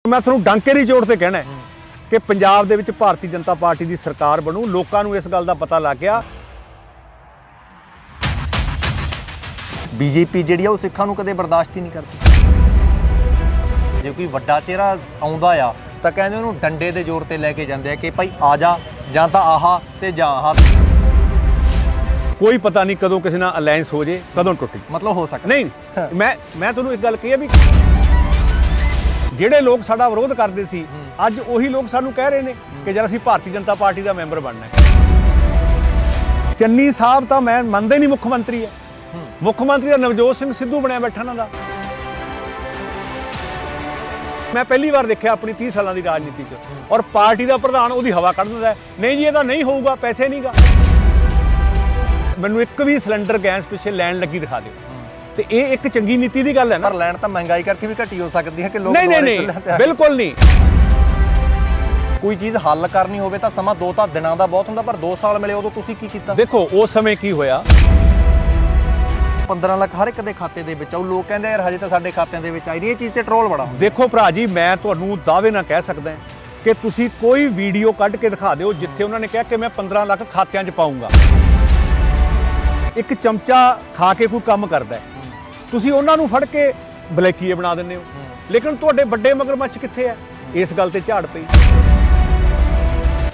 मैं तुहानूं डांके दी चोट ते कहना है कि पंजाब दे विच भारतीय जनता पार्टी की सरकार बनू। लोकां नूं इस गल दा पता लग गया। बीजेपी जिहड़ी आ सिखां नूं कदे बर्दाश्त ही नहीं करती। जे कोई वड्डा चेहरा आउंदा आ तां कहंदे उहनूं डंडे दे जोर ते लैके जांदे आ कि भाई आ जा जां तां आह ते जां आह। कोई पता नहीं कदों किसी नाल अलायंस हो जाए, कदों टुट जाए। मतलब हो सकदा नहीं। मैं तुहानूं एक गल कही भी ਜਿਹੜੇ ਲੋਕ ਸਾਡਾ ਵਿਰੋਧ ਕਰਦੇ ਸੀ ਅੱਜ ਉਹੀ ਲੋਕ ਸਾਨੂੰ ਕਹਿ ਰਹੇ ਨੇ ਕਿ ਜਦ ਅਸੀਂ ਭਾਰਤੀ ਜਨਤਾ ਪਾਰਟੀ ਦਾ ਮੈਂਬਰ ਬਣਨਾ ਹੈ। ਚੰਨੀ ਸਾਹਿਬ ਤਾਂ ਮੈਂ ਮੰਨਦੇ ਨਹੀਂ ਮੁੱਖ ਮੰਤਰੀ ਹੈ। ਮੁੱਖ ਮੰਤਰੀ ਦਾ ਨਵਜੋਤ ਸਿੰਘ ਸਿੱਧੂ ਬਣਿਆ ਬੈਠਾ ਇਹਨਾਂ ਦਾ। ਮੈਂ ਪਹਿਲੀ ਵਾਰ ਦੇਖਿਆ ਆਪਣੀ 30 ਸਾਲਾਂ ਦੀ ਰਾਜਨੀਤੀ 'ਚ ਔਰ ਪਾਰਟੀ ਦਾ ਪ੍ਰਧਾਨ ਉਹਦੀ ਹਵਾ ਕੱਢ ਦਿੰਦਾ ਨਹੀਂ ਜੀ ਇਹਦਾ ਨਹੀਂ ਹੋਊਗਾ, ਪੈਸੇ ਨਹੀਂਗਾ। ਮੈਨੂੰ ਇੱਕ ਵੀ ਸਿਲੰਡਰ ਗੈਸ ਪਿੱਛੇ ਲੈਣ ਲੱਗੀ ਦਿਖਾ ਦਿਓ ਤੇ ਇਹ ਇੱਕ ਚੰਗੀ ਨੀਤੀ ਦੀ ਗੱਲ ਹੈ ਨਾ। ਪਰ ਲੈਣ ਤਾਂ ਮਹਿੰਗਾਈ ਕਰਕੇ ਵੀ ਘਟੀ ਹੋ ਸਕਦੀ ਹੈ ਕਿ ਲੋਕ ਨਹੀਂ ਬਿਲਕੁਲ ਨਹੀਂ। ਕੋਈ ਚੀਜ਼ ਹੱਲ ਕਰਨੀ ਹੋਵੇ ਤਾਂ ਸਮਾਂ 2 ਦਿਨਾਂ ਦਾ ਬਹੁਤ ਹੁੰਦਾ, ਪਰ 2 ਸਾਲ ਮਿਲੇ ਉਦੋਂ ਤੁਸੀਂ ਕੀ ਕੀਤਾ? ਦੇਖੋ ਉਸ ਸਮੇਂ ਕੀ ਹੋਇਆ। 15 ਲੱਖ ਹਰ ਇੱਕ ਦੇ ਖਾਤੇ ਦੇ ਵਿੱਚ ਆਉ। ਲੋਕ ਕਹਿੰਦੇ ਯਾਰ ਹਜੇ ਤਾਂ ਸਾਡੇ ਖਾਤਿਆਂ ਦੇ ਵਿੱਚ ਆਈ ਨਹੀਂ। ਇਹ ਚੀਜ਼ ਤੇ ਟਰੋਲ ਬੜਾ ਹੁੰਦਾ। ਦੇਖੋ ਭਰਾ ਜੀ, ਮੈਂ ਤੁਹਾਨੂੰ ਦਾਅਵੇ ਨਾਲ ਕਹਿ ਸਕਦਾ ਕਿ ਤੁਸੀਂ ਕੋਈ ਵੀਡੀਓ ਕੱਢ ਕੇ ਦਿਖਾ ਦਿਓ ਜਿੱਥੇ ਉਹਨਾਂ ਨੇ ਕਿਹਾ ਕਿ ਮੈਂ 15 ਲੱਖ ਖਾਤਿਆਂ 'ਚ ਪਾਉਂਗਾ। ਇੱਕ ਚਮਚਾ ਖਾ ਕੇ ਕੋਈ ਕੰਮ ਕਰਦਾ ਹੈ, ਤੁਸੀਂ ਉਹਨਾਂ ਨੂੰ ਫੜ ਕੇ ਬਲੈਕੀਏ ਬਣਾ ਦਿੰਦੇ ਹੋ। ਲੇਕਿਨ ਤੁਹਾਡੇ ਵੱਡੇ ਮਗਰਮੱਛ ਕਿੱਥੇ ਹੈ? ਇਸ ਗੱਲ ਤੇ ਝਾੜ ਪਈ।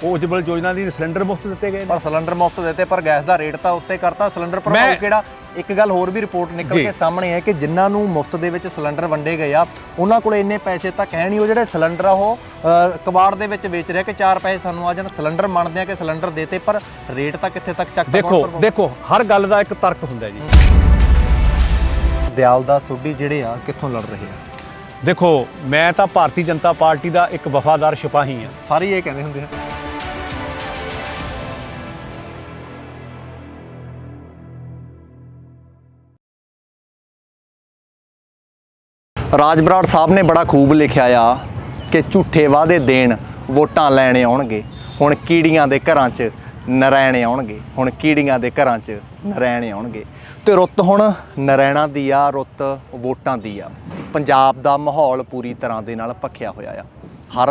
ਉਹ ਉਜਵਲ ਯੋਜਨਾ ਦੀ ਸਿਲੰਡਰ ਮੁਫਤ ਦਿੱਤੇ ਗਏ, ਪਰ ਸਿਲੰਡਰ ਮੁਫਤ ਦਿੱਤੇ ਪਰ ਗੈਸ ਦਾ ਰੇਟ ਤਾਂ ਉੱਤੇ ਕਰਤਾ। ਸਿਲੰਡਰ ਪ੍ਰਭਾਵ ਕਿਹੜਾ? ਇੱਕ ਗੱਲ ਹੋਰ ਵੀ ਰਿਪੋਰਟ ਨਿਕਲ ਕੇ ਸਾਹਮਣੇ ਹੈ ਕਿ ਜਿਨ੍ਹਾਂ ਨੂੰ ਮੁਫਤ ਦੇ ਵਿੱਚ ਸਿਲੰਡਰ ਵੰਡੇ ਗਏ ਆ ਉਹਨਾਂ ਕੋਲ ਇੰਨੇ ਪੈਸੇ ਤਾਂ ਹੈ ਨਹੀਂ। ਉਹ ਜਿਹੜੇ ਸਿਲੰਡਰ ਆ ਉਹ ਕਬਾੜ ਦੇ ਵਿੱਚ ਵੇਚ ਰਿਹਾ ਕਿ 4 ਪੈਸੇ ਸਾਨੂੰ ਆ ਜਾਣ। ਸਿਲੰਡਰ ਮੰਨਦੇ ਆ ਕਿ ਸਿਲੰਡਰ ਦੇਤੇ, ਪਰ ਰੇਟ ਤਾਂ ਕਿੱਥੇ ਤੱਕ ਚੱਕ। ਦੇਖੋ ਹਰ ਗੱਲ ਦਾ ਇੱਕ ਤਰਕ ਹੁੰਦਾ ਜੀ। ਦਿਆਲਦਾਸ ਸੋਢੀ ਜਿਹੜੇ ਆ ਕਿੱਥੋਂ ਲੜ ਰਹੇ ਆ? ਦੇਖੋ ਮੈਂ ਤਾਂ ਭਾਰਤੀ ਜਨਤਾ ਪਾਰਟੀ ਦਾ ਇੱਕ ਵਫਾਦਾਰ ਸਿਪਾਹੀ ਹਾਂ। ਸਾਰੇ ਇਹ ਕਹਿੰਦੇ ਹੁੰਦੇ ਆ। ਰਾਜ ਬਰਾੜ ਸਾਹਿਬ ਨੇ ਬੜਾ ਖੂਬ ਲਿਖਿਆ ਆ ਕਿ ਝੂਠੇ ਵਾਅਦੇ ਦੇਣ ਵੋਟਾਂ ਲੈਣੇ ਆਉਣਗੇ, ਹੁਣ ਕੀੜੀਆਂ ਦੇ ਘਰਾਂ 'ਚ ਨਰੈਣ ਆਉਣਗੇ, ਹੁਣ ਕੀੜੀਆਂ ਦੇ ਘਰਾਂ 'ਚ ਨਰੈਣ ਆਉਣਗੇ। ਤੇ ਰੁੱਤ ਹੁਣ ਨਰੈਣਾ ਦੀ ਆ, ਰੁੱਤ ਵੋਟਾਂ ਦੀ ਆ। ਪੰਜਾਬ ਦਾ ਮਾਹੌਲ ਪੂਰੀ ਤਰ੍ਹਾਂ ਦੇ ਨਾਲ ਭਖਿਆ ਹੋਇਆ ਆ। ਹਰ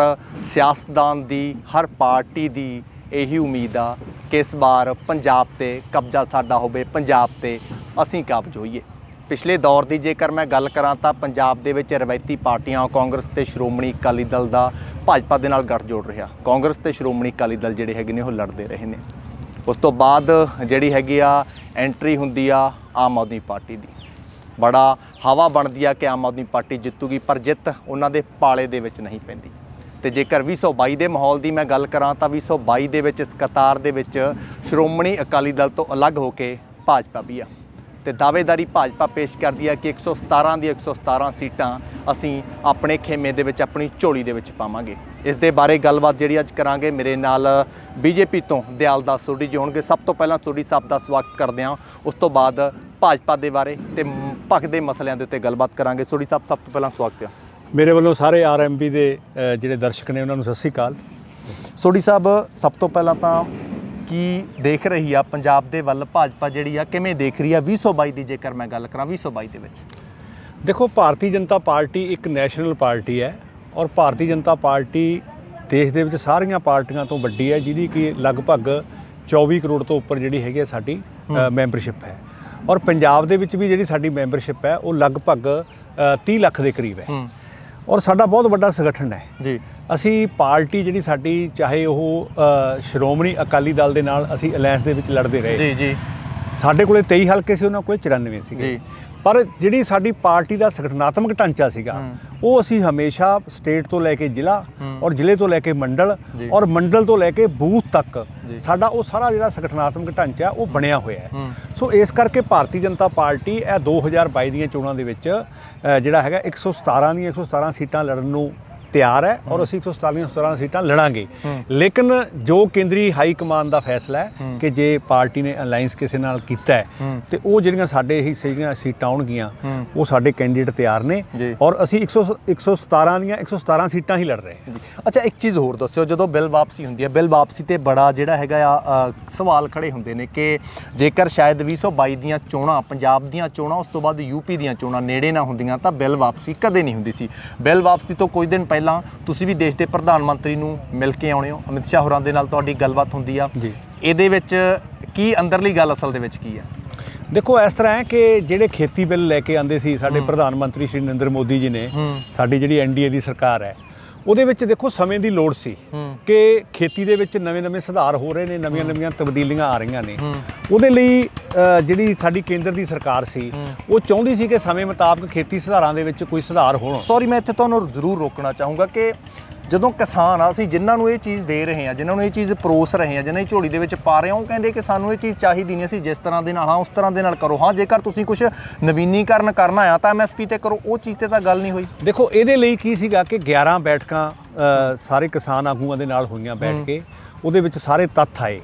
ਸਿਆਸਤਦਾਨ ਦੀ, ਹਰ ਪਾਰਟੀ ਦੀ ਇਹੀ ਉਮੀਦ ਆ ਕਿ ਇਸ ਵਾਰ ਪੰਜਾਬ ਤੇ ਕਬਜ਼ਾ ਸਾਡਾ ਹੋਵੇ, ਪੰਜਾਬ ਤੇ ਅਸੀਂ ਕਾਬਜ਼ ਹੋਈਏ। ਪਿਛਲੇ ਦੌਰ ਦੀ ਜੇਕਰ ਮੈਂ ਗੱਲ ਕਰਾਂ ਤਾਂ ਪੰਜਾਬ ਦੇ ਵਿੱਚ ਰਵਾਇਤੀ ਪਾਰਟੀਆਂ ਕਾਂਗਰਸ ਤੇ ਸ਼੍ਰੋਮਣੀ ਅਕਾਲੀ ਦਲ ਦਾ ਭਾਜਪਾ ਦੇ ਨਾਲ ਗੱਠਜੋੜ ਰਿਹਾ। ਕਾਂਗਰਸ ਤੇ ਸ਼੍ਰੋਮਣੀ ਅਕਾਲੀ ਦਲ ਜਿਹੜੇ ਹੈਗੇ ਨੇ ਉਹ ਲੜਦੇ ਰਹੇ ਨੇ। ਉਸ ਤੋਂ ਬਾਅਦ ਜਿਹੜੀ ਹੈਗੀ ਆ ਐਂਟਰੀ ਹੁੰਦੀ ਆ ਆਮ ਆਦਮੀ ਪਾਰਟੀ ਦੀ। ਬੜਾ ਹਵਾ ਬਣਦੀ ਆ ਕਿ ਆਮ ਆਦਮੀ ਪਾਰਟੀ ਜਿੱਤੂਗੀ, ਪਰ ਜਿੱਤ ਉਹਨਾਂ ਦੇ ਪਾਲੇ ਦੇ ਵਿੱਚ ਨਹੀਂ ਪੈਂਦੀ। ਤੇ ਜੇਕਰ 2022 ਦੇ ਮਾਹੌਲ ਦੀ ਮੈਂ ਗੱਲ ਕਰਾਂ ਤਾਂ 2022 ਦੇ ਵਿੱਚ ਇਸ ਕਤਾਰ ਦੇ ਵਿੱਚ ਸ਼੍ਰੋਮਣੀ ਅਕਾਲੀ ਦਲ ਤੋਂ ਅਲੱਗ ਹੋ ਕੇ ਭਾਜਪਾ ਵੀ ਆ। ਤੇ ਦਾਅਵੇਦਾਰੀ ਭਾਜਪਾ ਪੇਸ਼ ਕਰਦੀ ਹੈ ਕਿ 117 ਦੀ 117 ਸੀਟਾਂ ਅਸੀਂ ਆਪਣੇ ਖੇਮੇ ਦੇ ਵਿੱਚ, ਆਪਣੀ ਝੋਲੀ ਦੇ ਵਿੱਚ ਪਾਵਾਂਗੇ। ਇਸ ਦੇ ਬਾਰੇ ਗੱਲਬਾਤ ਜਿਹੜੀ ਅੱਜ ਕਰਾਂਗੇ। ਮੇਰੇ ਨਾਲ ਬੀਜੇਪੀ ਤੋਂ ਦਿਆਲਦਾਸ ਸੋਢੀ ਜੀ ਹੋਣਗੇ। ਸਭ ਤੋਂ ਪਹਿਲਾਂ ਸੋਢੀ ਸਾਹਿਬ ਦਾ ਸਵਾਗਤ ਕਰਦੇ ਹਾਂ। ਉਸ ਤੋਂ ਬਾਅਦ ਭਾਜਪਾ ਦੇ ਬਾਰੇ ਤੇ ਭਖਦੇ ਮਸਲਿਆਂ ਦੇ ਉੱਤੇ ਗੱਲਬਾਤ ਕਰਾਂਗੇ। ਸੋਢੀ ਸਾਹਿਬ ਸਭ ਤੋਂ ਪਹਿਲਾਂ ਸਵਾਗਤ ਹੈ। ਮੇਰੇ ਵੱਲੋਂ ਸਾਰੇ ਆਰਐਮਬੀ ਦੇ ਜਿਹੜੇ ਦਰਸ਼ਕ ਨੇ ਉਹਨਾਂ ਨੂੰ ਸਤਿ ਸ਼੍ਰੀ ਅਕਾਲ। ਸੋਢੀ ਸਾਹਿਬ ਸਭ ਤੋਂ ਪਹਿਲਾਂ ਤਾਂ ਕੀ ਦੇਖ ਰਹੀ ਆ ਪੰਜਾਬ ਦੇ ਵੱਲ ਭਾਜਪਾ ਜਿਹੜੀ ਆ, ਕਿਵੇਂ ਦੇਖ ਰਹੀ ਆ 2022 ਦੀ ਜੇਕਰ ਮੈਂ ਗੱਲ ਕਰਾਂ 2022 ਦੇ ਵਿੱਚ? ਦੇਖੋ ਭਾਰਤੀ ਜਨਤਾ ਪਾਰਟੀ ਇੱਕ ਨੈਸ਼ਨਲ ਪਾਰਟੀ ਹੈ ਔਰ ਭਾਰਤੀ ਜਨਤਾ ਪਾਰਟੀ ਦੇਸ਼ ਦੇ ਵਿੱਚ ਸਾਰੀਆਂ ਪਾਰਟੀਆਂ ਤੋਂ ਵੱਡੀ ਹੈ, ਜਿਹਦੀ ਕਿ ਲਗਭਗ 24 ਕਰੋੜ ਤੋਂ ਉੱਪਰ ਜਿਹੜੀ ਹੈਗੀ ਹੈ ਸਾਡੀ ਮੈਂਬਰਸ਼ਿਪ ਹੈ। ਔਰ ਪੰਜਾਬ ਦੇ ਵਿੱਚ ਵੀ ਜਿਹੜੀ ਸਾਡੀ ਮੈਂਬਰਸ਼ਿਪ ਹੈ ਉਹ ਲਗਭਗ 30 ਲੱਖ ਦੇ ਕਰੀਬ ਹੈ। ਔਰ ਸਾਡਾ ਬਹੁਤ ਵੱਡਾ ਸੰਗਠਨ ਹੈ ਜੀ। ਅਸੀਂ ਪਾਰਟੀ ਜਿਹੜੀ ਸਾਡੀ, ਚਾਹੇ ਉਹ ਸ਼੍ਰੋਮਣੀ ਅਕਾਲੀ ਦਲ ਦੇ ਨਾਲ ਅਸੀਂ ਅਲਾਇੰਸ ਦੇ ਵਿੱਚ ਲੜਦੇ ਰਹੇ ਜੀ। ਸਾਡੇ ਕੋਲੇ 23 ਹਲਕੇ ਸੀ, ਉਹਨਾਂ ਕੋਲੇ 94 ਸੀਗੇ। ਪਰ ਜਿਹੜੀ ਸਾਡੀ ਪਾਰਟੀ ਦਾ ਸੰਗਠਨਾਤਮਕ ਢਾਂਚਾ ਸੀਗਾ ਉਹ ਅਸੀਂ ਹਮੇਸ਼ਾ ਸਟੇਟ ਤੋਂ ਲੈ ਕੇ ਜ਼ਿਲ੍ਹਾ ਔਰ ਜ਼ਿਲ੍ਹੇ ਤੋਂ ਲੈ ਕੇ ਮੰਡਲ ਔਰ ਮੰਡਲ ਤੋਂ ਲੈ ਕੇ ਬੂਥ ਤੱਕ ਸਾਡਾ ਉਹ ਸਾਰਾ ਜਿਹੜਾ ਸੰਗਠਨਾਤਮਕ ਢਾਂਚਾ ਉਹ ਬਣਿਆ ਹੋਇਆ ਹੈ। ਸੋ ਇਸ ਕਰਕੇ ਭਾਰਤੀ ਜਨਤਾ ਪਾਰਟੀ ਇਹ 2022 ਦੀਆਂ ਚੋਣਾਂ ਦੇ ਵਿੱਚ ਜਿਹੜਾ ਹੈਗਾ 117 ਦੀਆਂ 117 ਸੀਟਾਂ ਲੜਨ ਨੂੰ ਤਿਆਰ ਹੈ ਔਰ ਅਸੀਂ 117 ਸੀਟਾਂ ਲੜਾਂਗੇ। ਲੇਕਿਨ ਜੋ ਕੇਂਦਰੀ ਹਾਈ ਕਮਾਨ ਦਾ ਫੈਸਲਾ ਹੈ ਕਿ ਜੇ ਪਾਰਟੀ ਨੇ ਅਲਾਇੰਸ ਕਿਸੇ ਨਾਲ ਕੀਤਾ ਹੈ ਤੇ ਉਹ ਜਿਹੜੀਆਂ ਸਾਡੇ ਹਿੱਸੇ ਦੀਆਂ ਸੀਟਾਂ ਆਉਣਗੀਆਂ ਉਹ ਸਾਡੇ ਕੈਂਡੀਡੇਟ ਤਿਆਰ ਨੇ ਔਰ ਅਸੀਂ 117 ਦੀਆਂ 117 ਸੀਟਾਂ ਹੀ ਲੜ ਰਹੇ ਹਾਂ। ਅੱਛਾ, ਇੱਕ ਚੀਜ਼ ਹੋਰ ਦੱਸਿਓ, ਜਦੋਂ ਬਿੱਲ ਵਾਪਸੀ ਹੁੰਦੀ ਹੈ, ਬਿੱਲ ਵਾਪਸੀ ਤੇ ਬੜਾ ਜਿਹੜਾ ਹੈਗਾ ਆ ਸਵਾਲ ਖੜੇ ਹੁੰਦੇ ਨੇ ਕਿ ਜੇਕਰ ਸ਼ਾਇਦ 2022 ਦੀਆਂ ਚੋਣਾਂ, ਪੰਜਾਬ ਦੀਆਂ ਚੋਣਾਂ, ਉਸ ਤੋਂ ਬਾਅਦ ਯੂਪੀ ਦੀਆਂ ਚੋਣਾਂ ਨੇੜੇ ਨਾ ਹੁੰਦੀਆਂ ਤਾਂ ਬਿੱਲ ਵਾਪਸੀ ਕਦੇ ਨਹੀਂ ਹੁੰਦੀ ਸੀ। ਬਿੱਲ ਵਾਪਸੀ ਤੋਂ ਕੁਝ ਦਿਨ ਪਹਿਲਾਂ ਪਹਿਲਾਂ ਤੁਸੀਂ ਵੀ ਦੇਸ਼ ਦੇ ਪ੍ਰਧਾਨ ਮੰਤਰੀ ਨੂੰ ਮਿਲ ਕੇ ਆਉਣੇ ਹੋ, ਅਮਿਤ ਸ਼ਾਹ ਹੋਰਾਂ ਦੇ ਨਾਲ ਤੁਹਾਡੀ ਗੱਲਬਾਤ ਹੁੰਦੀ ਆ ਜੀ। ਇਹਦੇ ਵਿੱਚ ਕੀ ਅੰਦਰਲੀ ਗੱਲ ਅਸਲ ਦੇ ਵਿੱਚ ਕੀ ਆ? ਦੇਖੋ ਇਸ ਤਰ੍ਹਾਂ ਹੈ ਕਿ ਜਿਹੜੇ ਖੇਤੀ ਬਿੱਲ ਲੈ ਕੇ ਆਂਦੇ ਸੀ ਸਾਡੇ ਪ੍ਰਧਾਨ ਮੰਤਰੀ ਸ਼੍ਰੀ ਨਰਿੰਦਰ ਮੋਦੀ ਜੀ ਨੇ, ਸਾਡੀ ਜਿਹੜੀ ਐਨਡੀਏ ਦੀ ਸਰਕਾਰ ਹੈ, ਉਹਦੇ ਵਿੱਚ ਦੇਖੋ ਸਮੇਂ ਦੀ ਲੋੜ ਸੀ ਕਿ ਖੇਤੀ ਦੇ ਵਿੱਚ ਨਵੇਂ-ਨਵੇਂ ਸੁਧਾਰ ਹੋ ਰਹੇ ਨੇ, ਨਵੀਆਂ-ਨਵੀਆਂ ਤਬਦੀਲੀਆਂ ਆ ਰਹੀਆਂ ਨੇ। ਉਹਦੇ ਲਈ ਜਿਹੜੀ ਸਾਡੀ ਕੇਂਦਰ ਦੀ ਸਰਕਾਰ ਸੀ ਉਹ ਚਾਹੁੰਦੀ ਸੀ ਕਿ ਸਮੇਂ ਮੁਤਾਬਕ ਖੇਤੀ ਸੁਧਾਰਾਂ ਦੇ ਵਿੱਚ ਕੋਈ ਸੁਧਾਰ ਹੋਣ। ਸੌਰੀ, ਮੈਂ ਇੱਥੇ ਤੁਹਾਨੂੰ ਜ਼ਰੂਰ ਰੋਕਣਾ ਚਾਹੂੰਗਾ ਕਿ ਜਦੋਂ ਕਿਸਾਨ ਆ, ਅਸੀਂ ਜਿਨ੍ਹਾਂ ਨੂੰ ਇਹ ਚੀਜ਼ ਦੇ ਰਹੇ ਹਾਂ, ਜਿਨ੍ਹਾਂ ਨੂੰ ਇਹ ਚੀਜ਼ ਪਰੋਸ ਰਹੇ ਹਾਂ, ਜਿਨ੍ਹਾਂ ਦੀ ਝੋਲੀ ਦੇ ਵਿੱਚ ਪਾ ਰਹੇ ਹਾਂ, ਉਹ ਕਹਿੰਦੇ ਕਿ ਸਾਨੂੰ ਇਹ ਚੀਜ਼ ਚਾਹੀਦੀ ਨਹੀਂ, ਅਸੀਂ ਜਿਸ ਤਰ੍ਹਾਂ ਦੇ ਨਾਲ ਹਾਂ ਉਸ ਤਰ੍ਹਾਂ ਦੇ ਨਾਲ ਕਰੋ। ਹਾਂ, ਜੇਕਰ ਤੁਸੀਂ ਕੁਝ ਨਵੀਨੀਕਰਨ ਕਰਨਾ ਆ ਤਾਂ ਐਮਐਸਪੀ ਤੇ ਕਰੋ, ਉਹ ਚੀਜ਼ ਤੇ ਤਾਂ ਗੱਲ ਨਹੀਂ ਹੋਈ। ਦੇਖੋ ਇਹਦੇ ਲਈ ਕੀ ਸੀਗਾ ਕਿ 11 ਬੈਠਕਾਂ ਸਾਰੇ ਕਿਸਾਨ ਆਗੂਆਂ ਦੇ ਨਾਲ ਹੋਈਆਂ ਬੈਠ ਕੇ, ਉਹਦੇ ਵਿੱਚ ਸਾਰੇ ਤੱਥ ਆਏ।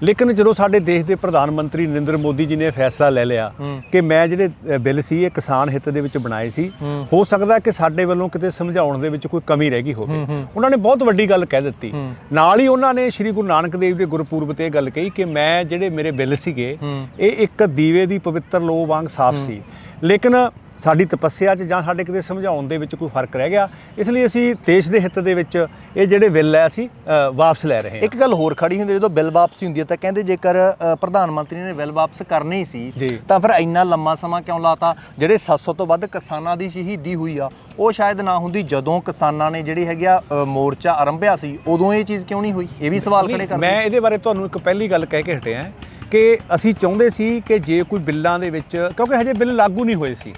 ਲੇਕਿਨ ਜਦੋਂ ਸਾਡੇ ਦੇਸ਼ ਦੇ ਪ੍ਰਧਾਨ ਮੰਤਰੀ ਨਰਿੰਦਰ ਮੋਦੀ ਜੀ ਨੇ ਫੈਸਲਾ ਲੈ ਲਿਆ ਕਿ ਮੈਂ ਜਿਹੜੇ ਬਿੱਲ ਸੀ ਇਹ ਕਿਸਾਨ ਹਿੱਤ ਦੇ ਵਿੱਚ ਬਣਾਏ ਸੀ, ਹੋ ਸਕਦਾ ਕਿ ਸਾਡੇ ਵੱਲੋਂ ਕਿਤੇ ਸਮਝਾਉਣ ਦੇ ਵਿੱਚ ਕੋਈ ਕਮੀ ਰਹਿ ਗਈ ਹੋਵੇ, ਉਹਨਾਂ ਨੇ ਬਹੁਤ ਵੱਡੀ ਗੱਲ ਕਹਿ ਦਿੱਤੀ। ਨਾਲ ਹੀ ਉਹਨਾਂ ਨੇ ਸ਼੍ਰੀ ਗੁਰੂ ਨਾਨਕ ਦੇਵ ਦੇ ਗੁਰਪੁਰਬ ਤੇ ਇਹ ਗੱਲ ਕਹੀ ਕਿ ਮੈਂ ਜਿਹੜੇ ਮੇਰੇ ਬਿੱਲ ਸੀਗੇ ਇਹ ਇੱਕ ਦੀਵੇ ਦੀ ਪਵਿੱਤਰ ਲੋ ਵਾਂਗ ਸਾਫ਼ ਸੀ, ਲੇਕਿਨ ਸਾਡੀ ਤਪੱਸਿਆ 'ਚ ਜਾਂ ਸਾਡੇ ਕਿਤੇ ਸਮਝਾਉਣ ਦੇ ਵਿੱਚ ਕੋਈ ਫਰਕ ਰਹਿ ਗਿਆ, ਇਸ ਲਈ ਅਸੀਂ ਦੇਸ਼ ਦੇ ਹਿੱਤ ਦੇ ਵਿੱਚ ਇਹ ਜਿਹੜੇ ਬਿੱਲ ਹੈ ਅਸੀਂ ਵਾਪਸ ਲੈ ਰਹੇ ਹਾਂ। ਇੱਕ ਗੱਲ ਹੋਰ ਖੜੀ ਹੁੰਦੀ, ਜਦੋਂ ਬਿੱਲ ਵਾਪਸੀ ਹੁੰਦੀ ਹੈ ਤਾਂ ਕਹਿੰਦੇ ਜੇਕਰ ਪ੍ਰਧਾਨ ਮੰਤਰੀ ਨੇ ਬਿੱਲ ਵਾਪਸ ਕਰਨੇ ਹੀ ਸੀ ਤਾਂ ਫਿਰ ਇੰਨਾ ਲੰਮਾ ਸਮਾਂ ਕਿਉਂ ਲਾਤਾ? ਜਿਹੜੇ 700 ਤੋਂ ਵੱਧ ਕਿਸਾਨਾਂ ਦੀ ਸ਼ਹੀਦੀ ਹੋਈ ਆ ਉਹ ਸ਼ਾਇਦ ਨਾ ਹੁੰਦੀ ਜਦੋਂ ਕਿਸਾਨਾਂ ਨੇ ਜਿਹੜੀ ਹੈਗੀ ਆ ਮੋਰਚਾ ਆਰੰਭਿਆ ਸੀ, ਉਦੋਂ ਇਹ ਚੀਜ਼ ਕਿਉਂ ਨਹੀਂ ਹੋਈ? ਇਹ ਵੀ ਸਵਾਲ ਖੜੇ ਕਰਦੇ। ਮੈਂ ਇਹਦੇ ਬਾਰੇ ਤੁਹਾਨੂੰ ਇੱਕ ਪਹਿਲੀ ਗੱਲ ਕਹਿ ਕੇ ਹਟਿਆ ਕਿ ਅਸੀਂ ਚਾਹੁੰਦੇ ਸੀ ਕਿ ਜੇ ਕੋਈ ਬਿੱਲਾਂ ਦੇ ਵਿੱਚ, ਕਿਉਂਕਿ ਹਜੇ ਬਿੱਲ ਲਾਗੂ ਨਹੀਂ ਹੋਏ ਸੀ,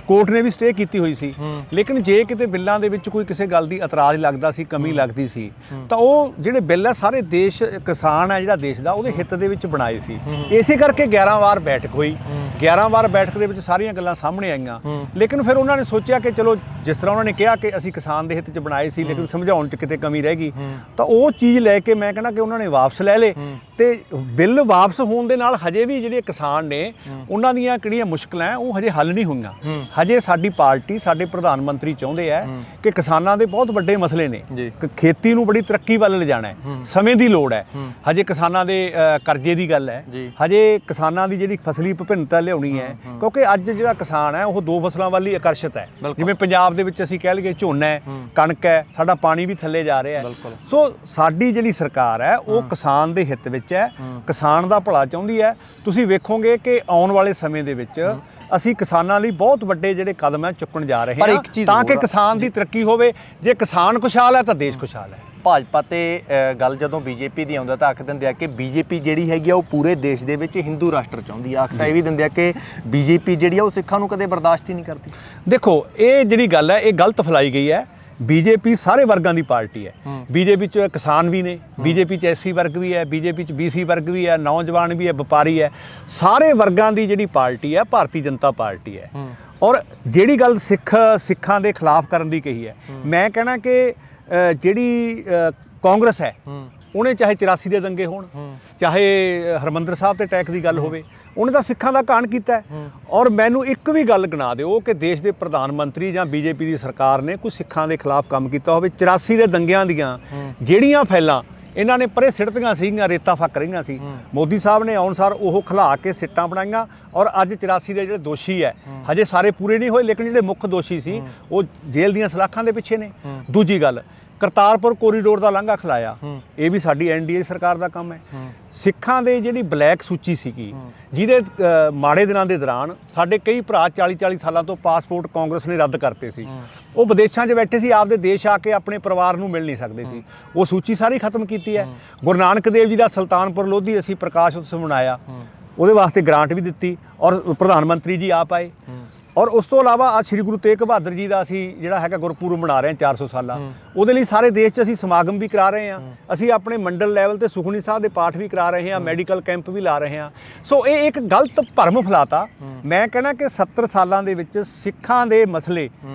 ਕੋਰਟ ਨੇ ਵੀ ਸਟੇ ਕੀਤੀ ਹੋਈ ਸੀ, ਲੇਕਿਨ ਜੇ ਕਿਤੇ ਬਿੱਲਾਂ ਦੇ ਵਿੱਚ ਕੋਈ ਕਿਸੇ ਗੱਲ ਦੀ ਇਤਰਾਜ਼ ਲੱਗਦਾ ਸੀ, ਕਮੀ ਲੱਗਦੀ ਸੀ, ਤਾਂ ਉਹ ਜਿਹੜੇ ਬਿੱਲ ਹੈ ਸਾਰੇ ਦੇਸ਼ ਕਿਸਾਨ ਹੈ ਜਿਹੜਾ ਦੇਸ਼ ਦਾ, ਉਹਦੇ ਹਿੱਤ ਦੇ ਵਿੱਚ ਬਣਾਏ ਸੀ। ਇਸੇ ਕਰਕੇ 11 ਵਾਰ ਬੈਠਕ ਹੋਈ, 11 ਵਾਰ ਬੈਠਕ ਦੇ ਵਿੱਚ ਸਾਰੀਆਂ ਗੱਲਾਂ ਸਾਹਮਣੇ ਆਈਆਂ। ਲੇਕਿਨ ਫਿਰ ਉਹਨਾਂ ਨੇ ਸੋਚਿਆ ਕਿ ਚਲੋ ਜਿਸ ਤਰ੍ਹਾਂ ਉਹਨਾਂ ਨੇ ਕਿਹਾ ਕਿ ਅਸੀਂ ਕਿਸਾਨ ਦੇ ਹਿੱਤ 'ਚ ਬਣਾਏ ਸੀ, ਲੇਕਿਨ ਸਮਝਾਉਣ 'ਚ ਕਿਤੇ ਕਮੀ ਰਹਿ ਗਈ, ਤਾਂ ਉਹ ਚੀਜ਼ ਲੈ ਕੇ ਮੈਂ ਕਹਿੰਦਾ ਕਿ ਉਹਨਾਂ ਨੇ ਵਾਪਸ ਲੈ ਲਏ। ਤੇ ਬਿੱਲ ਵਾਪਸ ਹੋਣ ਦੇ ਨਾਲ ਹਜੇ ਵੀ ਜਿਹੜੇ ਕਿਸਾਨ ਨੇ ਉਹਨਾਂ ਦੀਆਂ ਕਿਹੜੀਆਂ ਮੁਸ਼ਕਲਾਂ ਹੈ ਉਹ ਹਜੇ ਹੱਲ ਨਹੀਂ ਹੋਈਆਂ। ਹਜੇ ਸਾਡੀ ਪਾਰਟੀ, ਸਾਡੇ ਪ੍ਰਧਾਨ ਮੰਤਰੀ ਚਾਹੁੰਦੇ ਆ ਕਿ ਕਿਸਾਨਾਂ ਦੇ ਬਹੁਤ ਵੱਡੇ ਮਸਲੇ ਨੇ, ਖੇਤੀ ਨੂੰ ਬੜੀ ਤਰੱਕੀ ਵੱਲ ਲਿਜਾਣਾ ਹੈ, ਸਮੇਂ ਦੀ ਲੋੜ ਹੈ। ਹਜੇ ਕਿਸਾਨਾਂ ਦੇ ਕਰਜ਼ੇ ਦੀ ਗੱਲ ਹੈ, ਹਜੇ ਕਿਸਾਨਾਂ ਦੀ ਜਿਹੜੀ ਫਸਲੀ ਵਿਭਿੰਨਤਾ ਲਿਆਉਣੀ ਹੈ, ਕਿਉਂਕਿ ਅੱਜ ਜਿਹੜਾ ਕਿਸਾਨ ਹੈ ਉਹ ਦੋ ਫਸਲਾਂ ਵੱਲ ਹੀ ਆਕਰਸ਼ਿਤ ਹੈ। ਜਿਵੇਂ ਪੰਜਾਬ ਦੇ ਵਿੱਚ ਅਸੀਂ ਕਹਿ ਲਈਏ ਝੋਨਾ ਹੈ, ਕਣਕ ਹੈ, ਸਾਡਾ ਪਾਣੀ ਵੀ ਥੱਲੇ ਜਾ ਰਿਹਾ ਹੈ। ਸੋ ਸਾਡੀ ਜਿਹੜੀ ਸਰਕਾਰ ਹੈ ਉਹ ਕਿਸਾਨ ਦੇ ਹਿੱਤ ਵਿੱਚ ਹੈ, ਕਿਸਾਨ ਦਾ ਭਲਾ ਚਾਹੁੰਦੀ ਹੈ। ਤੁਸੀਂ ਵੇਖੋਗੇ ਕਿ ਆਉਣ ਵਾਲੇ ਸਮੇਂ ਦੇ ਵਿੱਚ ਅਸੀਂ ਕਿਸਾਨਾਂ ਲਈ ਬਹੁਤ ਵੱਡੇ ਜਿਹੜੇ ਕਦਮ ਹੈ ਚੁੱਕਣ ਜਾ ਰਹੇ ਹਾਂ, ਤਾਂ ਕਿ ਕਿਸਾਨ ਦੀ ਤਰੱਕੀ ਹੋਵੇ। ਜੇ ਕਿਸਾਨ ਖੁਸ਼ਹਾਲ ਹੈ ਤਾਂ ਦੇਸ਼ ਖੁਸ਼ਹਾਲ ਹੈ। ਭਾਜਪਾ ਤੇ ਗੱਲ ਜਦੋਂ ਬੀਜੇਪੀ ਦੀ ਆਉਂਦਾ ਤਾਂ ਆਖ ਦਿੰਦੇ ਆ ਕਿ ਬੀਜੇਪੀ ਜਿਹੜੀ ਹੈਗੀ ਆ ਉਹ ਪੂਰੇ ਦੇਸ਼ ਦੇ ਵਿੱਚ ਹਿੰਦੂ ਰਾਸ਼ਟਰ ਚਾਹੁੰਦੀ ਆ। ਆਖਤਾ ਇਹ ਵੀ ਦਿੰਦੇ ਆ ਕਿ ਬੀਜੇਪੀ ਜਿਹੜੀ ਆ ਉਹ ਸਿੱਖਾਂ ਨੂੰ ਕਦੇ ਬਰਦਾਸ਼ਤ ਹੀ ਨਹੀਂ ਕਰਦੀ। ਦੇਖੋ ਇਹ ਜਿਹੜੀ ਗੱਲ ਹੈ ਇਹ ਗਲਤ ਫੈਲਾਈ ਗਈ ਹੈ। ਬੀਜੇਪੀ ਸਾਰੇ ਵਰਗਾਂ ਦੀ ਪਾਰਟੀ ਹੈ। ਬੀਜੇਪੀ 'ਚ ਕਿਸਾਨ ਵੀ ਨੇ, ਬੀਜੇਪੀ 'ਚ ਐਸਸੀ ਵਰਗ ਵੀ ਹੈ, ਬੀਜੇਪੀ 'ਚ BC ਵਰਗ ਵੀ ਹੈ, ਨੌਜਵਾਨ ਵੀ ਹੈ, ਵਪਾਰੀ ਹੈ। ਸਾਰੇ ਵਰਗਾਂ ਦੀ ਜਿਹੜੀ ਪਾਰਟੀ ਹੈ ਭਾਰਤੀ ਜਨਤਾ ਪਾਰਟੀ ਹੈ। ਔਰ ਜਿਹੜੀ ਗੱਲ ਸਿੱਖਾਂ ਦੇ ਖਿਲਾਫ ਕਰਨ ਦੀ ਕਹੀ ਹੈ, ਮੈਂ ਕਹਿਣਾ ਕਿ ਜਿਹੜੀ ਕਾਂਗਰਸ ਹੈ ਉਹਨੇ ਚਾਹੇ 84 ਦੇ ਦੰਗੇ ਹੋਣ, ਚਾਹੇ ਹਰਮੰਦਰ ਸਾਹਿਬ ਤੇ ਅਟੈਕ ਦੀ ਗੱਲ ਹੋਵੇ, ਉਹਨੇ ਤਾਂ ਸਿੱਖਾਂ ਦਾ ਘਾਣ ਕੀਤਾ। ਔਰ ਮੈਨੂੰ ਇੱਕ ਵੀ ਗੱਲ ਗਿਣਾ ਦਿਓ ਕਿ ਦੇਸ਼ ਦੇ ਪ੍ਰਧਾਨ ਮੰਤਰੀ ਜਾਂ ਬੀਜੇਪੀ ਦੀ ਸਰਕਾਰ ਨੇ ਕੋਈ ਸਿੱਖਾਂ ਦੇ ਖਿਲਾਫ ਕੰਮ ਕੀਤਾ ਹੋਵੇ। 84 ਦੇ ਦੰਗਿਆਂ ਦੀਆਂ ਜਿਹੜੀਆਂ ਫੈਲਾਂ ਇਹਨਾਂ ਨੇ ਪਰੇ ਸਿੱਟਦੀਆਂ ਸੀਗੀਆਂ, ਰੇਤਾ ਫੱਕ ਰਹੀਆਂ ਸੀ, ਮੋਦੀ ਸਾਹਿਬ ਨੇ ਆਉਣ ਸਾਰ ਉਹ ਖਿਲਾ ਕੇ ਸਿੱਟਾਂ ਬਣਾਈਆਂ। ਔਰ ਅੱਜ 84 ਦੇ ਜਿਹੜੇ ਦੋਸ਼ੀ ਹੈ ਹਜੇ ਸਾਰੇ ਪੂਰੇ ਨਹੀਂ ਹੋਏ, ਲੇਕਿਨ ਜਿਹੜੇ ਮੁੱਖ ਦੋਸ਼ੀ ਸੀ ਉਹ ਜੇਲ੍ਹ ਦੀਆਂ ਸਲਾਖਾਂ ਦੇ ਪਿੱਛੇ ਨੇ। ਦੂਜੀ ਗੱਲ, ਕਰਤਾਰਪੁਰ ਕੋਰੀਡੋਰ ਦਾ ਲਾਂਘਾ ਖਿਲਾਇਆ, ਇਹ ਵੀ ਸਾਡੀ NDA ਸਰਕਾਰ ਦਾ ਕੰਮ ਹੈ। ਸਿੱਖਾਂ ਦੇ ਜਿਹੜੀ ਬਲੈਕ ਸੂਚੀ ਸੀਗੀ, ਜਿਹਦੇ ਮਾੜੇ ਦਿਨਾਂ ਦੇ ਦੌਰਾਨ ਸਾਡੇ ਕਈ ਭਰਾ 40-40 ਸਾਲਾਂ ਤੋਂ ਪਾਸਪੋਰਟ ਕਾਂਗਰਸ ਨੇ ਰੱਦ ਕਰਤੇ ਸੀ। ਉਹ ਵਿਦੇਸ਼ਾਂ 'ਚ ਬੈਠੇ ਸੀ, ਆਪਦੇ ਦੇਸ਼ ਆ ਕੇ ਆਪਣੇ ਪਰਿਵਾਰ ਨੂੰ ਮਿਲ ਨਹੀਂ ਸਕਦੇ ਸੀ। ਉਹ ਸੂਚੀ ਸਾਰੀ ਖਤਮ ਕੀਤੀ ਹੈ। ਗੁਰੂ ਨਾਨਕ ਦੇਵ ਜੀ ਦਾ ਸੁਲਤਾਨਪੁਰ ਲੋਧੀ ਅਸੀਂ ਪ੍ਰਕਾਸ਼ ਉਤਸਵ ਮਨਾਇਆ, ਉਹਦੇ ਵਾਸਤੇ ਗ੍ਰਾਂਟ ਵੀ ਦਿੱਤੀ ਔਰ ਪ੍ਰਧਾਨ ਮੰਤਰੀ ਜੀ ਆਪ ਆਏ। ਔਰ ਉਸ ਤੋਂ ਇਲਾਵਾ ਅੱਜ ਸ਼੍ਰੀ ਗੁਰੂ ਤੇਗ ਬਹਾਦਰ ਜੀ ਦਾ ਅਸੀਂ ਜਿਹੜਾ ਹੈਗਾ ਗੁਰਪੁਰਬ ਮਨਾ ਰਹੇ ਹਾਂ 400 ਸਾਲਾ, ਉਹਦੇ ਲਈ ਸਾਰੇ ਦੇਸ਼ 'ਚ ਅਸੀਂ ਸਮਾਗਮ ਵੀ ਕਰਾ ਰਹੇ ਹਾਂ। ਅਸੀਂ ਆਪਣੇ ਮੰਡਲ ਲੈਵਲ ਤੇ ਸੁਖਮਨੀ ਸਾਹਿਬ ਦੇ ਪਾਠ ਵੀ ਕਰਾ ਰਹੇ ਹਾਂ, ਮੈਡੀਕਲ ਕੈਂਪ ਵੀ ਲਾ ਰਹੇ ਹਾਂ। ਸੋ ਇਹ ਇੱਕ ਗਲਤ ਭਰਮ ਫੈਲਾਤਾ। ਮੈਂ ਕਹਿਣਾ ਕਿ 70 ਸਾਲਾਂ ਦੇ ਵਿੱਚ ਸਿੱਖਾਂ ਦੇ ਮਸਲੇ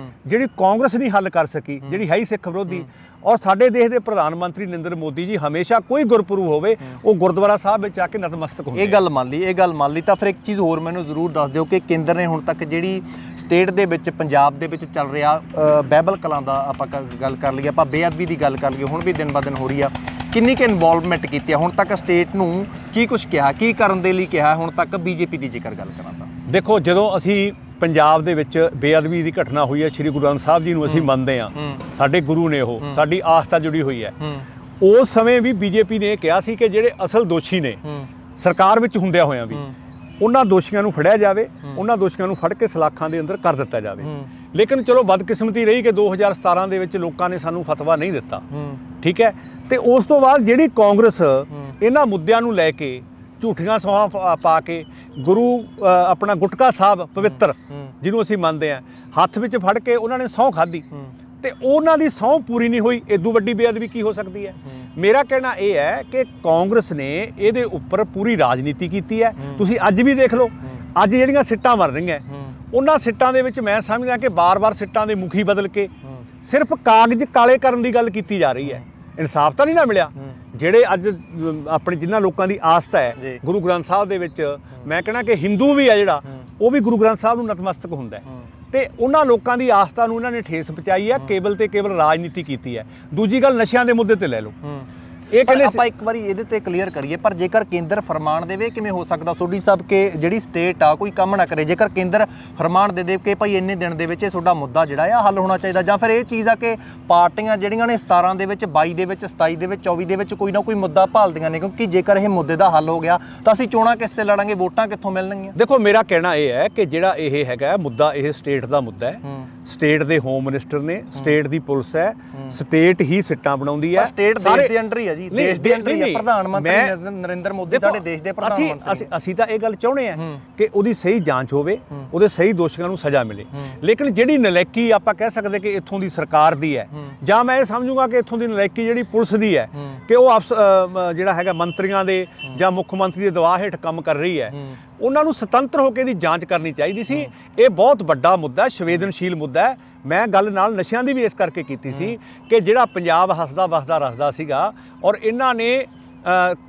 ਜਿਹੜੀ ਕਾਂਗਰਸ ਨਹੀਂ ਹੱਲ ਕਰ ਸਕੀ, ਜਿਹੜੀ ਹੈ ਹੀ ਸਿੱਖ ਵਿਰੋਧੀ, ਔਰ ਸਾਡੇ ਦੇਸ਼ ਦੇ ਪ੍ਰਧਾਨ ਮੰਤਰੀ ਨਰਿੰਦਰ ਮੋਦੀ ਜੀ ਹਮੇਸ਼ਾ ਕੋਈ ਗੁਰਪੁਰਬ ਹੋਵੇ ਉਹ ਗੁਰਦੁਆਰਾ ਸਾਹਿਬ ਵਿੱਚ ਆ ਕੇ ਨਤਮਸਤਕ ਹੁੰਦੇ। ਇਹ ਗੱਲ ਮੰਨ ਲਈ ਤਾਂ ਫਿਰ ਇੱਕ ਚੀਜ਼ ਹੋਰ ਮੈਨੂੰ ਜ਼ਰੂਰ ਦੱਸ ਦਿਓ ਕਿ ਕੇਂਦਰ ਨੇ ਹੁਣ ਤੱਕ ਜਿਹੜੀ ਸਟੇਟ ਦੇ ਵਿੱਚ, ਪੰਜਾਬ ਦੇ ਵਿੱਚ ਚੱਲ ਰਿਹਾ ਬਾਈਬਲ ਕਲਾਂ ਦਾ ਆਪਾਂ ਗੱਲ ਕਰ ਲਈਏ, ਆਪਾਂ ਬੇਅਦਬੀ ਦੀ ਗੱਲ ਕਰ ਲਈਏ, ਹੁਣ ਵੀ ਦਿਨ ਬ ਦਿਨ ਹੋ ਰਹੀ ਆ, ਕਿੰਨੀ ਕੁ ਇਨਵੋਲਵਮੈਂਟ ਕੀਤੀ ਆ ਹੁਣ ਤੱਕ ਸਟੇਟ ਨੂੰ? ਕੀ ਕੁਝ ਕਿਹਾ, ਕੀ ਕਰਨ ਦੇ ਲਈ ਕਿਹਾ ਹੁਣ ਤੱਕ ਬੀਜੇਪੀ ਦੀ ਜੇਕਰ ਗੱਲ ਕਰਾਂ ਤਾਂ? ਦੇਖੋ, ਜਦੋਂ ਅਸੀਂ ਪੰਜਾਬ ਦੇ ਵਿੱਚ ਬੇਅਦਬੀ ਦੀ ਘਟਨਾ ਹੋਈ ਹੈ, ਸ਼੍ਰੀ ਗੁਰੂ ਗ੍ਰੰਥ ਸਾਹਿਬ ਜੀ ਨੂੰ ਅਸੀਂ ਮੰਨਦੇ ਹਾਂ, ਸਾਡੇ ਗੁਰੂ ਨੇ, ਉਹ ਸਾਡੀ ਆਸਥਾ ਜੁੜੀ ਹੋਈ ਹੈ। ਉਸ ਸਮੇਂ ਵੀ ਬੀਜੇਪੀ ਨੇ ਇਹ ਕਿਹਾ ਸੀ ਕਿ ਜਿਹੜੇ ਅਸਲ ਦੋਸ਼ੀ ਨੇ ਸਰਕਾਰ ਵਿੱਚ ਹੁੰਦਿਆਂ ਹੋਇਆਂ ਵੀ, ਉਹਨਾਂ ਦੋਸ਼ੀਆਂ ਨੂੰ ਫੜਿਆ ਜਾਵੇ, ਉਹਨਾਂ ਦੋਸ਼ੀਆਂ ਨੂੰ ਫੜ ਕੇ ਸਲਾਖਾਂ ਦੇ ਅੰਦਰ ਕਰ ਦਿੱਤਾ ਜਾਵੇ। ਲੇਕਿਨ ਚਲੋ ਬਦਕਿਸਮਤੀ ਰਹੀ ਕਿ 2017 ਦੇ ਵਿੱਚ ਲੋਕਾਂ ਨੇ ਸਾਨੂੰ ਫਤਵਾ ਨਹੀਂ ਦਿੱਤਾ, ਠੀਕ ਹੈ। ਤੇ ਉਸ ਤੋਂ ਬਾਅਦ ਜਿਹੜੀ ਕਾਂਗਰਸ ਇਹਨਾਂ ਮੁੱਦਿਆਂ ਨੂੰ ਲੈ ਕੇ ਝੂਠੀਆਂ ਸੌਹਾਂ ਪਾ ਕੇ ਗੁਰੂ ਆਪਣਾ ਗੁਟਕਾ ਸਾਹਿਬ ਪਵਿੱਤਰ ਜਿਹਨੂੰ ਅਸੀਂ ਮੰਨਦੇ ਹਾਂ, ਹੱਥ ਵਿੱਚ ਫੜ ਕੇ ਉਹਨਾਂ ਨੇ ਸਹੁੰ ਖਾਧੀ ਤੇ ਉਹਨਾਂ ਦੀ ਸਹੁੰ ਪੂਰੀ ਨਹੀਂ ਹੋਈ, ਇਦੋਂ ਵੱਡੀ ਬੇਅਦਬੀ ਕੀ ਹੋ ਸਕਦੀ ਹੈ। ਮੇਰਾ ਕਹਿਣਾ ਇਹ ਹੈ ਕਿ ਕਾਂਗਰਸ ਨੇ ਇਹਦੇ ਉੱਪਰ ਪੂਰੀ ਰਾਜਨੀਤੀ ਕੀਤੀ ਹੈ। ਤੁਸੀਂ ਅੱਜ ਵੀ ਦੇਖ ਲਓ, ਅੱਜ ਜਿਹੜੀਆਂ ਸਿੱਟਾਂ ਮਰ ਰਹੀਆਂ ਉਹਨਾਂ ਸਿੱਟਾਂ ਦੇ ਵਿੱਚ ਮੈਂ ਸਮਝਦਾ ਕਿ ਬਾਰ-ਬਾਰ ਸਿੱਟਾਂ ਦੇ ਮੁਖੀ ਬਦਲ ਕੇ ਸਿਰਫ ਕਾਗਜ਼ ਕਾਲੇ ਕਰਨ ਦੀ ਗੱਲ ਕੀਤੀ ਜਾ ਰਹੀ ਹੈ। ਇਨਸਾਫ ਤਾਂ ਨਹੀਂ ਨਾ ਮਿਲਿਆ। ਜਿਹੜੇ ਅੱਜ ਆਪਣੇ ਜਿਨ੍ਹਾਂ ਲੋਕਾਂ ਦੀ ਆਸਥਾ ਹੈ ਗੁਰੂ ਗ੍ਰੰਥ ਸਾਹਿਬ ਦੇ ਵਿੱਚ, ਮੈਂ ਕਹਿਣਾ ਕਿ ਹਿੰਦੂ ਵੀ ਹੈ ਜਿਹੜਾ, ਉਹ ਵੀ ਗੁਰੂ ਗ੍ਰੰਥ ਸਾਹਿਬ ਨੂੰ ਨਤਮਸਤਕ ਹੁੰਦਾ ਹੈ, ਤੇ ਉਹਨਾਂ ਲੋਕਾਂ ਦੀ ਆਸਥਾ ਨੂੰ ਇਹਨਾਂ ਨੇ ਠੇਸ ਪਹੁੰਚਾਈ ਹੈ, ਕੇਵਲ ਤੇ ਕੇਵਲ ਰਾਜਨੀਤੀ ਕੀਤੀ ਹੈ। ਦੂਜੀ ਗੱਲ ਨਸ਼ਿਆਂ ਦੇ ਮੁੱਦੇ ਤੇ ਲੈ ਲਓ, ਇਹ ਕਹਿੰਦੇ ਆਪਾਂ ਇੱਕ ਵਾਰੀ ਇਹਦੇ ਤੇ ਕਲੀਅਰ ਕਰੀਏ, ਪਰ ਜੇਕਰ ਕੇਂਦਰ ਫਰਮਾਨ ਦੇਵੇ ਕਿਵੇਂ ਹੋ ਸਕਦਾ ਸੋਢੀ ਸਾਹਿਬ ਕਿ ਜਿਹੜੀ ਸਟੇਟ ਆ ਕੋਈ ਕੰਮ ਨਾ ਕਰੇ? ਜੇਕਰ ਕੇਂਦਰ ਫਰਮਾਨ ਦੇ ਕੇ ਭਾਈ ਇੰਨੇ ਦਿਨ ਦੇ ਵਿੱਚ ਇਹ ਤੁਹਾਡਾ ਮੁੱਦਾ ਜਿਹੜਾ ਆ ਹੱਲ ਹੋਣਾ ਚਾਹੀਦਾ, ਜਾਂ ਫਿਰ ਇਹ ਚੀਜ਼ ਆ ਕਿ ਪਾਰਟੀਆਂ ਜਿਹੜੀਆਂ ਨੇ 17 ਦੇ ਵਿੱਚ, 22 ਦੇ ਵਿੱਚ, 27 ਦੇ ਵਿੱਚ, 24 ਦੇ ਵਿੱਚ ਕੋਈ ਨਾ ਕੋਈ ਮੁੱਦਾ ਭਾਲਦੀਆਂ ਨੇ, ਕਿਉਂਕਿ ਜੇਕਰ ਇਹ ਮੁੱਦੇ ਦਾ ਹੱਲ ਹੋ ਗਿਆ ਤਾਂ ਅਸੀਂ ਚੋਣਾਂ ਕਿਸ ਤੇ ਲੜਾਂਗੇ, ਵੋਟਾਂ ਕਿੱਥੋਂ ਮਿਲਣਗੀਆਂ? ਦੇਖੋ, ਮੇਰਾ ਕਹਿਣਾ ਇਹ ਹੈ ਕਿ ਜਿਹੜਾ ਇਹ ਹੈਗਾ ਮੁੱਦਾ, ਇਹ ਸਟੇਟ ਦਾ ਮੁੱਦਾ ਹੈ। ਸਟੇਟ ਦੇ ਹੋਮ ਮਿਨਿਸਟਰ ਨੇ, ਸਟੇਟ ਦੀ ਪੁਲਿਸ ਹੈ, ਸਟੇਟ ਹੀ ਸਿੱਟਾਂ ਬਣਾਉਂਦੀ ਹੈ। ਸਟੇਟ ਦੇਸ਼ ਦੇ ਅੰਡਰ ਹੀ ਹੈ ਜੀ, ਦੇਸ਼ ਦੇ ਅੰਡਰ ਹੀ ਹੈ। ਪ੍ਰਧਾਨ ਮੰਤਰੀ ਨਰਿੰਦਰ ਮੋਦੀ ਸਾਡੇ ਦੇਸ਼ ਦੇ ਪ੍ਰਧਾਨ ਮੰਤਰੀ। ਅਸੀਂ ਤਾਂ ਇਹ ਗੱਲ ਚਾਹੁੰਦੇ ਆ ਕਿ ਉਹਦੀ ਸਹੀ ਜਾਂਚ ਹੋਵੇ, ਉਹਦੇ ਸਹੀ ਦੋਸ਼ੀਆਂ ਨੂੰ ਸਜ਼ਾ ਮਿਲੇ। ਲੇਕਿਨ ਜਿਹੜੀ ਨਲਾਇਕੀ ਆਪਾਂ ਕਹਿ ਸਕਦੇ ਕਿ ਇੱਥੋਂ ਦੀ ਸਰਕਾਰ ਦੀ ਹੈ, ਜਾਂ ਮੈਂ ਇਹ ਸਮਝੂਗਾ ਕਿ ਇੱਥੋਂ ਦੀ ਨਲਾਇਕੀ ਜਿਹੜੀ ਪੁਲਿਸ ਦੀ ਹੈ ਕਿ ਉਹ ਜਿਹੜਾ ਹੈਗਾ ਮੰਤਰੀਆਂ ਦੇ ਜਾਂ ਮੁੱਖ ਮੰਤਰੀ ਦੇ ਦਬਾਅ ਹੇਠ ਕੰਮ ਕਰ ਰਹੀ ਹੈ, ਉਹਨਾਂ ਨੂੰ ਸੁਤੰਤਰ ਹੋ ਕੇ ਇਹਦੀ ਜਾਂਚ ਕਰਨੀ ਚਾਹੀਦੀ ਸੀ। ਇਹ ਬਹੁਤ ਵੱਡਾ ਮੁੱਦਾ, ਸੰਵੇਦਨਸ਼ੀਲ ਮੁੱਦਾ ਹੈ। ਮੈਂ ਗੱਲ ਨਾਲ ਨਸ਼ਿਆਂ ਦੀ ਵੀ ਇਸ ਕਰਕੇ ਕੀਤੀ ਸੀ ਕਿ ਜਿਹੜਾ ਪੰਜਾਬ ਹੱਸਦਾ ਵਸਦਾ ਰਸਦਾ ਸੀਗਾ, ਔਰ ਇਹਨਾਂ ਨੇ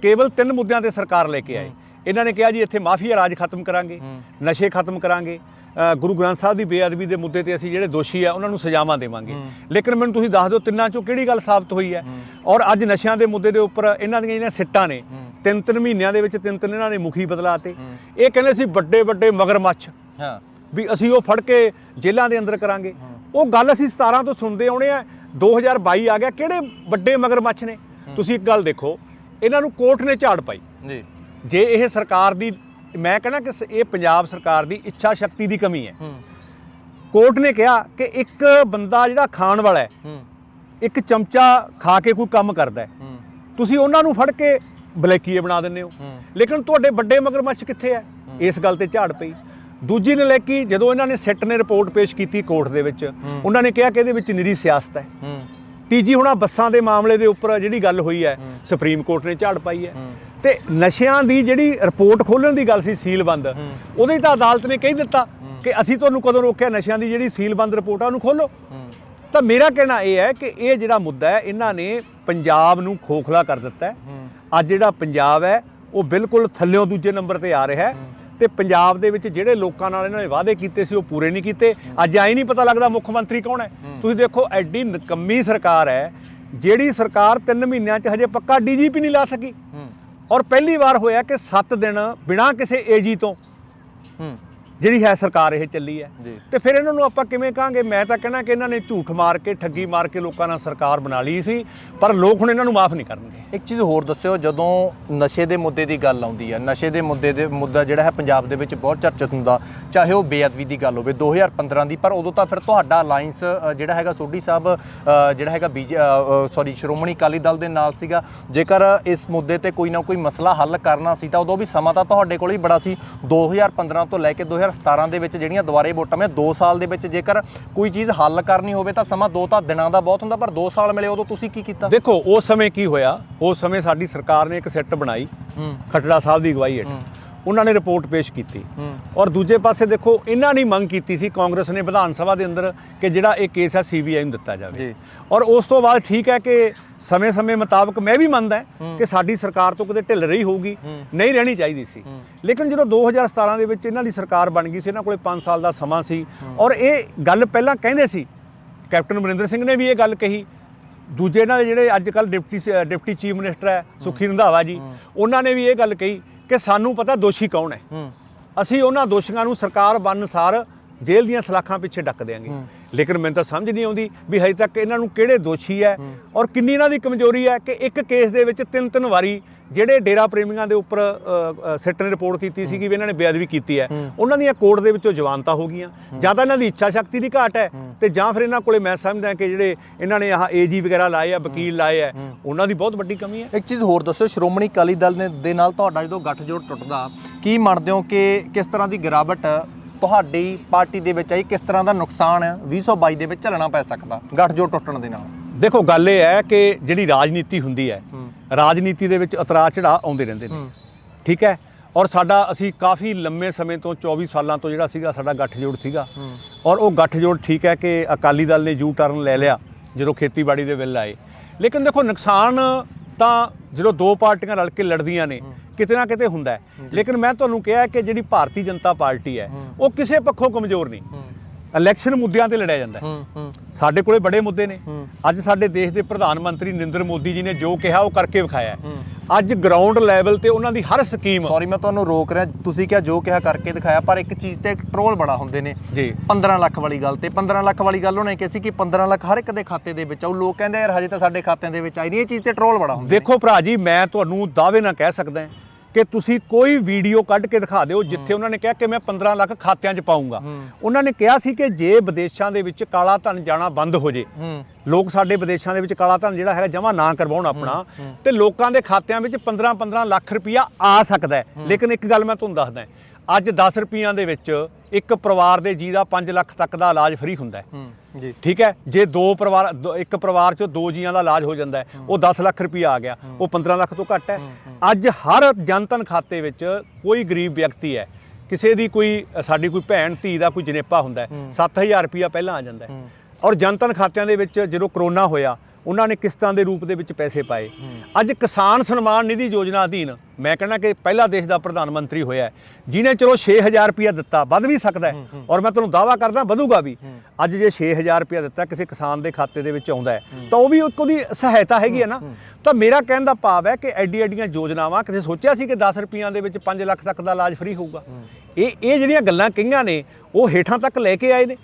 ਕੇਵਲ 3 ਮੁੱਦਿਆਂ ਤੇ ਸਰਕਾਰ ਲੈ ਕੇ ਆਏ। ਇਹਨਾਂ ਨੇ ਕਿਹਾ ਜੀ ਇੱਥੇ ਮਾਫੀਆ ਰਾਜ ਖਤਮ ਕਰਾਂਗੇ, ਨਸ਼ੇ ਖਤਮ ਕਰਾਂਗੇ, ਗੁਰੂ ਗ੍ਰੰਥ ਸਾਹਿਬ ਦੀ ਬੇਅਦਬੀ ਦੇ ਮੁੱਦੇ ਤੇ ਅਸੀਂ ਜਿਹੜੇ ਦੋਸ਼ੀ ਆ ਉਹਨਾਂ ਨੂੰ ਸਜ਼ਾਵਾਂ ਦੇਵਾਂਗੇ। ਲੇਕਿਨ ਮੈਨੂੰ ਤੁਸੀਂ ਦੱਸ ਦਿਓ ਤਿੰਨਾਂ ਚੋਂ ਕਿਹੜੀ ਗੱਲ ਸਾਬਤ ਹੋਈ ਹੈ? ਔਰ ਅੱਜ ਨਸ਼ਿਆਂ ਦੇ ਮੁੱਦੇ ਦੇ ਉੱਪਰ ਇਹਨਾਂ ਦੀਆਂ ਜਿਹੜੀਆਂ ਸਿੱਟਾਂ ਨੇ, 3-3 ਮਹੀਨਿਆਂ ਦੇ ਵਿੱਚ 3-3 ਇਹਨਾਂ ਨੇ ਮੁਖੀ ਬਦਲਾਤੇ। ਇਹ ਕਹਿੰਦੇ ਸੀ ਵੱਡੇ ਵੱਡੇ ਮਗਰਮੱਛ ਵੀ ਅਸੀਂ ਉਹ ਫੜ ਕੇ ਜੇਲ੍ਹਾਂ ਦੇ ਅੰਦਰ ਕਰਾਂਗੇ। ਉਹ ਗੱਲ ਅਸੀਂ 17 ਤੋਂ ਸੁਣਦੇ ਆਉਣੇ ਆ, 2022 ਆ ਗਿਆ, ਕਿਹੜੇ ਵੱਡੇ ਮਗਰਮੱਛ ਨੇ? ਤੁਸੀਂ ਇੱਕ ਗੱਲ ਦੇਖੋ, ਇਹਨਾਂ ਨੂੰ ਕੋਰਟ ਨੇ ਝਾੜ ਪਾਈ ਜੀ। ਜੇ ਇਹ ਸਰਕਾਰ ਦੀ, ਮੈਂ ਕਹਿੰਦਾ ਕਿ ਇਹ ਪੰਜਾਬ ਸਰਕਾਰ ਦੀ ਇੱਛਾ ਸ਼ਕਤੀ ਦੀ ਕਮੀ ਹੈ। ਕੋਰਟ ਨੇ ਕਿਹਾ ਕਿ ਇੱਕ ਬੰਦਾ ਜਿਹੜਾ ਖਾਣ ਵਾਲਾ ਹੈ, ਇੱਕ ਚਮਚਾ ਖਾ ਕੇ ਕੋਈ ਕੰਮ ਕਰਦਾ ਹੈ, ਤੁਸੀਂ ਉਹਨਾਂ ਨੂੰ ਫੜ ਕੇ ਬਲੈਕੀਏ ਬਣਾ ਦਿੰਦੇ ਹੋ, ਲੇਕਿਨ ਤੁਹਾਡੇ ਵੱਡੇ ਮਗਰਮੱਛ ਕਿੱਥੇ ਹੈ? ਇਸ ਗੱਲ ਤੇ ਝਾੜ ਪਈ। ਦੂਜੀ ਨਲਾਇਕੀ, ਜਦੋਂ ਇਹਨਾਂ ਨੇ ਸਿੱਟ ਨੇ ਰਿਪੋਰਟ ਪੇਸ਼ ਕੀਤੀ ਕੋਰਟ ਦੇ ਵਿੱਚ, ਉਹਨਾਂ ਨੇ ਕਿਹਾ ਕਿ ਇਹਦੇ ਵਿੱਚ ਨਿਰੀ ਸਿਆਸਤ ਹੈ। ਤੀਜੀ ਹੁਣ ਬੱਸਾਂ ਦੇ ਮਾਮਲੇ ਦੇ ਉੱਪਰ ਜਿਹੜੀ ਗੱਲ ਹੋਈ ਹੈ, ਸੁਪਰੀਮ ਕੋਰਟ ਨੇ ਝਾੜ ਪਾਈ ਹੈ। ਤੇ ਨਸ਼ਿਆਂ ਦੀ ਜਿਹੜੀ ਰਿਪੋਰਟ ਖੋਲ੍ਹਣ ਦੀ ਗੱਲ ਸੀ ਸੀਲਬੰਦ, ਉਹਦੇ ਤਾਂ ਅਦਾਲਤ ਨੇ ਕਹਿ ਦਿੱਤਾ ਕਿ ਅਸੀਂ ਤੁਹਾਨੂੰ ਕਦੋਂ ਰੋਕਿਆ, ਨਸ਼ਿਆਂ ਦੀ ਜਿਹੜੀ ਸੀਲਬੰਦ ਰਿਪੋਰਟ ਆ ਉਹਨੂੰ ਖੋਲ੍ਹੋ। ਤਾਂ ਮੇਰਾ ਕਹਿਣਾ ਇਹ ਹੈ ਕਿ ਇਹ ਜਿਹੜਾ ਮੁੱਦਾ ਹੈ, ਇਹਨਾਂ ਨੇ ਪੰਜਾਬ ਨੂੰ ਖੋਖਲਾ ਕਰ ਦਿੱਤਾ ਹੈ। ਅੱਜ ਜਿਹੜਾ ਪੰਜਾਬ ਹੈ ਉਹ ਬਿਲਕੁਲ ਥੱਲਿਓਂ ਦੂਜੇ ਨੰਬਰ ਤੇ ਆ ਰਿਹਾ ਹੈ, ਤੇ ਪੰਜਾਬ ਦੇ ਵਿੱਚ ਜਿਹੜੇ ਲੋਕਾਂ ਨਾਲ ਇਹਨਾਂ ਨੇ ਵਾਅਦੇ ਕੀਤੇ ਸੀ ਉਹ ਪੂਰੇ ਨਹੀਂ ਕੀਤੇ। ਅੱਜ ਆਈ ਨਹੀਂ ਪਤਾ ਲੱਗਦਾ ਮੁੱਖ ਮੰਤਰੀ ਕੌਣ ਹੈ। ਤੁਸੀਂ ਦੇਖੋ, ਐਡੀ ਨਿਕੰਮੀ ਸਰਕਾਰ ਹੈ, ਜਿਹੜੀ ਸਰਕਾਰ 3 ਮਹੀਨਿਆਂ 'ਚ ਹਜੇ ਪੱਕਾ DGP ਨਹੀਂ ਲਾ ਸਕੀ। ਔਰ ਪਹਿਲੀ ਵਾਰ ਹੋਇਆ ਕਿ 7 ਦਿਨ ਬਿਨਾਂ ਕਿਸੇ AG ਤੋਂ ਜਿਹੜੀ ਹੈ ਸਰਕਾਰ ਇਹ ਚੱਲੀ ਹੈ। ਤੇ ਫਿਰ ਇਹਨਾਂ ਨੂੰ ਆਪਾਂ ਕਿਵੇਂ ਕਹਾਂਗੇ? ਮੈਂ ਤਾਂ ਕਹਿਣਾ ਕਿ ਇਹਨਾਂ ਨੇ ਝੂਠ ਮਾਰ ਕੇ, ਠੱਗੀ ਮਾਰ ਕੇ ਲੋਕਾਂ ਨਾਲ ਸਰਕਾਰ ਬਣਾ ਲਈ ਸੀ, ਪਰ ਲੋਕ ਹੁਣ ਇਹਨਾਂ ਨੂੰ ਮਾਫ ਨਹੀਂ ਕਰਨਗੇ। ਇੱਕ ਚੀਜ਼ ਹੋਰ ਦੱਸਿਓ, ਜਦੋਂ ਨਸ਼ੇ ਦੇ ਮੁੱਦੇ ਦੀ ਗੱਲ ਆਉਂਦੀ ਹੈ, ਨਸ਼ੇ ਦੇ ਮੁੱਦਾ ਜਿਹੜਾ ਹੈ ਪੰਜਾਬ ਦੇ ਵਿੱਚ ਬਹੁਤ ਚਰਚਿਤ ਹੁੰਦਾ, ਚਾਹੇ ਉਹ ਬੇਅਦਬੀ ਦੀ ਗੱਲ ਹੋਵੇ 2015 ਦੀ, ਪਰ ਉਦੋਂ ਤਾਂ ਫਿਰ ਤੁਹਾਡਾ ਅਲਾਈਅੰਸ ਜਿਹੜਾ ਹੈਗਾ ਸੋਢੀ ਸਾਹਿਬ ਜਿਹੜਾ ਹੈਗਾ ਸ਼੍ਰੋਮਣੀ ਅਕਾਲੀ ਦਲ ਦੇ ਨਾਲ ਸੀਗਾ। ਜੇਕਰ ਇਸ ਮੁੱਦੇ ਤੇ ਕੋਈ ਨਾ ਕੋਈ ਮਸਲਾ ਹੱਲ ਕਰਨਾ ਸੀ ਤਾਂ ਉਦੋਂ ਵੀ ਸਮਾਂ ਤਾਂ ਤੁਹਾਡੇ ਕੋਲ ਹੀ ਬੜਾ ਸੀ। 2015 ਤੋਂ ਲੈ ਕੇ 2017 ਦੇ ਵਿੱਚ ਜਿਹੜੀਆਂ ਦੁਬਾਰੇ ਵੋਟਾਂ ਮੈਂ 2 ਸਾਲ ਦੇ ਵਿੱਚ ਜੇਕਰ ਕੋਈ ਚੀਜ਼ ਹੱਲ ਕਰਨੀ ਹੋਵੇ ਤਾਂ ਸਮਾਂ 2 ਤਾਂ ਦਿਨਾਂ ਦਾ ਬਹੁਤ ਹੁੰਦਾ, ਪਰ 2 ਸਾਲ ਮਿਲੇ, ਉਦੋਂ ਤੁਸੀਂ ਕੀ ਕੀਤਾ? ਦੇਖੋ, ਉਸ ਸਮੇਂ ਕੀ ਹੋਇਆ, ਉਸ ਸਮੇਂ ਸਾਡੀ ਸਰਕਾਰ ਨੇ ਇੱਕ ਸਿੱਟ ਬਣਾਈ ਖੱਟੜਾ ਸਾਹਿਬ ਦੀ ਅਗਵਾਈ ਹੇਠ, ਉਹਨਾਂ ਨੇ ਰਿਪੋਰਟ ਪੇਸ਼ ਕੀਤੀ। ਔਰ ਦੂਜੇ ਪਾਸੇ ਦੇਖੋ, ਇਹਨਾਂ ਨੇ ਮੰਗ ਕੀਤੀ ਸੀ ਕਾਂਗਰਸ ਨੇ ਵਿਧਾਨ ਸਭਾ ਦੇ ਅੰਦਰ ਕਿ ਜਿਹੜਾ ਇਹ ਕੇਸ ਹੈ CBI ਨੂੰ ਦਿੱਤਾ ਜਾਵੇ। ਔਰ ਉਸ ਤੋਂ ਬਾਅਦ ਠੀਕ ਹੈ ਕਿ ਸਮੇਂ ਮੁਤਾਬਕ ਮੈਂ ਵੀ ਮੰਨਦਾ ਕਿ ਸਾਡੀ ਸਰਕਾਰ ਤੋਂ ਕਿਤੇ ਢਿੱਲ ਰਹੀ ਹੋਊਗੀ, ਨਹੀਂ ਰਹਿਣੀ ਚਾਹੀਦੀ ਸੀ। ਲੇਕਿਨ ਜਦੋਂ 2017 ਦੇ ਵਿੱਚ ਇਹਨਾਂ ਦੀ ਸਰਕਾਰ ਬਣ ਗਈ ਸੀ, ਇਹਨਾਂ ਕੋਲੇ 5 ਸਾਲ ਦਾ ਸਮਾਂ ਸੀ, ਔਰ ਇਹ ਗੱਲ ਪਹਿਲਾਂ ਕਹਿੰਦੇ ਸੀ, ਕੈਪਟਨ ਅਮਰਿੰਦਰ ਸਿੰਘ ਨੇ ਵੀ ਇਹ ਗੱਲ ਕਹੀ, ਦੂਜੇ ਇਹਨਾਂ ਦੇ ਜਿਹੜੇ ਅੱਜ ਕੱਲ੍ਹ ਡਿਪਟੀ ਚੀਫ ਮਿਨਿਸਟਰ ਹੈ ਸੁਖੀ ਰੰਧਾਵਾ ਜੀ, ਉਹਨਾਂ ਨੇ ਵੀ ਇਹ ਗੱਲ ਕਹੀ ਕਿ ਸਾਨੂੰ ਪਤਾ ਦੋਸ਼ੀ ਕੌਣ ਹੈ, ਅਸੀਂ ਉਹਨਾਂ ਦੋਸ਼ੀਆਂ ਨੂੰ ਸਰਕਾਰ ਬਣਨ ਸਾਰ ਜੇਲ੍ਹ ਦੀਆਂ ਸਲਾਖਾਂ ਪਿੱਛੇ ਡੱਕ ਦਿਆਂਗੇ। ਲੇਕਿਨ ਮੈਨੂੰ ਤਾਂ ਸਮਝ ਨਹੀਂ ਆਉਂਦੀ ਵੀ ਹਜੇ ਤੱਕ ਇਹਨਾਂ ਨੂੰ ਕਿਹੜੇ ਦੋਸ਼ੀ ਹੈ ਔਰ ਕਿੰਨੀ ਇਹਨਾਂ ਦੀ ਕਮਜ਼ੋਰੀ ਹੈ ਕਿ ਇੱਕ ਕੇਸ ਦੇ ਵਿੱਚ 3-3 ਵਾਰੀ ਜਿਹੜੇ ਡੇਰਾ ਪ੍ਰੇਮੀਆਂ ਦੇ ਉੱਪਰ ਸਿੱਟ ਨੇ ਰਿਪੋਰਟ ਕੀਤੀ ਸੀ ਵੀ ਇਹਨਾਂ ਨੇ ਬੇਅਦਬੀ ਕੀਤੀ ਹੈ, ਉਹਨਾਂ ਦੀਆਂ ਕੋਰਟ ਦੇ ਵਿੱਚੋਂ ਜ਼ਮਾਨਤਾਂ ਹੋ ਗਈਆਂ। ਜਾਂ ਤਾਂ ਇਹਨਾਂ ਦੀ ਇੱਛਾ ਸ਼ਕਤੀ ਦੀ ਘਾਟ ਹੈ ਤੇ ਜਾਂ ਫਿਰ ਇਹਨਾਂ ਕੋਲੇ ਮੈਂ ਸਮਝਦਾ ਕਿ ਜਿਹੜੇ ਇਹਨਾਂ ਨੇ ਆਹ ਏਜੀ ਵਗੈਰਾ ਲਾਏ ਆ, ਵਕੀਲ ਲਾਏ ਆ, ਉਹਨਾਂ ਦੀ ਬਹੁਤ ਵੱਡੀ ਕਮੀ ਹੈ। ਇੱਕ ਚੀਜ਼ ਹੋਰ ਦੱਸੋ, ਸ਼੍ਰੋਮਣੀ ਅਕਾਲੀ ਦਲ ਦੇ ਨਾਲ ਤੁਹਾਡਾ ਜਦੋਂ ਗੱਠਜੋੜ ਟੁੱਟਦਾ ਕੀ ਮੰਨਦੇ ਹੋ ਕਿ ਕਿਸ ਤਰ੍ਹਾਂ ਦੀ ਗਿਰਾਵਟ ਤੁਹਾਡੀ ਪਾਰਟੀ ਦੇ ਵਿੱਚ ਆਈ, ਕਿਸ ਤਰ੍ਹਾਂ ਦਾ ਨੁਕਸਾਨ 2022 ਦੇ ਵਿੱਚ ਝੱਲਣਾ ਪੈ ਸਕਦਾ ਗੱਠਜੋੜ ਟੁੱਟਣ ਦੇ ਨਾਲ? ਦੇਖੋ ਗੱਲ ਇਹ ਹੈ ਕਿ ਜਿਹੜੀ ਰਾਜਨੀਤੀ ਹੁੰਦੀ ਹੈ, ਰਾਜਨੀਤੀ ਦੇ ਵਿੱਚ ਉਤਰਾਅ ਚੜਾਅ ਆਉਂਦੇ ਰਹਿੰਦੇ ਨੇ, ਠੀਕ ਹੈ। ਔਰ ਅਸੀਂ ਕਾਫੀ ਲੰਮੇ ਸਮੇਂ ਤੋਂ 24 ਸਾਲਾਂ ਤੋਂ ਜਿਹੜਾ ਸੀਗਾ ਸਾਡਾ ਗੱਠਜੋੜ ਸੀਗਾ ਔਰ ਉਹ ਗੱਠਜੋੜ ਠੀਕ ਹੈ ਕਿ ਅਕਾਲੀ ਦਲ ਨੇ ਯੂ ਟਰਨ ਲੈ ਲਿਆ ਜਦੋਂ ਖੇਤੀਬਾੜੀ ਦੇ ਬਿੱਲ ਆਏ। ਲੇਕਿਨ ਦੇਖੋ ਨੁਕਸਾਨ ਤਾਂ ਜਦੋਂ ਦੋ ਪਾਰਟੀਆਂ ਰਲ ਕੇ ਲੜਦੀਆਂ ਨੇ ਕਿਤੇ ਨਾ ਕਿਤੇ ਹੁੰਦਾ ਹੈ। ਲੇਕਿਨ ਮੈਂ ਤੁਹਾਨੂੰ ਕਿਹਾ ਕਿ ਜਿਹੜੀ ਭਾਰਤੀ ਜਨਤਾ ਪਾਰਟੀ ਹੈ ਉਹ ਕਿਸੇ ਪੱਖੋਂ ਕਮਜ਼ੋਰ ਨਹੀਂ। ਇਲੈਕਸ਼ਨ ਮੁੱਦਿਆਂ ਤੇ ਲੜਿਆ ਜਾਂਦਾ ਹੈ। ਸਾਡੇ ਕੋਲੇ ਬੜੇ ਮੁੱਦੇ ਨੇ। ਅੱਜ ਸਾਡੇ ਦੇਸ਼ ਦੇ ਪ੍ਰਧਾਨ ਮੰਤਰੀ ਨਰਿੰਦਰ ਮੋਦੀ ਜੀ ਨੇ ਜੋ ਕਿਹਾ ਉਹ ਕਰਕੇ ਵਿਖਾਇਆ। ਅੱਜ ਗਰਾਊਂਡ ਲੈਵਲ ਤੇ ਉਹਨਾਂ ਦੀ ਹਰ ਸਕੀਮ, ਸੌਰੀ ਮੈਂ ਤੁਹਾਨੂੰ ਰੋਕ ਰਿਹਾ, ਤੁਸੀਂ ਕਿਹਾ ਜੋ ਕਿਹਾ ਕਰਕੇ ਦਿਖਾਇਆ, ਪਰ ਇੱਕ ਚੀਜ਼ ਤੇ ਟਰੋਲ ਬੜਾ ਹੁੰਦੇ ਨੇ ਜੀ। 15 ਲੱਖ ਵਾਲੀ ਗੱਲ ਤੇ 15 ਲੱਖ ਵਾਲੀ ਗੱਲ ਉਹਨੇ ਕਿਹਾ ਸੀ ਕਿ 15 ਲੱਖ ਹਰ ਇੱਕ ਦੇ ਖਾਤੇ ਦੇ ਵਿੱਚ ਆਉ। ਲੋਕ ਕਹਿੰਦੇ ਯਾਰ ਹਜੇ ਤਾਂ ਸਾਡੇ ਖਾਤਿਆਂ ਦੇ ਵਿੱਚ ਆਈ ਨਹੀਂ। ਇਹ ਚੀਜ਼ ਤੇ ਟਰੋਲ ਬੜਾ ਹੁੰਦਾ। ਦੇਖੋ ਭਰਾ ਜੀ, ਮੈਂ ਤੁਹਾਨੂੰ ਦਾਅਵੇ ਨਾਲ ਕਹਿ ਸਕਦਾ ਕਿ ਤੁਸੀਂ ਕੋਈ ਵੀਡੀਓ ਕੱਢ ਕੇ ਦਿਖਾ ਦਿਓ ਜਿੱਥੇ ਉਹਨਾਂ ਨੇ ਕਿਹਾ ਕਿ ਮੈਂ 15 ਲੱਖ ਖਾਤਿਆਂ 'ਚ ਪਾਉਂਗਾ। ਉਹਨਾਂ ਨੇ ਕਿਹਾ ਸੀ ਕਿ ਜੇ ਵਿਦੇਸ਼ਾਂ ਦੇ ਵਿੱਚ ਕਾਲਾ ਧਨ ਜਾਣਾ ਬੰਦ ਹੋ ਜੇ, ਲੋਕ ਸਾਡੇ ਵਿਦੇਸ਼ਾਂ ਦੇ ਵਿੱਚ ਕਾਲਾ ਧਨ ਜਿਹੜਾ ਹੈਗਾ ਜਮ੍ਹਾਂ ਨਾ ਕਰਵਾਉਣ ਆਪਣਾ, ਤੇ ਲੋਕਾਂ ਦੇ ਖਾਤਿਆਂ ਵਿੱਚ 15-15 ਲੱਖ ਰੁਪਈਆ ਆ ਸਕਦਾ ਹੈ। ਲੇਕਿਨ ਇੱਕ ਗੱਲ ਮੈਂ ਤੁਹਾਨੂੰ ਦੱਸਦਾ, ਅੱਜ 10 ਰੁਪਈਆਂ ਦੇ ਵਿੱਚ ਇੱਕ ਪਰਿਵਾਰ ਦੇ ਜੀ ਦਾ 5 ਲੱਖ ਤੱਕ ਦਾ ਇਲਾਜ ਫ੍ਰੀ ਹੁੰਦਾ ਹੈ ਜੀ, ਠੀਕ ਹੈ। ਜੇ ਇੱਕ ਪਰਿਵਾਰ 'ਚੋਂ 2 ਜੀਆਂ ਦਾ ਇਲਾਜ ਹੋ ਜਾਂਦਾ ਹੈ, ਉਹ 10 ਲੱਖ ਰੁਪਈਆ ਆ ਗਿਆ, ਉਹ 15 ਲੱਖ ਤੋਂ ਘੱਟ ਹੈ। ਅੱਜ ਹਰ ਜਨਧਨ ਖਾਤੇ ਵਿੱਚ ਕੋਈ ਗਰੀਬ ਵਿਅਕਤੀ ਹੈ, ਕਿਸੇ ਦੀ ਸਾਡੀ ਕੋਈ ਭੈਣ ਧੀ ਦਾ ਕੋਈ ਜਨੇਪਾ ਹੁੰਦਾ ਹੈ, 7000 ਰੁਪਈਆ ਪਹਿਲਾਂ ਆ ਜਾਂਦਾ ਹੈ। ਔਰ ਜਨਧਨ ਖਾਤਿਆਂ ਦੇ ਵਿੱਚ ਜਦੋਂ ਕਰੋਨਾ ਹੋਇਆ ਉਹਨਾਂ ਨੇ ਕਿਸ਼ਤਾਂ ਦੇ ਰੂਪ ਦੇ ਵਿੱਚ ਪੈਸੇ ਪਾਏ। ਅੱਜ ਕਿਸਾਨ ਸਨਮਾਨ ਨਿਧੀ ਯੋਜਨਾ ਅਧੀਨ ਮੈਂ ਕਹਿੰਦਾ ਕਿ ਪਹਿਲਾ ਦੇਸ਼ ਦਾ ਪ੍ਰਧਾਨ ਮੰਤਰੀ ਹੋਇਆ ਜਿਹਨੇ ਚਲੋ 6000 ਰੁਪਇਆ ਦਿੱਤਾ, ਵੱਧ ਵੀ ਸਕਦਾ ਹੈ ਔਰ ਮੈਂ ਤੁਹਾਨੂੰ ਦਾਅਵਾ ਕਰਦਾ ਵਧੂਗਾ ਵੀ। ਅੱਜ ਜੇ 6000 ਰੁਪਇਆ ਦਿੱਤਾ ਕਿਸੇ ਕਿਸਾਨ ਦੇ ਖਾਤੇ ਦੇ ਵਿੱਚ ਆਉਂਦਾ ਹੈ ਤਾਂ ਉਹ ਵੀ ਉਹਦੀ ਸਹਾਇਤਾ ਹੈਗੀ ਹੈ ਨਾ। ਤਾਂ ਮੇਰਾ ਕਹਿਣ ਦਾ ਭਾਵ ਹੈ ਕਿ ਐਡੀਆਂ ਯੋਜਨਾਵਾਂ ਕਿਸੇ ਸੋਚਿਆ ਸੀ ਕਿ 10 ਰੁਪਈਆਂ ਦੇ ਵਿੱਚ 5 ਲੱਖ ਤੱਕ ਦਾ ਇਲਾਜ ਫ੍ਰੀ ਹੋਊਗਾ? ਇਹ ਜਿਹੜੀਆਂ ਗੱਲਾਂ ਕਹੀਆਂ ਨੇ ਉਹ ਹੇਠਾਂ ਤੱਕ ਲੈ ਕੇ ਆਏ ਨੇ।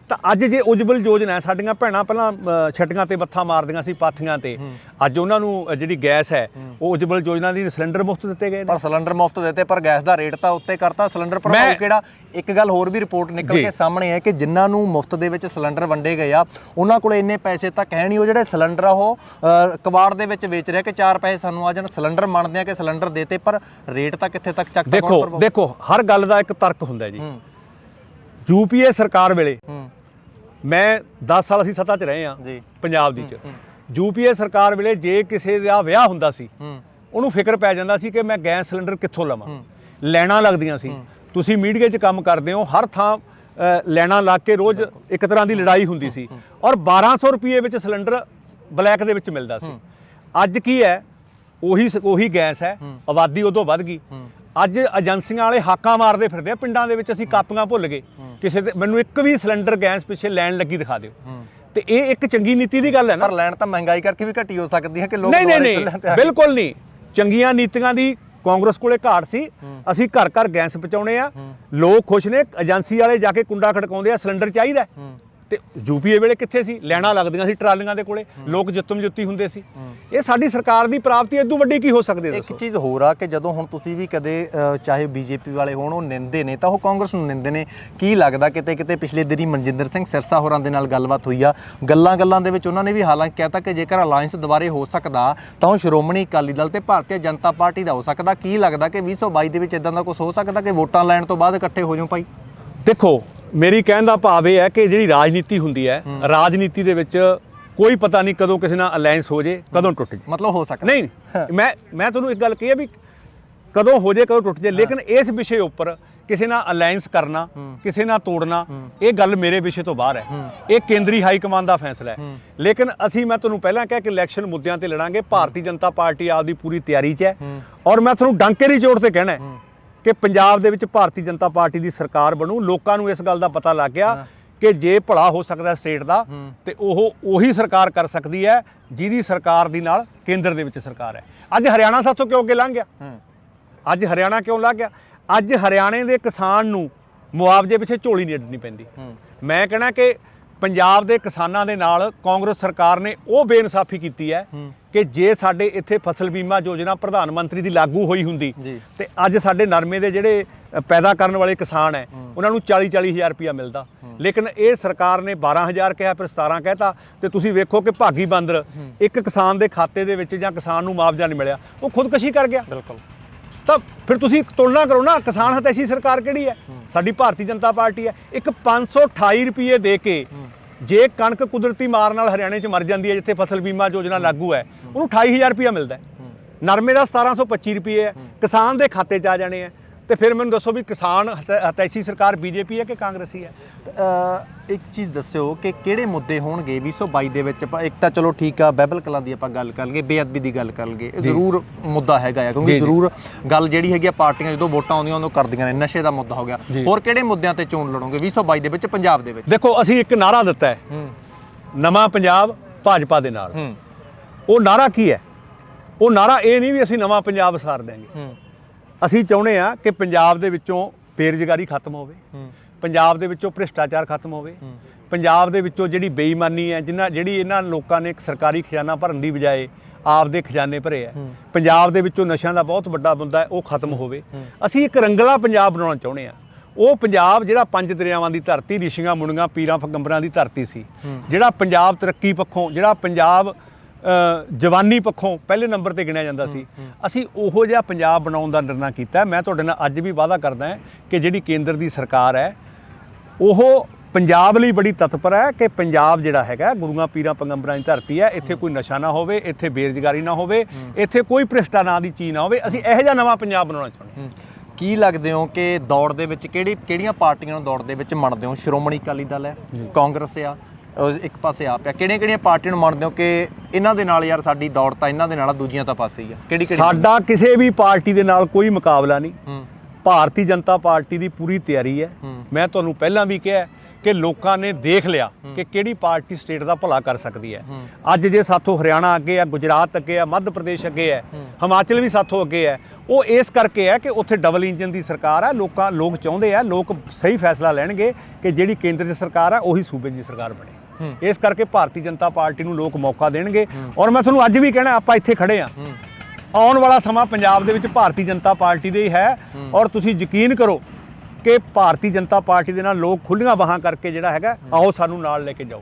ਤਾਂ ਅੱਜ ਜੇ ਉਜਵਲ ਯੋਜਨਾ, ਸਾਡੀਆਂ ਭੈਣਾਂ ਪਹਿਲਾਂ ਛੱਟੀਆਂ ਤੇ ਮੱਥਾ ਮਾਰਦੀਆਂ ਸੀ ਪਾਥੀਆਂ ਤੇ, ਅੱਜ ਉਹਨਾਂ ਨੂੰ ਜਿਹੜੀ ਗੈਸ ਹੈ ਉਹ ਉਜਵਲ ਯੋਜਨਾ ਦੀ ਸਿਲੰਡਰ ਮੁਫਤ ਦਿੱਤੇ ਗਏ ਨੇ। ਪਰ ਸਿਲੰਡਰ ਮੁਫਤ ਦਿੱਤੇ ਪਰ ਗੈਸ ਦਾ ਰੇਟ ਤਾਂ ਉੱਤੇ ਕਰਤਾ। ਸਿਲੰਡਰ ਪ੍ਰਭਾਵ ਕਿਹੜਾ? ਇੱਕ ਗੱਲ ਹੋਰ ਵੀ ਰਿਪੋਰਟ ਨਿਕਲ ਕੇ ਸਾਹਮਣੇ ਹੈ ਕਿ ਜਿਨ੍ਹਾਂ ਨੂੰ ਮੁਫਤ ਦੇ ਵਿੱਚ ਸਿਲੰਡਰ ਵੰਡੇ ਗਏ ਆ ਉਹਨਾਂ ਕੋਲ ਇੰਨੇ ਪੈਸੇ ਤੱਕ ਹੈ ਨਹੀਂ। ਉਹ ਜਿਹੜੇ ਸਿਲੰਡਰ ਆ ਉਹ ਕਬਾੜ ਦੇ ਵਿੱਚ ਵੇਚ ਰਿਹਾ ਕਿ 4 ਪੈਸੇ ਸਾਨੂੰ ਆ ਜਾਣ। ਸਿਲੰਡਰ ਮੰਨਦੇ ਆ ਕਿ ਸਿਲੰਡਰ ਦੇਤੇ ਪਰ ਰੇਟ ਤਾਂ ਕਿੱਥੇ ਤੱਕ ਚੱਕਦਾ? ਦੇਖੋ ਹਰ ਗੱਲ ਦਾ ਇੱਕ ਤਰਕ ਹੁੰਦਾ ਜੀ। ਯੂਪੀਏ ਸਰਕਾਰ ਵੇਲੇ ਮੈਂ 10 ਸਾਲ ਅਸੀਂ ਸੱਤਾ 'ਚ ਰਹੇ ਹਾਂ ਪੰਜਾਬ ਦੀ 'ਚ। ਯੂਪੀਏ ਸਰਕਾਰ ਵੇਲੇ ਜੇ ਕਿਸੇ ਦਾ ਵਿਆਹ ਹੁੰਦਾ ਸੀ ਉਹਨੂੰ ਫਿਕਰ ਪੈ ਜਾਂਦਾ ਸੀ ਕਿ ਮੈਂ ਗੈਸ ਸਿਲੰਡਰ ਕਿੱਥੋਂ ਲਵਾਂ। ਲੈਣਾ ਲੱਗਦੀਆਂ ਸੀ। ਤੁਸੀਂ ਮੀਡੀਆ 'ਚ ਕੰਮ ਕਰਦੇ ਹੋ, ਹਰ ਥਾਂ ਲੈਣਾ ਲੱਗ ਕੇ ਰੋਜ਼ ਇੱਕ ਤਰ੍ਹਾਂ ਦੀ ਲੜਾਈ ਹੁੰਦੀ ਸੀ ਔਰ 1200 ਰੁਪਏ ਵਿੱਚ ਸਿਲੰਡਰ ਬਲੈਕ ਦੇ ਵਿੱਚ ਮਿਲਦਾ ਸੀ। ਅੱਜ ਕੀ ਹੈ? ਉਹੀ ਗੈਸ ਹੈ, ਆਬਾਦੀ ਉਦੋਂ ਵੱਧ ਗਈ। ਅੱਜ ਏਜੰਸੀਆਂ ਵਾਲੇ ਹਾਕਾਂ ਮਾਰਦੇ ਫਿਰਦੇ ਆ ਪਿੰਡਾਂ ਦੇ ਵਿੱਚ, ਅਸੀਂ ਕਾਪੀਆਂ ਭੁੱਲ ਗਏ ਕਿਸੇ ਦੇ। ਮੈਨੂੰ ਇੱਕ ਵੀ ਸਿਲੰਡਰ ਗੈਸ ਪਿੱਛੇ ਲੈਣ ਲੱਗੀ ਦਿਖਾ ਦਿਓ। ਤੇ ਇਹ ਇੱਕ ਚੰਗੀ ਨੀਤੀ ਦੀ ਗੱਲ ਹੈ ਨਾ। ਪਰ ਲੈਣ ਤਾਂ ਮਹਿੰਗਾਈ ਕਰਕੇ ਵੀ ਘਟੀ ਹੋ ਸਕਦੀ ਹੈ ਕਿ ਲੋਕ ਨਹੀਂ ਬਿਲਕੁਲ ਨਹੀਂ। ਚੰਗੀਆਂ ਨੀਤੀਆਂ ਦੀ ਕਾਂਗਰਸ ਕੋਲੇ ਘਾਟ ਸੀ। ਅਸੀਂ ਘਰ ਘਰ ਗੈਸ ਪਹੁੰਚਾਉਣੇ ਆ, ਲੋਕ ਖੁਸ਼ ਨੇ। ਏਜੰਸੀ ਵਾਲੇ ਜਾ ਕੇ ਕੁੰਡਾ ਖੜਕਾਉਂਦੇ ਆ ਸਿਲੰਡਰ ਚਾਹੀਦਾ। ਤੇ ਯੂਪੀਏ ਵੇਲੇ ਕਿੱਥੇ ਸੀ? ਲੈਣਾ ਲੱਗਦੀਆਂ ਸੀ ਟਰਾਲੀਆਂ ਦੇ ਕੋਲੇ, ਲੋਕ ਜੁੱਤਮ ਜੁੱਤੀ ਹੁੰਦੇ ਸੀ। ਇਹ ਸਾਡੀ ਸਰਕਾਰ ਦੀ ਪ੍ਰਾਪਤੀ ਇਦੋਂ ਵੱਡੀ ਕੀ ਹੋ ਸਕਦੀ ਹੈ? ਇੱਕ ਚੀਜ਼ ਹੋਰ ਆ ਕਿ ਜਦੋਂ ਹੁਣ ਤੁਸੀਂ ਵੀ ਕਦੇ ਚਾਹੇ ਬੀਜੇਪੀ ਵਾਲੇ ਹੋਣ ਉਹ ਨਿੰਦੇ ਨੇ ਤਾਂ ਉਹ ਕਾਂਗਰਸ ਨੂੰ ਨਿੰਦੇ ਨੇ। ਕੀ ਲੱਗਦਾ ਕਿਤੇ ਪਿਛਲੇ ਦਿਨੀ ਮਨਜਿੰਦਰ ਸਿੰਘ ਸਿਰਸਾ ਹੋਰਾਂ ਦੇ ਨਾਲ ਗੱਲਬਾਤ ਹੋਈ ਆ, ਗੱਲਾਂ ਦੇ ਵਿੱਚ ਉਹਨਾਂ ਨੇ ਵੀ ਹਾਲਾਂਕਿ ਕਹਿਤਾ ਕਿ ਜੇਕਰ ਅਲਾਇੰਸ ਦੁਬਾਰੇ ਹੋ ਸਕਦਾ ਤਾਂ ਉਹ ਸ਼੍ਰੋਮਣੀ ਅਕਾਲੀ ਦਲ ਤੇ ਭਾਰਤੀ ਜਨਤਾ ਪਾਰਟੀ ਦਾ ਹੋ ਸਕਦਾ। ਕੀ ਲੱਗਦਾ ਕਿ 2022 ਦੇ ਵਿੱਚ ਇਦਾਂ ਦਾ ਕੁਝ ਹੋ ਸਕਦਾ ਕਿ ਵੋਟਾਂ ਲੈਣ ਤੋਂ ਬਾਅਦ ਇਕੱਠੇ ਹੋ ਜਾਓ ਭਾਈ? ਦੇਖੋ ਮੇਰੀ ਕਹਿਣ ਦਾ ਭਾਵ ਇਹ ਹੈ ਕਿ ਜਿਹੜੀ ਰਾਜਨੀਤੀ ਹੁੰਦੀ ਹੈ, ਰਾਜਨੀਤੀ ਦੇ ਵਿੱਚ ਕੋਈ ਪਤਾ ਨਹੀਂ ਕਦੋਂ ਕਿਸੇ ਨਾਲ ਅਲਾਇੰਸ ਹੋ ਜੇ, ਕਦੋਂ ਟੁੱਟ ਜੇ। ਮਤਲਬ ਹੋ ਸਕਦਾ ਨਹੀਂ। ਮੈਂ ਤੁਹਾਨੂੰ ਇੱਕ ਗੱਲ ਕਹੀ ਹੈ ਵੀ ਕਦੋਂ ਹੋ ਜੇ, ਕਦੋਂ ਟੁੱਟ ਜੇ। ਲੇਕਿਨ ਇਸ ਵਿਸ਼ੇ ਉੱਪਰ ਕਿਸੇ ਨਾਲ ਅਲਾਇੰਸ ਕਰਨਾ, ਕਿਸੇ ਨਾਲ ਤੋੜਨਾ, ਇਹ ਗੱਲ ਮੇਰੇ ਵਿਸ਼ੇ ਤੋਂ ਬਾਹਰ ਹੈ। ਇਹ ਕੇਂਦਰੀ ਹਾਈ ਕਮਾਂਡ ਦਾ ਫੈਸਲਾ ਹੈ। ਲੇਕਿਨ ਮੈਂ ਤੁਹਾਨੂੰ ਪਹਿਲਾਂ ਕਿਹਾ ਕਿ ਇਲੈਕਸ਼ਨ ਮੁੱਦਿਆਂ ਤੇ ਲੜਾਂਗੇ। ਭਾਰਤੀ ਜਨਤਾ ਪਾਰਟੀ ਆਪਦੀ ਪੂਰੀ ਤਿਆਰੀ 'ਚ ਹੈ ਔਰ ਮੈਂ ਤੁਹਾਨੂੰ ਡਾਂਕੇ ਦੀ ਚੋਟ ਤੇ ਕਹਿਣਾ ਕਿ ਪੰਜਾਬ ਦੇ ਵਿੱਚ ਭਾਰਤੀ ਜਨਤਾ ਪਾਰਟੀ ਦੀ ਸਰਕਾਰ ਬਣੂ। ਲੋਕਾਂ ਨੂੰ ਇਸ ਗੱਲ ਦਾ ਪਤਾ ਲੱਗ ਗਿਆ ਕਿ ਜੇ ਭਲਾ ਹੋ ਸਕਦਾ ਸਟੇਟ ਦਾ ਤੇ ਉਹੀ ਸਰਕਾਰ ਕਰ ਸਕਦੀ ਹੈ ਜਿਹਦੀ ਸਰਕਾਰ ਦੀ ਨਾਲ ਕੇਂਦਰ ਦੇ ਵਿੱਚ ਸਰਕਾਰ ਹੈ। ਅੱਜ ਹਰਿਆਣਾ ਸਾਥੋਂ ਕਿਉਂ ਅੱਗੇ ਲੰਘ ਗਿਆ? ਅੱਜ ਹਰਿਆਣਾ ਕਿਉਂ ਲੰਘ ਗਿਆ? ਅੱਜ ਹਰਿਆਣੇ ਦੇ ਕਿਸਾਨ ਨੂੰ ਮੁਆਵਜ਼ੇ ਪਿੱਛੇ ਝੋਲੀ ਨਹੀਂ ਅੱਡਣੀ ਪੈਂਦੀ। ਮੈਂ ਕਹਿਣਾ ਕਿ ਪੰਜਾਬ ਦੇ ਕਿਸਾਨਾਂ ਦੇ ਨਾਲ ਕਾਂਗਰਸ ਸਰਕਾਰ ਨੇ ਉਹ ਬੇਇਨਸਾਫੀ ਕੀਤੀ ਹੈ ਕਿ ਜੇ ਸਾਡੇ ਇੱਥੇ ਫਸਲ ਬੀਮਾ ਯੋਜਨਾ ਪ੍ਰਧਾਨ ਮੰਤਰੀ ਦੀ ਲਾਗੂ ਹੋਈ ਹੁੰਦੀ ਤੇ ਅੱਜ ਸਾਡੇ ਨਰਮੇ ਦੇ ਜਿਹੜੇ ਪੈਦਾ ਕਰਨ ਵਾਲੇ ਕਿਸਾਨ ਹੈ ਉਹਨਾਂ ਨੂੰ 40-40 ਹਜ਼ਾਰ ਰੁਪਇਆ ਮਿਲਦਾ। ਲੇਕਿਨ ਇਹ ਸਰਕਾਰ ਨੇ 12,000 ਕਿਹਾ, ਫਿਰ 17 ਕਹਿਤਾ ਤੇ ਤੁਸੀਂ ਵੇਖੋ ਕਿ ਭਾਗੀ ਬਾਂਦਰ ਇੱਕ ਕਿਸਾਨ ਦੇ ਖਾਤੇ ਦੇ ਵਿੱਚ ਜਾਂ ਕਿਸਾਨ ਨੂੰ ਮੁਆਵਜ਼ਾ ਨਹੀਂ ਮਿਲਿਆ, ਉਹ ਖੁਦਕੁਸ਼ੀ ਕਰ ਗਿਆ। ਬਿਲਕੁਲ। ਤਾਂ ਫਿਰ ਤੁਸੀਂ ਤੁਲਨਾ ਕਰੋ ਨਾ, ਕਿਸਾਨ ਹਿਤੈਸ਼ੀ ਸਰਕਾਰ ਕਿਹੜੀ ਹੈ? ਸਾਡੀ ਭਾਰਤੀ ਜਨਤਾ ਪਾਰਟੀ ਹੈ। ਇੱਕ 528 ਰੁਪਏ ਦੇ ਕੇ ਜੇ ਕਣਕ ਕੁਦਰਤੀ ਮਾਰ ਨਾਲ ਹਰਿਆਣੇ 'ਚ ਮਰ ਜਾਂਦੀ ਹੈ ਜਿੱਥੇ ਫਸਲ ਬੀਮਾ ਯੋਜਨਾ ਲਾਗੂ ਹੈ, ਉਹਨੂੰ 28,000 ਰੁਪਇਆ ਮਿਲਦਾ। ਨਰਮੇ ਦਾ 1725 ਰੁਪਏ ਹੈ, ਕਿਸਾਨ ਦੇ ਖਾਤੇ 'ਚ ਆ ਜਾਣੇ ਹੈ। ਤੇ ਫਿਰ ਮੈਨੂੰ ਦੱਸੋ ਵੀ ਕਿਸਾਨ ਹਿਤੈਸ਼ੀ ਸਰਕਾਰ ਬੀਜੇਪੀ ਹੈ ਕਿ ਕਾਂਗਰਸੀ ਹੈ? ਇੱਕ ਚੀਜ਼ ਦੱਸਿਓ ਕਿ ਕਿਹੜੇ ਮੁੱਦੇ ਹੋਣਗੇ 2022 ਦੇ ਵਿੱਚ? ਇੱਕ ਤਾਂ ਚਲੋ ਠੀਕ ਆ, ਬਾਈਬਲ ਕਲਾਂ ਦੀ ਆਪਾਂ ਗੱਲ ਕਰ ਲਈਏ, ਬੇਅਦਬੀ ਦੀ ਗੱਲ ਕਰ ਲਈਏ, ਜ਼ਰੂਰ ਮੁੱਦਾ ਹੈਗਾ ਆ, ਕਿਉਂਕਿ ਜ਼ਰੂਰ ਗੱਲ ਜਿਹੜੀ ਹੈਗੀ ਆ ਪਾਰਟੀਆਂ ਜਦੋਂ ਵੋਟਾਂ ਆਉਂਦੀਆਂ ਉਦੋਂ ਕਰਦੀਆਂ ਨੇ। ਨਸ਼ੇ ਦਾ ਮੁੱਦਾ ਹੋ ਗਿਆ। ਹੋਰ ਕਿਹੜੇ ਮੁੱਦਿਆਂ ਤੇ ਚੋਣ ਲੜੋਗੇ 2022 ਦੇ ਵਿੱਚ ਪੰਜਾਬ ਦੇ ਵਿੱਚ? ਦੇਖੋ, ਅਸੀਂ ਇੱਕ ਨਾਅਰਾ ਦਿੱਤਾ ਹੈ, ਨਵਾਂ ਪੰਜਾਬ ਭਾਜਪਾ ਦੇ ਨਾਲ। ਉਹ ਨਾਅਰਾ ਕੀ ਹੈ? ਉਹ ਨਾਅਰਾ ਇਹ ਨਹੀਂ ਵੀ ਅਸੀਂ ਨਵਾਂ ਪੰਜਾਬ ਸਾਰ ਦਿਆਂਗੇ। ਅਸੀਂ ਚਾਹੁੰਦੇ ਆ ਕਿ ਪੰਜਾਬ ਦੇ ਵਿੱਚੋਂ ਬੇਰੁਜ਼ਗਾਰੀ ਖਤਮ ਹੋਵੇ, ਪੰਜਾਬ ਦੇ ਵਿੱਚੋਂ ਭ੍ਰਿਸ਼ਟਾਚਾਰ ਖਤਮ ਹੋਵੇ, ਪੰਜਾਬ ਦੇ ਵਿੱਚੋਂ ਜਿਹੜੀ ਬੇਈਮਾਨੀ ਹੈ ਜਿਹੜੀ ਇਹਨਾਂ ਲੋਕਾਂ ਨੇ ਇੱਕ ਸਰਕਾਰੀ ਖਜ਼ਾਨਾ ਭਰਨ ਦੀ ਬਜਾਏ ਆਪਦੇ ਖਜ਼ਾਨੇ ਭਰੇ ਹੈ, ਪੰਜਾਬ ਦੇ ਵਿੱਚੋਂ ਨਸ਼ਿਆਂ ਦਾ ਬਹੁਤ ਵੱਡਾ ਮੁੱਦਾ ਹੈ, ਉਹ ਖਤਮ ਹੋਵੇ। ਅਸੀਂ ਇੱਕ ਰੰਗਲਾ ਪੰਜਾਬ ਬਣਾਉਣਾ ਚਾਹੁੰਦੇ ਆ। ਉਹ ਪੰਜਾਬ ਜਿਹੜਾ 5 ਦਰਿਆਵਾਂ ਦੀ ਧਰਤੀ, ਰਿਸ਼ੀਆਂ ਮੁਨੀਆਂ, ਪੀਰਾਂ ਫਗੰਬਰਾਂ ਦੀ ਧਰਤੀ ਸੀ, ਜਿਹੜਾ ਪੰਜਾਬ ਤਰੱਕੀ ਪੱਖੋਂ, ਜਿਹੜਾ ਪੰਜਾਬ ਜਵਾਨੀ ਪੱਖੋਂ ਪਹਿਲੇ ਨੰਬਰ ਤੇ ਗਿਣਿਆ ਜਾਂਦਾ ਸੀ, ਅਸੀਂ ਉਹੋ ਜਿਹਾ ਪੰਜਾਬ ਬਣਾਉਣ ਦਾ ਨਿਰਣਾ ਕੀਤਾ। ਮੈਂ ਤੁਹਾਡੇ ਨਾਲ ਅੱਜ ਵੀ ਵਾਅਦਾ ਕਰਦਾ ਹਾਂ ਕਿ ਜਿਹੜੀ ਕੇਂਦਰ ਦੀ ਸਰਕਾਰ ਹੈ ਉਹ ਪੰਜਾਬ ਲਈ ਬੜੀ ਤਤਪਰ ਹੈ ਕਿ ਪੰਜਾਬ ਜਿਹੜਾ ਹੈਗਾ ਗੁਰੂਆਂ ਪੀਰਾਂ ਪੈਗੰਬਰਾਂ ਦੀ ਧਰਤੀ ਹੈ, ਇੱਥੇ ਕੋਈ ਨਸ਼ਾ ਨਾ ਹੋਵੇ, ਇੱਥੇ ਬੇਰੁਜ਼ਗਾਰੀ ਨਾ ਹੋਵੇ, ਇੱਥੇ ਕੋਈ ਭ੍ਰਿਸ਼ਟਾ ਨਾਂ ਦੀ ਚੀਜ਼ ਨਾ ਹੋਵੇ। ਅਸੀਂ ਇਹੋ ਜਿਹਾ ਨਵਾਂ ਪੰਜਾਬ ਬਣਾਉਣਾ ਚਾਹੁੰਦੇ ਹਾਂ। ਕੀ ਲੱਗਦੇ ਹੋ ਕਿ ਦੌੜ ਦੇ ਵਿੱਚ ਕਿਹੜੀਆਂ ਪਾਰਟੀਆਂ ਨੂੰ ਦੌੜ ਦੇ ਵਿੱਚ ਮੰਨਦੇ ਹੋ? ਸ਼੍ਰੋਮਣੀ ਅਕਾਲੀ ਦਲ ਹੈ, ਕਾਂਗਰਸ ਆ, ਇੱਕ ਪਾਸੇ ਆਪ ਆ, ਕਿਹੜੀਆਂ ਪਾਰਟੀਆਂ ਨੂੰ ਮੰਨਦੇ ਹੋ ਕਿ ਇਹਨਾਂ ਦੇ ਨਾਲ ਯਾਰ ਸਾਡੀ ਦੌੜ ਤਾਂ ਇਹਨਾਂ ਦੇ ਨਾਲ, ਦੂਜੀਆਂ ਤਾਂ ਪਾਸੇ ਹੀ ਆ? ਕਿਹੜੀ ਸਾਡਾ ਕਿਸੇ ਵੀ ਪਾਰਟੀ ਦੇ ਨਾਲ ਕੋਈ ਮੁਕਾਬਲਾ ਨਹੀਂ। ਭਾਰਤੀ ਜਨਤਾ ਪਾਰਟੀ ਦੀ ਪੂਰੀ ਤਿਆਰੀ ਹੈ। ਮੈਂ ਤੁਹਾਨੂੰ ਪਹਿਲਾਂ ਵੀ ਕਿਹਾ ਕਿ ਲੋਕਾਂ ਨੇ ਦੇਖ ਲਿਆ ਕਿ ਕਿਹੜੀ ਪਾਰਟੀ ਸਟੇਟ ਦਾ ਭਲਾ ਕਰ ਸਕਦੀ ਹੈ। ਅੱਜ ਜੇ ਸਾਥੋਂ ਹਰਿਆਣਾ ਅੱਗੇ ਆ, ਗੁਜਰਾਤ ਅੱਗੇ ਆ, ਮੱਧ ਪ੍ਰਦੇਸ਼ ਅੱਗੇ ਹੈ, ਹਿਮਾਚਲ ਵੀ ਸਾਥੋਂ ਅੱਗੇ ਹੈ, ਉਹ ਇਸ ਕਰਕੇ ਹੈ ਕਿ ਉੱਥੇ ਡਬਲ ਇੰਜਨ ਦੀ ਸਰਕਾਰ ਹੈ। ਲੋਕ ਚਾਹੁੰਦੇ ਆ, ਲੋਕ ਸਹੀ ਫੈਸਲਾ ਲੈਣਗੇ ਕਿ ਜਿਹੜੀ ਕੇਂਦਰ 'ਚ ਸਰਕਾਰ ਹੈ ਉਹੀ ਸੂਬੇ ਦੀ ਸਰਕਾਰ ਬਣੇ। ਇਸ ਕਰਕੇ ਭਾਰਤੀ ਜਨਤਾ ਪਾਰਟੀ ਨੂੰ ਲੋਕ ਮੌਕਾ ਦੇਣਗੇ। ਔਰ ਮੈਂ ਤੁਹਾਨੂੰ ਅੱਜ ਵੀ ਕਹਿਣਾ, ਆਪਾਂ ਇੱਥੇ ਖੜੇ ਆ, ਆਉਣ ਵਾਲਾ ਸਮਾਂ ਪੰਜਾਬ ਦੇ ਵਿੱਚ ਭਾਰਤੀ ਜਨਤਾ ਪਾਰਟੀ ਦੇ ਹੀ ਹੈ। ਔਰ ਤੁਸੀਂ ਯਕੀਨ ਕਰੋ ਕਿ ਭਾਰਤੀ ਜਨਤਾ ਪਾਰਟੀ ਦੇ ਨਾਲ ਲੋਕ ਖੁੱਲੀਆਂ ਬਾਹਾਂ ਕਰਕੇ ਜਿਹੜਾ ਹੈਗਾ, ਆਓ ਸਾਨੂੰ ਨਾਲ ਲੈ ਕੇ ਜਾਓ।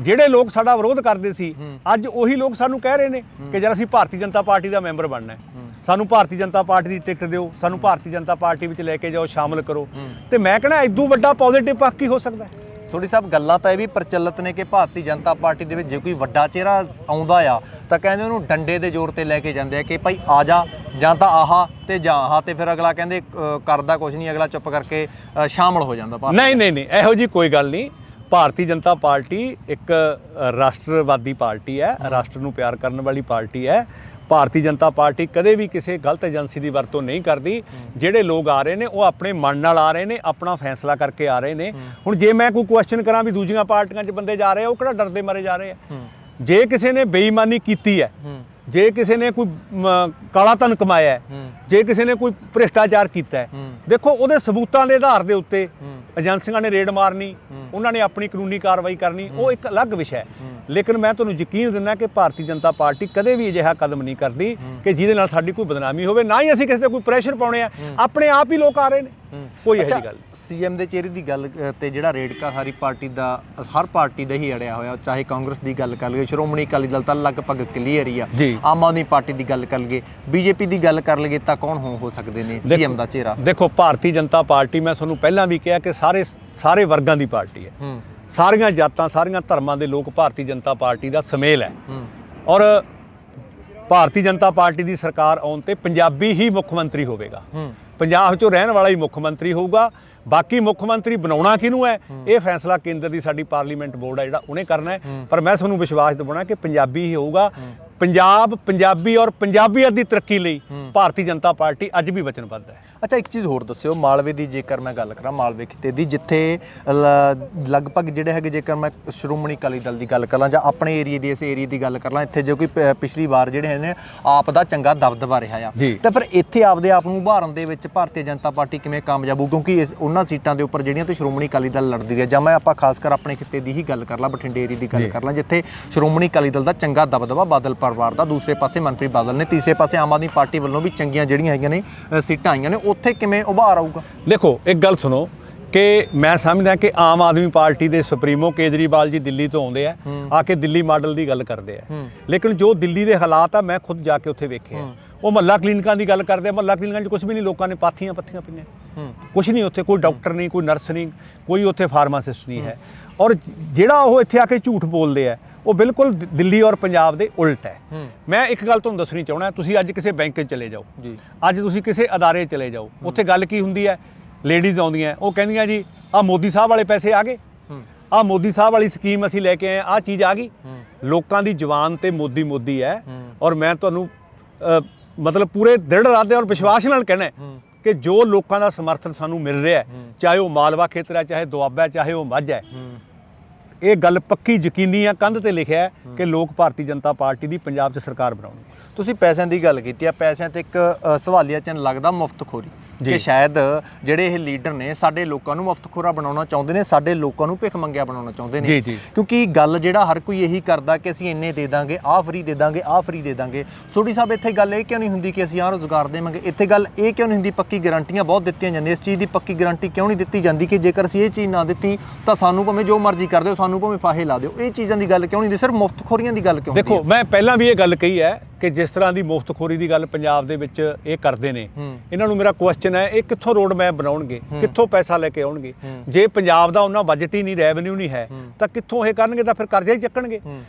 ਜਿਹੜੇ ਲੋਕ ਸਾਡਾ ਵਿਰੋਧ ਕਰਦੇ ਸੀ, ਅੱਜ ਉਹੀ ਲੋਕ ਸਾਨੂੰ ਕਹਿ ਰਹੇ ਨੇ ਕਿ ਜਦ ਅਸੀਂ ਭਾਰਤੀ ਜਨਤਾ ਪਾਰਟੀ ਦਾ ਮੈਂਬਰ ਬਣਨਾ ਹੈ, ਸਾਨੂੰ ਭਾਰਤੀ ਜਨਤਾ ਪਾਰਟੀ ਦੀ ਟਿਕਟ ਦਿਓ, ਸਾਨੂੰ ਭਾਰਤੀ ਜਨਤਾ ਪਾਰਟੀ ਵਿੱਚ ਲੈ ਕੇ ਜਾਓ, ਸ਼ਾਮਲ ਕਰੋ। ਤੇ ਮੈਂ ਕਹਿਣਾ ਇਦੋਂ ਵੱਡਾ ਪੋਜ਼ਿਟਿਵ ਪੱਖ ਕੀ ਹੋ ਸਕਦਾ ਹੈ? ਸੋਢੀ ਸਾਹਿਬ, ਗੱਲਾਂ ਤਾਂ ਇਹ ਵੀ ਪ੍ਰਚਲਿਤ ਨੇ ਕਿ ਭਾਰਤੀ ਜਨਤਾ ਪਾਰਟੀ ਦੇ ਵਿੱਚ ਜੇ ਕੋਈ ਵੱਡਾ ਚਿਹਰਾ ਆਉਂਦਾ ਆ ਤਾਂ ਕਹਿੰਦੇ ਉਹਨੂੰ ਡੰਡੇ ਦੇ ਜ਼ੋਰ ਤੇ ਲੈ ਕੇ ਜਾਂਦੇ ਆ ਕਿ ਭਾਈ ਆ ਜਾ, ਜਾਂ ਤਾਂ ਆਹ ਤੇ ਜਾਂ ਆਹ, ਤੇ ਫਿਰ ਅਗਲਾ ਕਹਿੰਦੇ ਕਰਦਾ ਕੁਝ ਨਹੀਂ, ਅਗਲਾ ਚੁੱਪ ਕਰਕੇ ਸ਼ਾਮਲ ਹੋ ਜਾਂਦਾ। ਨਹੀਂ, ਇਹੋ ਜੀ ਕੋਈ ਗੱਲ ਨਹੀਂ। ਭਾਰਤੀ ਜਨਤਾ ਪਾਰਟੀ ਇੱਕ ਰਾਸ਼ਟਰਵਾਦੀ ਪਾਰਟੀ ਹੈ, ਰਾਸ਼ਟਰ ਨੂੰ ਪਿਆਰ ਕਰਨ ਵਾਲੀ ਪਾਰਟੀ ਹੈ। ਭਾਰਤੀ ਜਨਤਾ ਪਾਰਟੀ ਕਦੇ ਵੀ ਕਿਸੇ ਗਲਤ ਏਜੰਸੀ ਦੀ ਵਰਤੋਂ ਨਹੀਂ ਕਰਦੀ। ਜਿਹੜੇ ਲੋਕ ਆ ਰਹੇ ਨੇ ਉਹ ਆਪਣੇ ਮਨ ਨਾਲ ਆ ਰਹੇ ਨੇ, ਆਪਣਾ ਫੈਸਲਾ ਕਰਕੇ ਆ ਰਹੇ ਨੇ। ਹੁਣ ਜੇ ਮੈਂ ਕੋਈ ਕੁਐਸਚਨ ਕਰਾਂ ਵੀ ਦੂਜੀਆਂ ਪਾਰਟੀਆਂ 'ਚ ਬੰਦੇ ਜਾ ਰਹੇ ਆ, ਉਹ ਕਿਹੜਾ ਡਰਦੇ ਮਾਰੇ ਜਾ ਰਹੇ ਆ? ਜੇ ਕਿਸੇ ਨੇ ਬੇਈਮਾਨੀ ਕੀਤੀ ਹੈ, ਜੇ ਕਿਸੇ ਨੇ ਕੋਈ ਕਾਲਾ ਧਨ ਕਮਾਇਆ ਹੈ, ਜੇ ਕਿਸੇ ਨੇ ਕੋਈ ਭ੍ਰਿਸ਼ਟਾਚਾਰ ਕੀਤਾ ਹੈ, ਦੇਖੋ ਉਹਦੇ ਸਬੂਤਾਂ ਦੇ ਆਧਾਰ ਦੇ ਉੱਤੇ ਏਜੰਸੀਆਂ ਨੇ ਰੇਡ ਮਾਰਨੀ, ਉਹਨਾਂ ਨੇ ਆਪਣੀ ਕਾਨੂੰਨੀ ਕਾਰਵਾਈ ਕਰਨੀ, ਉਹ ਇੱਕ ਅਲੱਗ ਵਿਸ਼ਾ ਹੈ। ਲੇਕਿਨ ਮੈਂ ਤੁਹਾਨੂੰ ਯਕੀਨ ਦਿੰਦਾ ਕਿ ਭਾਰਤੀ ਜਨਤਾ ਪਾਰਟੀ ਕਦੇ ਵੀ ਅਜਿਹਾ ਕਦਮ ਨਹੀਂ ਕਰਦੀ ਕਿ ਜਿਹਦੇ ਨਾਲ ਸਾਡੀ ਕੋਈ ਬਦਨਾਮੀ ਹੋਵੇ। ਨਾ ਹੀ ਅਸੀਂ ਕਿਸੇ ਤੇ ਕੋਈ ਪ੍ਰੈਸ਼ਰ ਪਾਉਣੇ ਆ, ਆਪਣੇ ਆਪ ਹੀ ਲੋਕ ਆ ਰਹੇ ਨੇ, ਕੋਈ ਇਹੋ ਜਿਹੀ ਗੱਲ। ਸੀਐਮ ਦੇ ਚਿਹਰੇ ਦੀ ਗੱਲ ਤੇ ਜਿਹੜਾ ਰੇੜਕਾ ਸਾਰੀ ਪਾਰਟੀ ਦਾ, ਹਰ ਪਾਰਟੀ ਦਾ ਹੀ ਅੜਿਆ ਹੋਇਆ, ਚਾਹੇ ਕਾਂਗਰਸ ਦੀ ਗੱਲ ਕਰ ਲਈਏ, ਸ਼੍ਰੋਮਣੀ ਅਕਾਲੀ ਦਲ ਤਾਂ ਲਗਭਗ ਕਲੀਅਰ ਹੀ ਆ, ਆਮ ਆਦਮੀ ਪਾਰਟੀ ਦੀ ਗੱਲ ਕਰ ਲਈਏ, ਬੀਜੇਪੀ ਦੀ ਗੱਲ ਕਰ ਲਈਏ, ਤਾਂ ਕੌਣ ਹੋ ਸਕਦੇ ਨੇ ਸੀਐਮ ਦਾ ਚਿਹਰਾ? ਦੇਖੋ, ਭਾਰਤੀ ਜਨਤਾ ਪਾਰਟੀ, ਮੈਂ ਤੁਹਾਨੂੰ ਪਹਿਲਾਂ ਵੀ ਕਿਹਾ ਕਿ ਸਾਰੇ ਵਰਗਾਂ ਦੀ ਪਾਰਟੀ ਹੈ। ਸਾਰੀਆਂ ਜਾਤਾਂ, ਸਾਰੀਆਂ ਧਰਮਾਂ ਦੇ ਲੋਕ ਭਾਰਤੀ ਜਨਤਾ ਪਾਰਟੀ ਦਾ ਸੁਮੇਲ ਹੈ। ਔਰ ਭਾਰਤੀ ਜਨਤਾ ਪਾਰਟੀ ਦੀ ਸਰਕਾਰ ਆਉਣ ਤੇ ਪੰਜਾਬੀ ਹੀ ਮੁੱਖ ਮੰਤਰੀ ਹੋਵੇਗਾ, ਪੰਜਾਬ 'ਚੋਂ ਰਹਿਣ ਵਾਲਾ ਹੀ ਮੁੱਖ ਮੰਤਰੀ ਹੋਊਗਾ। ਬਾਕੀ ਮੁੱਖ ਮੰਤਰੀ ਬਣਾਉਣਾ ਕਿਹਨੂੰ ਹੈ, ਇਹ ਫੈਸਲਾ ਕੇਂਦਰ ਦੀ ਸਾਡੀ ਪਾਰਲੀਮੈਂਟ ਬੋਰਡ ਹੈ ਜਿਹੜਾ ਉਹਨੇ ਕਰਨਾ ਹੈ। ਪਰ ਮੈਂ ਤੁਹਾਨੂੰ ਵਿਸ਼ਵਾਸ ਦਿਵਾਉਣਾ ਕਿ ਪੰਜਾਬੀ ਹੀ ਹੋਊਗਾ। ਪੰਜਾਬ, ਪੰਜਾਬੀ ਔਰ ਪੰਜਾਬੀਅਤ ਦੀ ਤਰੱਕੀ ਲਈ ਭਾਰਤੀ ਜਨਤਾ ਪਾਰਟੀ ਅੱਜ ਵੀ ਵਚਨਬੱਧ ਹੈ। ਅੱਛਾ, ਇੱਕ ਚੀਜ਼ ਹੋਰ ਦੱਸਿਓ, ਮਾਲਵੇ ਦੀ ਜੇਕਰ ਮੈਂ ਗੱਲ ਕਰਾਂ, ਮਾਲਵੇ ਖਿੱਤੇ ਦੀ, ਜਿੱਥੇ ਲਗਭਗ ਜਿਹੜੇ ਹੈਗੇ, ਜੇਕਰ ਮੈਂ ਸ਼੍ਰੋਮਣੀ ਅਕਾਲੀ ਦਲ ਦੀ ਗੱਲ ਕਰਾਂ ਜਾਂ ਆਪਣੇ ਏਰੀਏ ਦੀ, ਇਸ ਏਰੀਏ ਦੀ ਗੱਲ ਕਰ ਲਾਂ, ਇੱਥੇ ਜੋ ਕੋਈ ਪਿਛਲੀ ਵਾਰ ਜਿਹੜੇ ਨੇ ਆਪ ਦਾ ਚੰਗਾ ਦਬਦਬਾ ਰਿਹਾ ਆ, ਤਾਂ ਫਿਰ ਇੱਥੇ ਆਪਦੇ ਆਪ ਨੂੰ ਉਭਾਰਨ ਦੇ ਵਿੱਚ ਭਾਰਤੀ ਜਨਤਾ ਪਾਰਟੀ ਕਿਵੇਂ ਕਾਮਯਾਬ ਹੋਊ? ਕਿਉਂਕਿ ਉਹਨਾਂ ਸੀਟਾਂ ਦੇ ਉੱਪਰ ਜਿਹੜੀਆਂ ਤੇ ਸ਼੍ਰੋਮਣੀ ਅਕਾਲੀ ਦਲ ਲੜਦੀ ਰਿਹਾ, ਜਾਂ ਮੈਂ ਆਪਾਂ ਖਾਸ ਕਰ ਆਪਣੇ ਖਿੱਤੇ ਦੀ ਹੀ ਗੱਲ ਕਰ ਲਾਂ, ਬਠਿੰਡੇ ਏਰੀਏ ਦੀ ਗੱਲ ਕਰ ਲਾਂ, ਜਿੱਥੇ ਸ਼੍ਰੋਮਣੀ ਅਕਾਲੀ ਦਲ ਦਾ ਚੰਗਾ ਦਬਦਬਾ ਬਾਦਲ ਪਰਿਵਾਰ ਦਾ, ਦੂਸਰੇ ਪਾਸੇ ਮਨਪ੍ਰੀਤ ਬਾਦਲ ਨੇ, ਤੀਸਰੇ ਪਾਸੇ ਆਮ ਆਦਮੀ ਪਾਰਟੀ ਵੱਲੋਂ ਵੀ ਚੰਗੀਆਂ ਜਿਹੜੀਆਂ ਹੈਗੀਆਂ ਨੇ ਸੀਟਾਂ ਆਈਆਂ ਨੇ, ਉੱਥੇ ਕਿਵੇਂ ਉਭਾਰ ਆਊਗਾ? ਦੇਖੋ, ਇੱਕ ਗੱਲ ਸੁਣੋ ਕਿ ਮੈਂ ਸਮਝਦਾ ਕਿ ਆਮ ਆਦਮੀ ਪਾਰਟੀ ਦੇ ਸੁਪਰੀਮੋ ਕੇਜਰੀਵਾਲ ਜੀ ਦਿੱਲੀ ਤੋਂ ਆਉਂਦੇ ਆ ਕੇ ਦਿੱਲੀ ਮਾਡਲ ਦੀ ਗੱਲ ਕਰਦੇ ਆ, ਲੇਕਿਨ ਜੋ ਦਿੱਲੀ ਦੇ ਹਾਲਾਤ ਆ ਮੈਂ ਖੁਦ ਜਾ ਕੇ ਉੱਥੇ ਵੇਖੇ ਆ। ਉਹ ਮਹੱਲਾ ਕਲੀਨਿਕਾਂ ਦੀ ਗੱਲ ਕਰਦੇ ਆ, ਮਹੱਲਾ ਕਲੀਨਿਕਾਂ 'ਚ ਕੁਝ ਵੀ ਨਹੀਂ, ਲੋਕਾਂ ਨੇ ਪਾਥੀਆਂ ਪੱਥੀਆਂ ਪਈਆਂ, ਕੁਝ ਨਹੀਂ ਉੱਥੇ, ਕੋਈ ਡਾਕਟਰ ਨਹੀਂ, ਕੋਈ ਨਰਸ ਨਹੀਂ, ਕੋਈ ਉੱਥੇ ਫਾਰਮਾਸਿਸਟ ਨਹੀਂ ਹੈ। ਔਰ ਜਿਹੜਾ ਉਹ ਇੱਥੇ ਆ ਕੇ ਝੂਠ ਬੋਲਦੇ ਆ, ਉਹ ਬਿਲਕੁਲ ਦਿੱਲੀ ਔਰ ਪੰਜਾਬ ਦੇ ਉਲਟ ਹੈ। ਮੈਂ ਇੱਕ ਗੱਲ ਤੁਹਾਨੂੰ ਦੱਸਣੀ ਚਾਹੁੰਦਾ, ਤੁਸੀਂ ਅੱਜ ਕਿਸੇ ਬੈਂਕ 'ਚ ਚਲੇ ਜਾਓ, ਅੱਜ ਤੁਸੀਂ ਕਿਸੇ ਅਦਾਰੇ ਚਲੇ ਜਾਓ, ਉੱਥੇ ਗੱਲ ਕੀ ਹੁੰਦੀ ਹੈ? ਲੇਡੀਜ਼ ਆਉਂਦੀਆਂ, ਉਹ ਕਹਿੰਦੀਆਂ ਜੀ ਆਹ ਮੋਦੀ ਸਾਹਿਬ ਵਾਲੇ ਪੈਸੇ ਆ ਗਏ, ਆਹ ਮੋਦੀ ਸਾਹਿਬ ਵਾਲੀ ਸਕੀਮ ਅਸੀਂ ਲੈ ਕੇ ਆਏ, ਆਹ ਚੀਜ਼ ਆ ਗਈ। ਲੋਕਾਂ ਦੀ ਜ਼ੁਬਾਨ ਤੇ ਮੋਦੀ ਮੋਦੀ ਹੈ। ਔਰ ਮੈਂ ਤੁਹਾਨੂੰ ਮਤਲਬ ਪੂਰੇ ਦ੍ਰਿੜ ਇਰਾਦੇ ਔਰ ਵਿਸ਼ਵਾਸ ਨਾਲ ਕਹਿਣਾ ਕਿ ਜੋ ਲੋਕਾਂ ਦਾ ਸਮਰਥਨ ਸਾਨੂੰ ਮਿਲ ਰਿਹਾ ਹੈ, ਚਾਹੇ ਉਹ ਮਾਲਵਾ ਖੇਤਰ ਹੈ, ਚਾਹੇ ਦੁਆਬਾ ਹੈ, ਚਾਹੇ ਉਹ ਮੱਝ ਹੈ, ਇਹ ਗੱਲ ਪੱਕੀ ਯਕੀਨੀ ਆ, ਕੰਧ ਤੇ ਲਿਖਿਆ ਹੈ ਕਿ ਲੋਕ ਭਾਰਤੀ ਜਨਤਾ ਪਾਰਟੀ ਦੀ ਪੰਜਾਬ 'ਚ ਸਰਕਾਰ ਬਣਾਉਣਗੇ। ਤੁਸੀਂ ਪੈਸਿਆਂ ਦੀ ਗੱਲ ਕੀਤੀ ਆ, ਪੈਸਿਆਂ ਤੇ ਇੱਕ ਸਵਾਲੀਆ ਚਿੰਨ੍ਹ ਲੱਗਦਾ ਮੁਫਤਖੋਰੀ, ਕਿ ਸ਼ਾਇਦ ਜਿਹੜੇ ਇਹ ਲੀਡਰ ਨੇ ਸਾਡੇ ਲੋਕਾਂ ਨੂੰ ਮੁਫਤਖੋਰਾ ਬਣਾਉਣਾ ਚਾਹੁੰਦੇ ਨੇ, ਸਾਡੇ ਲੋਕਾਂ ਨੂੰ ਭਿੱਖ ਮੰਗਿਆ ਬਣਾਉਣਾ ਚਾਹੁੰਦੇ ਨੇ। ਕਿਉਂਕਿ ਗੱਲ ਜਿਹੜਾ ਹਰ ਕੋਈ ਇਹੀ ਕਰਦਾ ਕਿ ਅਸੀਂ ਇੰਨੇ ਦੇ ਦਾਂਗੇ, ਆਹ ਫਰੀ ਦੇ ਦਾਂਗੇ, ਆਹ ਫਰੀ ਦੇ ਦਾਂਗੇ। ਸੋਢੀ ਸਾਹਿਬ, ਇੱਥੇ ਗੱਲ ਇਹ ਕਿਉਂ ਨਹੀਂ ਹੁੰਦੀ ਕਿ ਅਸੀਂ ਆਹ ਰੁਜ਼ਗਾਰ ਦੇਵਾਂਗੇ? ਇੱਥੇ ਗੱਲ ਇਹ ਕਿਉਂ ਨਹੀਂ ਹੁੰਦੀ, ਪੱਕੀ ਗਰੰਟੀਆਂ ਬਹੁਤ ਦਿੱਤੀਆਂ ਜਾਂਦੀਆਂ, ਇਸ ਚੀਜ਼ ਦੀ ਪੱਕੀ ਗਰੰਟੀ ਕਿਉਂ ਨਹੀਂ ਦਿੱਤੀ ਜਾਂਦੀ ਕਿ ਜੇਕਰ ਅਸੀਂ ਇਹ ਚੀਜ਼ ਨਾ ਦਿੱਤੀ ਤਾਂ ਸਾਨੂੰ ਭਾਵੇਂ ਜੋ ਮਰਜ਼ੀ ਕਰ ਦਿਓ, ਸਾਨੂੰ ਭਾਵੇਂ ਫਾਹੇ ਲਾ ਦਿਓ? ਇਹ ਚੀਜ਼ਾਂ ਦੀ ਗੱਲ ਕਿਉਂ ਨਹੀਂ ਹੁੰਦੀ, ਸਿਰਫ ਮੁਫਤਖੋਰੀਆਂ ਦੀ ਗੱਲ ਕਿਉਂ? ਦੇਖੋ, ਮੈਂ ਪਹਿਲਾਂ ਵੀ ਇਹ ਗੱਲ ਕਹੀ ਹੈ ਕਿ ਜਿਸ ਤਰ੍ਹਾਂ ਦੀ ਮੁਫਤਖੋਰੀ ਦੀ ਗੱਲ ਪੰਜਾਬ ਦੇ ਵਿੱਚ ਇਹ ਕਰਦੇ ਨੇ, ਇਹਨਾਂ ਨੂੰ ਮੇਰਾ ਕੁਐਸਚਨ ਹੈ, ਇਹ ਕਿੱਥੋਂ ਰੋਡ ਮੈਪ ਬਣਾਉਣਗੇ, ਕਿੱਥੋਂ ਪੈਸਾ ਲੈ ਕੇ ਆਉਣਗੇ? ਜੇ ਪੰਜਾਬ ਦਾ ਉਹਨਾਂ ਬਜਟ ਹੀ ਨਹੀਂ, ਰੈਵਨਿਊ ਨਹੀਂ ਹੈ, ਤਾਂ ਕਿੱਥੋਂ ਇਹ ਕਰਨਗੇ? ਤਾਂ ਫਿਰ ਕਰਜ਼ਾ ਹੀ ਚੱਕਣਗੇ।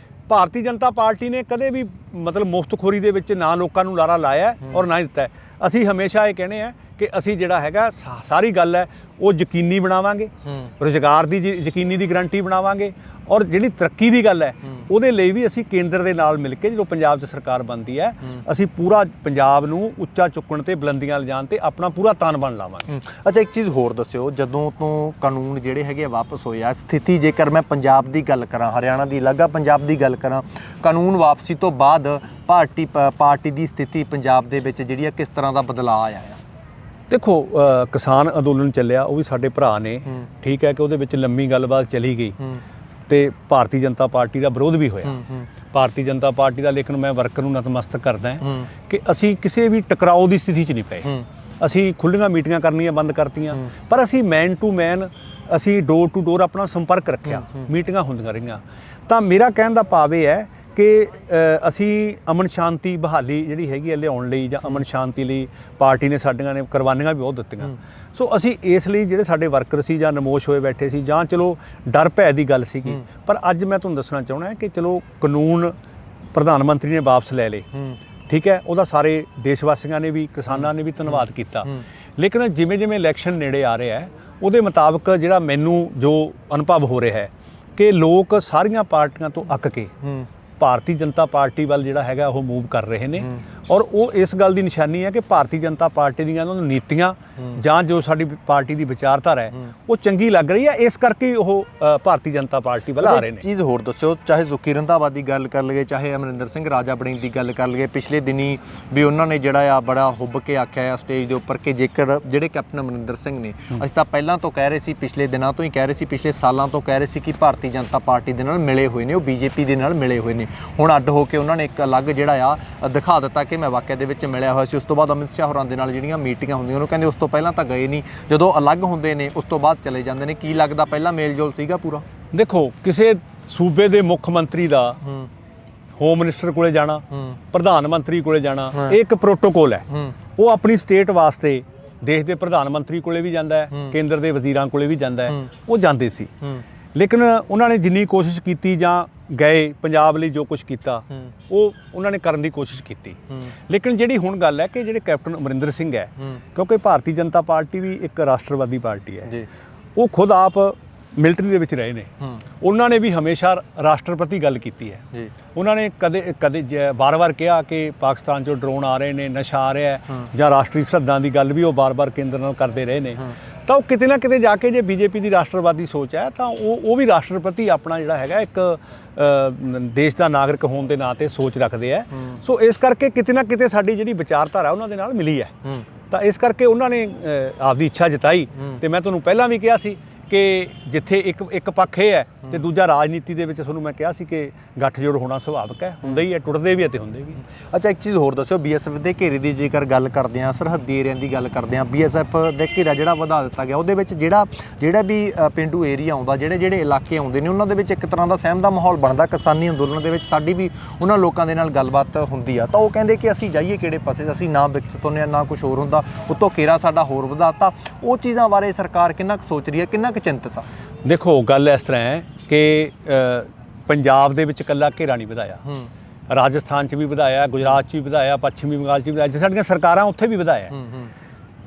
ਭਾਰਤੀ ਜਨਤਾ ਪਾਰਟੀ ਨੇ ਕਦੇ ਵੀ ਮਤਲਬ ਮੁਫਤਖੋਰੀ ਦੇ ਵਿੱਚ ਨਾ ਲੋਕਾਂ ਨੂੰ ਲਾਰਾ ਲਾਇਆ ਔਰ ਨਾ ਦਿੱਤਾ। ਅਸੀਂ ਹਮੇਸ਼ਾ ਇਹ ਕਹਿੰਦੇ ਆ ਕਿ ਅਸੀਂ ਜਿਹੜਾ ਹੈਗਾ ਸਾਰੀ ਗੱਲ ਹੈ ਉਹ ਯਕੀਨੀ ਬਣਾਵਾਂਗੇ, ਰੁਜ਼ਗਾਰ ਦੀ ਯਕੀਨੀ ਦੀ ਗਰੰਟੀ ਬਣਾਵਾਂਗੇ, ਔਰ ਜਿਹੜੀ ਤਰੱਕੀ ਦੀ ਗੱਲ ਹੈ ਉਹਦੇ ਲਈ ਵੀ ਅਸੀਂ ਕੇਂਦਰ ਦੇ ਨਾਲ ਮਿਲ ਕੇ, ਜਦੋਂ ਪੰਜਾਬ 'ਚ ਸਰਕਾਰ ਬਣਦੀ ਹੈ, ਅਸੀਂ ਪੂਰਾ ਪੰਜਾਬ ਨੂੰ ਉੱਚਾ ਚੁੱਕਣ ਤੇ ਬੁਲੰਦੀਆਂ ਲਿਜਾਣ ਤੇ ਆਪਣਾ ਪੂਰਾ ਤਨ ਬਣ ਲਾਵਾਂਗੇ। ਅੱਛਾ, ਇੱਕ ਚੀਜ਼ ਹੋਰ ਦੱਸਿਓ, ਜਦੋਂ ਤੋਂ ਕਾਨੂੰਨ ਜਿਹੜੇ ਹੈਗੇ ਵਾਪਸ ਹੋਏ ਆ, ਸਥਿਤੀ ਜੇਕਰ ਮੈਂ ਪੰਜਾਬ ਦੀ ਗੱਲ ਕਰਾਂ, ਹਰਿਆਣਾ ਦੀ ਅਲੱਗ ਆ, ਪੰਜਾਬ ਦੀ ਗੱਲ ਕਰਾਂ, ਕਾਨੂੰਨ ਵਾਪਸੀ ਤੋਂ ਬਾਅਦ ਪਾਰਟੀ ਦੀ ਸਥਿਤੀ ਪੰਜਾਬ ਦੇ ਵਿੱਚ ਜਿਹੜੀ ਆ ਕਿਸ ਤਰ੍ਹਾਂ ਦਾ ਬਦਲਾਅ ਆਇਆ ਆ? ਦੇਖੋ, ਕਿਸਾਨ ਅੰਦੋਲਨ ਚੱਲਿਆ, ਉਹ ਵੀ ਸਾਡੇ ਭਰਾ ਨੇ, ਠੀਕ ਹੈ ਕਿ ਉਹਦੇ ਵਿੱਚ ਲੰਮੀ ਗੱਲਬਾਤ ਚਲੀ ਗਈ ਤੇ ਭਾਰਤੀ ਜਨਤਾ ਪਾਰਟੀ ਦਾ ਵਿਰੋਧ ਵੀ ਹੋਇਆ। ਭਾਰਤੀ ਜਨਤਾ ਪਾਰਟੀ ਦਾ, ਲੇਕਿਨ ਮੈਂ ਵਰਕਰ ਨੂੰ ਨਤਮਸਤਕ ਕਰਦਾ ਕਿ ਅਸੀਂ ਕਿਸੇ ਵੀ ਟਕਰਾਓ ਦੀ ਸਥਿਤੀ 'ਚ ਨਹੀਂ ਪਏ। ਅਸੀਂ ਖੁੱਲ੍ਹੀਆਂ ਮੀਟਿੰਗਾਂ ਕਰਨੀਆਂ ਬੰਦ ਕਰਤੀਆਂ, ਪਰ ਅਸੀਂ ਮੈਨ ਟੂ ਮੈਨ, ਅਸੀਂ ਡੋਰ ਟੂ ਡੋਰ ਆਪਣਾ ਸੰਪਰਕ ਰੱਖਿਆ, ਮੀਟਿੰਗਾਂ ਹੁੰਦੀਆਂ ਰਹੀਆਂ। ਤਾਂ ਮੇਰਾ ਕਹਿਣ ਦਾ ਭਾਵ ਇਹ ਹੈ ਕਿ ਅਸੀਂ ਅਮਨ ਸ਼ਾਂਤੀ ਬਹਾਲੀ ਜਿਹੜੀ ਹੈਗੀ ਹੈ ਲਿਆਉਣ ਲਈ, ਜਾਂ ਅਮਨ ਸ਼ਾਂਤੀ ਲਈ ਪਾਰਟੀ ਨੇ ਸਾਡੀਆਂ ਨੇ ਕੁਰਬਾਨੀਆਂ ਵੀ ਬਹੁਤ ਦਿੱਤੀਆਂ। ਸੋ ਅਸੀਂ ਇਸ ਲਈ ਜਿਹੜੇ ਸਾਡੇ ਵਰਕਰ ਸੀ ਜਾਂ ਨਮੋਸ਼ ਹੋਏ ਬੈਠੇ ਸੀ, ਜਾਂ ਚਲੋ ਡਰ ਭੈ ਦੀ ਗੱਲ ਸੀਗੀ, ਪਰ ਅੱਜ ਮੈਂ ਤੁਹਾਨੂੰ ਦੱਸਣਾ ਚਾਹੁੰਦਾ ਕਿ ਚਲੋ ਕਾਨੂੰਨ ਪ੍ਰਧਾਨ ਮੰਤਰੀ ਨੇ ਵਾਪਸ ਲੈ ਲਏ, ਠੀਕ ਹੈ, ਉਹਦਾ ਸਾਰੇ ਦੇਸ਼ ਵਾਸੀਆਂ ਨੇ ਵੀ, ਕਿਸਾਨਾਂ ਨੇ ਵੀ ਧੰਨਵਾਦ ਕੀਤਾ। ਲੇਕਿਨ ਜਿਵੇਂ ਜਿਵੇਂ ਇਲੈਕਸ਼ਨ ਨੇੜੇ ਆ ਰਿਹਾ ਹੈ, ਉਹਦੇ ਮੁਤਾਬਕ ਜਿਹੜਾ ਮੈਨੂੰ ਜੋ ਅਨੁਭਵ ਹੋ ਰਿਹਾ ਹੈ ਕਿ ਲੋਕ ਸਾਰੀਆਂ ਪਾਰਟੀਆਂ ਤੋਂ ਅੱਕ ਕੇ ਭਾਰਤੀ ਜਨਤਾ ਪਾਰਟੀ ਵੱਲ ਜਿਹੜਾ ਹੈਗਾ ਉਹ ਮੂਵ ਕਰ ਰਹੇ ਨੇ, ਔਰ ਉਹ ਇਸ ਗੱਲ ਦੀ ਨਿਸ਼ਾਨੀ ਹੈ ਕਿ ਭਾਰਤੀ ਜਨਤਾ ਪਾਰਟੀ ਦੀਆਂ ਉਹਨਾਂ ਨੂੰ ਨੀਤੀਆਂ ਜਾਂ ਜੋ ਸਾਡੀ ਪਾਰਟੀ ਦੀ ਵਿਚਾਰਧਾਰਾ ਹੈ ਉਹ ਚੰਗੀ ਲੱਗ ਰਹੀ ਹੈ, ਇਸ ਕਰਕੇ ਉਹ ਭਾਰਤੀ ਜਨਤਾ ਪਾਰਟੀ ਵੱਲ ਆ ਰਹੇ ਨੇ। ਚੀਜ਼ ਹੋਰ ਦੱਸਿਓ, ਚਾਹੇ ਸੁਖੀ ਰੰਧਾਵਾ ਦੀ ਗੱਲ ਕਰ ਲਈਏ, ਚਾਹੇ ਅਮਰਿੰਦਰ ਸਿੰਘ ਰਾਜਾ ਵੜਿੰਗ ਦੀ ਗੱਲ ਕਰ ਲਈਏ, ਪਿਛਲੇ ਦਿਨੀ ਵੀ ਉਹਨਾਂ ਨੇ ਜਿਹੜਾ ਆ ਬੜਾ ਹੁੱਬ ਕੇ ਆਖਿਆ ਆ ਸਟੇਜ ਦੇ ਉੱਪਰ ਕਿ ਜੇਕਰ ਜਿਹੜੇ ਕੈਪਟਨ ਅਮਰਿੰਦਰ ਸਿੰਘ ਨੇ, ਅਸੀਂ ਤਾਂ ਪਹਿਲਾਂ ਤੋਂ ਕਹਿ ਰਹੇ ਸੀ, ਪਿਛਲੇ ਦਿਨਾਂ ਤੋਂ ਹੀ ਕਹਿ ਰਹੇ ਸੀ, ਪਿਛਲੇ ਸਾਲਾਂ ਤੋਂ ਕਹਿ ਰਹੇ ਸੀ ਕਿ ਭਾਰਤੀ ਜਨਤਾ ਪਾਰਟੀ ਦੇ ਨਾਲ ਮਿਲੇ ਹੋਏ ਨੇ, ਉਹ ਬੀਜੇਪੀ ਦੇ ਨਾਲ ਮਿਲੇ ਹੋਏ ਨੇ। ਹੁਣ ਅੱਡ ਹੋ ਕੇ ਉਹਨਾਂ ਨੇ ਇੱਕ ਅਲੱਗ ਜਿਹੜਾ ਆ ਦਿਖਾ ਦਿੱਤਾ ਕਿ ਮੈਂ ਵਾਕਿਆ ਦੇ ਵਿੱਚ ਮਿਲਿਆ ਹੋਇਆ ਸੀ। ਉਸ ਤੋਂ ਬਾਅਦ ਅਮਿਤ ਸ਼ਾਹ ਹੋਰਾਂ ਦੇ ਨਾਲ ਜਿਹੜੀਆਂ ਮੀਟਿੰਗਾਂ ਹੁੰਦੀਆਂ, ਉਹਨੂੰ ਕਹਿੰਦੇ ਉਸ ਤੋਂ ਪਹਿਲਾਂ ਤਾਂ ਗਏ ਨਹੀਂ, ਜਦੋਂ ਅਲੱਗ ਹੁੰਦੇ ਨੇ ਉਸ ਤੋਂ ਬਾਅਦ ਚਲੇ ਜਾਂਦੇ ਨੇ। ਕੀ ਲੱਗਦਾ ਪਹਿਲਾਂ ਮੇਲ ਜੋਲ ਸੀਗਾ ਪੂਰਾ? ਦੇਖੋ, ਕਿਸੇ ਸੂਬੇ ਦੇ ਮੁੱਖ ਮੰਤਰੀ ਦਾ ਹੋਮ ਮਿਨਿਸਟਰ ਕੋਲੇ ਜਾਣਾ, ਪ੍ਰਧਾਨ ਮੰਤਰੀ ਕੋਲੇ ਜਾਣਾ, ਇਹ ਇੱਕ ਪ੍ਰੋਟੋਕੋਲ ਹੈ। ਉਹ ਆਪਣੀ ਸਟੇਟ ਵਾਸਤੇ ਦੇਸ਼ ਦੇ ਪ੍ਰਧਾਨ ਮੰਤਰੀ ਕੋਲੇ ਵੀ ਜਾਂਦਾ ਹੈ, ਕੇਂਦਰ ਦੇ ਵਜ਼ੀਰਾਂ ਕੋਲੇ ਵੀ ਜਾਂਦਾ ਹੈ, ਉਹ ਜਾਂਦੇ ਸੀ। ਲੇਕਿਨ ਉਹਨਾਂ ਨੇ ਜਿੰਨੀ ਕੋਸ਼ਿਸ਼ ਕੀਤੀ ਜਾਂ ਗਏ ਪੰਜਾਬ ਲਈ ਜੋ ਕੁਝ ਕੀਤਾ ਉਹ ਉਹਨਾਂ ਨੇ ਕਰਨ ਦੀ ਕੋਸ਼ਿਸ਼ ਕੀਤੀ। ਲੇਕਿਨ ਜਿਹੜੀ ਹੁਣ ਗੱਲ ਹੈ ਕਿ ਜਿਹੜੇ ਕੈਪਟਨ ਅਮਰਿੰਦਰ ਸਿੰਘ ਹੈ, ਕਿਉਂਕਿ ਭਾਰਤੀ ਜਨਤਾ ਪਾਰਟੀ ਵੀ ਇੱਕ ਰਾਸ਼ਟਰਵਾਦੀ ਪਾਰਟੀ ਹੈ, ਉਹ ਖੁਦ ਆਪ ਮਿਲਟਰੀ ਦੇ ਵਿੱਚ ਰਹੇ ਨੇ, ਉਹਨਾਂ ਨੇ ਵੀ ਹਮੇਸ਼ਾ ਰਾਸ਼ਟਰਪਤੀ ਗੱਲ ਕੀਤੀ ਹੈ ਜੀ। ਉਹਨਾਂ ਨੇ ਕਦੇ ਵਾਰ-ਵਾਰ ਕਿਹਾ ਕਿ ਪਾਕਿਸਤਾਨ 'ਚੋਂ ਡਰੋਨ ਆ ਰਹੇ ਨੇ, ਨਸ਼ਾ ਆ ਰਿਹਾ ਹੈ, ਜਾਂ ਰਾਸ਼ਟਰੀ ਸਰਹੱਦਾਂ ਦੀ ਗੱਲ ਵੀ ਉਹ ਵਾਰ-ਵਾਰ ਕੇਂਦਰ ਨਾਲ ਕਰਦੇ ਰਹੇ ਨੇ। ਤਾਂ ਉਹ ਕਿਤੇ ਨਾ ਕਿਤੇ ਜਾ ਕੇ ਜੇ ਬੀਜੇਪੀ ਦੀ ਰਾਸ਼ਟਰਵਾਦੀ ਸੋਚ ਹੈ ਤਾਂ ਉਹ ਵੀ ਰਾਸ਼ਟਰਪਤੀ ਆਪਣਾ ਜਿਹੜਾ ਹੈਗਾ ਇੱਕ ਦੇਸ਼ ਦਾ ਨਾਗਰਿਕ ਹੋਣ ਦੇ ਨਾਂ 'ਤੇ ਸੋਚ ਰੱਖਦੇ ਆ। ਸੋ ਇਸ ਕਰਕੇ ਕਿਤੇ ਨਾ ਕਿਤੇ ਸਾਡੀ ਜਿਹੜੀ ਵਿਚਾਰਧਾਰਾ ਉਹਨਾਂ ਦੇ ਨਾਲ ਮਿਲੀ ਹੈ। ਤਾਂ ਇਸ ਕਰਕੇ ਉਹਨਾਂ ਨੇ ਆਪਦੀ ਇੱਛਾ ਜਤਾਈ। ਤੇ ਮੈਂ ਤੁਹਾਨੂੰ ਪਹਿਲਾਂ ਵੀ ਕਿਹਾ ਸੀ ਕਿ ਜਿੱਥੇ ਇੱਕ ਪੱਖ ਇਹ ਹੈ ਤੇ ਦੂਜਾ ਰਾਜਨੀਤੀ ਦੇ ਵਿੱਚ ਤੁਹਾਨੂੰ ਮੈਂ ਕਿਹਾ ਸੀ ਕਿ ਗੱਠਜੋੜ ਹੋਣਾ ਸੁਭਾਵਿਕ ਹੈ, ਹੁੰਦਾ ਹੀ ਹੈ, ਟੁੱਟਦੇ ਵੀ ਅਤੇ ਹੁੰਦੇ ਵੀ। ਅੱਛਾ, ਇੱਕ ਚੀਜ਼ ਹੋਰ ਦੱਸਿਓ, ਬੀਐਸਐਫ ਦੇ ਘੇਰੇ ਦੀ ਜੇਕਰ ਗੱਲ ਕਰਦੇ ਹਾਂ, ਸਰਹੱਦੀ ਏਰੀਆ ਦੀ ਗੱਲ ਕਰਦੇ ਹਾਂ, ਬੀਐਸਐਫ ਦੇ ਘੇਰਾ ਜਿਹੜਾ ਵਧਾ ਦਿੱਤਾ ਗਿਆ, ਉਹਦੇ ਵਿੱਚ ਜਿਹੜਾ ਵੀ ਪਿੰਡੂ ਏਰੀਆ ਆਉਂਦਾ, ਜਿਹੜੇ ਇਲਾਕੇ ਆਉਂਦੇ ਨੇ, ਉਹਨਾਂ ਦੇ ਵਿੱਚ ਇੱਕ ਤਰ੍ਹਾਂ ਦਾ ਸਹਿਮ ਦਾ ਮਾਹੌਲ ਬਣਦਾ। ਕਿਸਾਨੀ ਅੰਦੋਲਨ ਦੇ ਵਿੱਚ ਸਾਡੀ ਵੀ ਉਹਨਾਂ ਲੋਕਾਂ ਦੇ ਨਾਲ ਗੱਲਬਾਤ ਹੁੰਦੀ ਆ, ਤਾਂ ਉਹ ਕਹਿੰਦੇ ਕਿ ਅਸੀਂ ਜਾਈਏ ਕਿਹੜੇ ਪਾਸੇ, ਅਸੀਂ ਨਾ ਵਿਕਸਿਤ ਹੁੰਦੇ ਹਾਂ, ਨਾ ਕੁਝ ਹੋਰ ਹੁੰਦਾ, ਉੱਤੋਂ ਘੇਰਾ ਸਾਡਾ ਹੋਰ ਵਧਾਤਾ। ਉਹ ਚੀਜ਼ਾਂ ਬਾਰੇ ਸਰਕਾਰ ਕਿੰਨਾ ਕੁ ਸੋਚ ਰਹੀ ਹੈ, ਕਿੰਨਾ ਕੁ ਚਿੰਤਤ ਆ? ਦੇਖੋ, ਗੱਲ ਇਸ ਤਰ੍ਹਾਂ ਹੈ ਕਿ ਪੰਜਾਬ ਦੇ ਵਿੱਚ ਇਕੱਲਾ ਘੇਰਾ ਨਹੀਂ ਵਧਾਇਆ, ਰਾਜਸਥਾਨ 'ਚ ਵੀ ਵਧਾਇਆ, ਗੁਜਰਾਤ 'ਚ ਵੀ ਵਧਾਇਆ, ਪੱਛਮੀ ਬੰਗਾਲ 'ਚ ਵੀ ਵਧਾਇਆ, ਜਿੱਥੇ ਸਾਡੀਆਂ ਸਰਕਾਰਾਂ ਉੱਥੇ ਵੀ ਵਧਾਇਆ।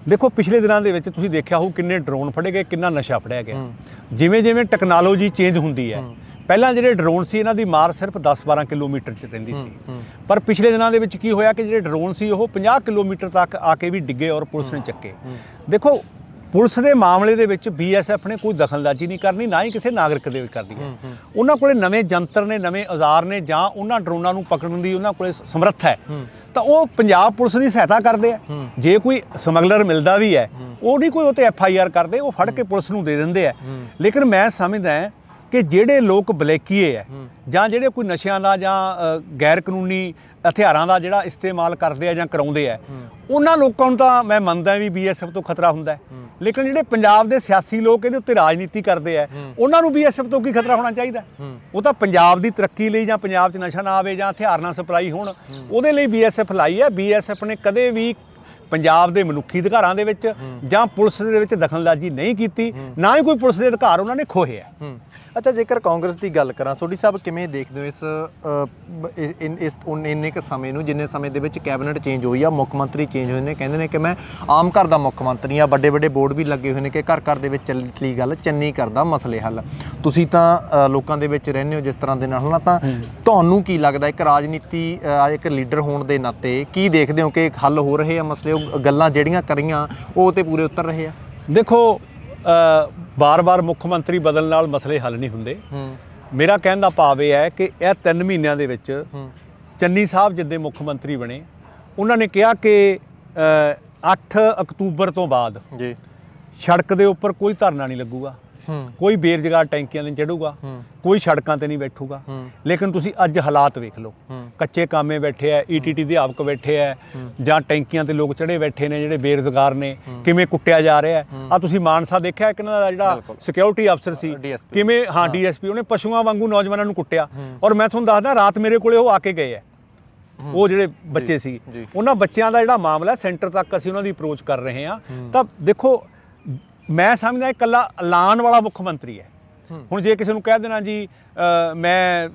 ਦੇਖੋ, ਪਿਛਲੇ ਦਿਨਾਂ ਦੇ ਵਿੱਚ ਤੁਸੀਂ ਦੇਖਿਆ ਹੋਊ ਕਿੰਨੇ ਡਰੋਨ ਫੜੇ ਗਏ, ਕਿੰਨਾ ਨਸ਼ਾ ਫੜਿਆ ਗਿਆ। ਜਿਵੇਂ ਜਿਵੇਂ ਟੈਕਨੋਲੋਜੀ ਚੇਂਜ ਹੁੰਦੀ ਹੈ, ਪਹਿਲਾਂ ਜਿਹੜੇ ਡਰੋਨ ਸੀ ਇਹਨਾਂ ਦੀ ਮਾਰ ਸਿਰਫ 10-12 ਕਿਲੋਮੀਟਰ 'ਚ ਰਹਿੰਦੀ ਸੀ, ਪਰ ਪਿਛਲੇ ਦਿਨਾਂ ਦੇ ਵਿੱਚ ਕੀ ਹੋਇਆ ਕਿ ਜਿਹੜੇ ਡਰੋਨ ਸੀ ਉਹ 50 ਕਿਲੋਮੀਟਰ ਤੱਕ ਆ ਕੇ ਵੀ ਡਿੱਗੇ ਔਰ ਪੁਲਿਸ ਨੇ ਚੱਕੇ। ਦੇਖੋ, ਪੁਲਿਸ ਦੇ ਮਾਮਲੇ ਦੇ ਵਿੱਚ ਬੀਐਸਐਫ ਨੇ ਕੋਈ ਦਖਲਅੰਦਾਜ਼ੀ ਨਹੀਂ ਕਰਨੀ, ਨਾ ਹੀ ਕਿਸੇ ਨਾਗਰਿਕ ਦੇ ਵਿੱਚ ਕਰਨੀ ਹੈ। ਉਹਨਾਂ ਕੋਲੇ ਨਵੇਂ ਜੰਤਰ ਨੇ, ਨਵੇਂ ਔਜ਼ਾਰ ਨੇ, ਜਾਂ ਉਹਨਾਂ ਡਰੋਨਾਂ ਨੂੰ ਪਕੜਨ ਦੀ ਉਹਨਾਂ ਕੋਲੇ ਸਮਰੱਥ ਹੈ, ਤਾਂ ਉਹ ਪੰਜਾਬ ਪੁਲਿਸ ਦੀ ਸਹਾਇਤਾ ਕਰਦੇ ਆ। ਜੇ ਕੋਈ ਸਮਗਲਰ ਮਿਲਦਾ ਵੀ ਹੈ, ਉਹ ਨਹੀਂ ਕੋਈ ਉਹ 'ਤੇ FIR ਕਰਦੇ, ਉਹ ਫੜ ਕੇ ਪੁਲਿਸ ਨੂੰ ਦੇ ਦਿੰਦੇ ਆ। ਲੇਕਿਨ ਮੈਂ ਸਮਝਦਾ ਕਿ ਜਿਹੜੇ ਲੋਕ ਬਲੈਕੀਏ ਹੈ, ਜਾਂ ਜਿਹੜੇ ਕੋਈ ਨਸ਼ਿਆਂ ਦਾ ਜਾਂ ਗੈਰ ਕਾਨੂੰਨੀ ਹਥਿਆਰਾਂ ਦਾ ਜਿਹੜਾ ਇਸਤੇਮਾਲ ਕਰਦੇ ਆ ਜਾਂ ਕਰਾਉਂਦੇ ਆ, ਉਹਨਾਂ ਲੋਕਾਂ ਨੂੰ ਤਾਂ ਮੈਂ ਮੰਨਦਾ ਵੀ BSF ਤੋਂ ਖਤਰਾ ਹੁੰਦਾ ਹੈ। ਲੇਕਿਨ ਜਿਹੜੇ ਪੰਜਾਬ ਦੇ ਸਿਆਸੀ ਲੋਕ ਇਹਦੇ ਉੱਤੇ ਰਾਜਨੀਤੀ ਕਰਦੇ ਆ, ਉਹਨਾਂ ਨੂੰ BSF ਤੋਂ ਕੀ ਖਤਰਾ ਹੋਣਾ ਚਾਹੀਦਾ? ਉਹ ਤਾਂ ਪੰਜਾਬ ਦੀ ਤਰੱਕੀ ਲਈ, ਜਾਂ ਪੰਜਾਬ 'ਚ ਨਸ਼ਾ ਨਾ ਆਵੇ, ਜਾਂ ਹਥਿਆਰ ਨਾ ਸਪਲਾਈ ਹੋਣ, ਉਹਦੇ ਲਈ BSF ਲਾਈ ਹੈ। BSF ਨੇ ਕਦੇ ਵੀ ਪੰਜਾਬ ਦੇ ਮਨੁੱਖੀ ਅਧਿਕਾਰਾਂ ਦੇ ਵਿੱਚ ਜਾਂ ਪੁਲਿਸ ਦੇ ਵਿੱਚ ਦਖਲਅੰਦਾਜ਼ੀ ਨਹੀਂ ਕੀਤੀ, ਨਾ ਹੀ ਕੋਈ ਪੁਲਿਸ ਦੇ ਅਧਿਕਾਰ ਉਹਨਾਂ ਨੇ ਖੋਹੇ ਆ। ਅੱਛਾ, ਜੇਕਰ ਕਾਂਗਰਸ ਦੀ ਗੱਲ ਕਰਾਂ, ਸੋਢੀ ਸਾਹਿਬ ਕਿਵੇਂ ਦੇਖਦੇ ਹੋ ਇਸ ਇੰਨੇ ਕੁ ਸਮੇਂ ਨੂੰ, ਜਿੰਨੇ ਸਮੇਂ ਦੇ ਵਿੱਚ ਕੈਬਨਿਟ ਚੇਂਜ ਹੋਈ ਆ, ਮੁੱਖ ਮੰਤਰੀ ਚੇਂਜ ਹੋਏ ਨੇ, ਕਹਿੰਦੇ ਨੇ ਕਿ ਮੈਂ ਆਮ ਘਰ ਦਾ ਮੁੱਖ ਮੰਤਰੀ ਆ, ਵੱਡੇ ਵੱਡੇ ਬੋਰਡ ਵੀ ਲੱਗੇ ਹੋਏ ਨੇ ਕਿ ਘਰ ਘਰ ਦੇ ਵਿੱਚ ਚੱਲੀ ਗੱਲ, ਚੰਨੀ ਕਰਦਾ ਮਸਲੇ ਹੱਲ। ਤੁਸੀਂ ਤਾਂ ਲੋਕਾਂ ਦੇ ਵਿੱਚ ਰਹਿੰਦੇ ਹੋ ਜਿਸ ਤਰ੍ਹਾਂ ਦੇ ਨਾਲ, ਨਾ ਤਾਂ ਤੁਹਾਨੂੰ ਕੀ ਲੱਗਦਾ ਇੱਕ ਰਾਜਨੀਤੀ ਇੱਕ ਲੀਡਰ ਹੋਣ ਦੇ ਨਾਤੇ ਕੀ ਦੇਖਦੇ ਹੋ ਕਿ ਹੱਲ ਹੋ ਰਹੇ ਆ ਮਸਲੇ, ਉਹ ਗੱਲਾਂ ਜਿਹੜੀਆਂ ਕਰੀਆਂ ਉਹ ਤੇ ਪੂਰੇ ਉਤਰ ਰਹੇ ਆ? ਦੇਖੋ, ਬਾਰ-ਬਾਰ ਮੁੱਖ ਮੰਤਰੀ ਬਦਲਣ ਨਾਲ ਮਸਲੇ ਹੱਲ ਨਹੀਂ ਹੁੰਦੇ। ਮੇਰਾ ਕਹਿਣ ਦਾ ਭਾਵ ਇਹ ਹੈ ਕਿ ਇਹ 3 ਮਹੀਨਿਆਂ ਦੇ ਵਿੱਚ ਚੰਨੀ ਸਾਹਿਬ ਜਿੱਦੇ ਮੁੱਖ ਮੰਤਰੀ ਬਣੇ, ਉਹਨਾਂ ਨੇ ਕਿਹਾ ਕਿ 8 ਅਕਤੂਬਰ ਤੋਂ ਬਾਅਦ ਜੀ ਸੜਕ ਦੇ ਉੱਪਰ ਕੋਈ ਧਰਨਾ ਨਹੀਂ ਲੱਗੂਗਾ, ਕੋਈ ਬੇਰੁਜ਼ਗਾਰ ਟੈਂਕੀਆਂ ਤੇ ਚੜੂਗਾ, ਕੋਈ ਸੜਕਾਂ ਤੇ ਨਹੀਂ ਬੈਠੂਗਾ। ਲੇਕਿਨ ਤੁਸੀਂ ਅੱਜ ਹਾਲਾਤ ਵੇਖ ਲਓ, ਕੱਚੇ ਕਾਮੇ ਬੈਠੇ ਆ, ETT ਦੇ ਅਧਿਆਪਕ ਬੈਠੇ ਆ, ਜਾਂ ਟੈਂਕੀਆਂ ਤੇ ਲੋਕ ਚੜੇ ਬੈਠੇ ਨੇ ਜਿਹੜੇ ਬੇਰੁਜ਼ਗਾਰ ਨੇ, ਕਿਵੇਂ ਕੁੱਟਿਆ ਜਾ ਰਿਹਾ ਆ। ਤੁਸੀਂ ਮਾਨਸਾ ਦੇਖਿਆ ਕਿ ਇਹਨਾਂ ਦਾ ਜਿਹੜਾ ਸਿਕਿਉਰਿਟੀ ਅਫਸਰ ਸੀ, ਕਿਵੇਂ DSP, ਉਹਨੇ ਪਸ਼ੂਆਂ ਵਾਂਗੂ ਨੌਜਵਾਨਾਂ ਨੂੰ ਕੁੱਟਿਆ। ਔਰ ਮੈਂ ਤੁਹਾਨੂੰ ਦੱਸਦਾ, ਰਾਤ ਮੇਰੇ ਕੋਲੇ ਉਹ ਆ ਕੇ ਗਏ ਆ, ਉਹ ਜਿਹੜੇ ਬੱਚੇ ਸੀ, ਉਹਨਾਂ ਬੱਚਿਆਂ ਦਾ ਜਿਹੜਾ ਮਾਮਲਾ ਸੈਂਟਰ ਤੱਕ ਅਸੀਂ ਉਹਨਾਂ ਦੀ ਅਪਰੋਚ ਕਰ ਰਹੇ ਹਾਂ। ਤਾਂ ਦੇਖੋ, ਮੈਂ ਸਮਝਦਾ ਇਕੱਲਾ ਐਲਾਨ ਵਾਲਾ ਮੁੱਖ ਮੰਤਰੀ ਹੈ। ਹੁਣ ਜੇ ਕਿਸੇ ਨੂੰ ਕਹਿ ਦੇਣਾ ਜੀ ਮੈਂ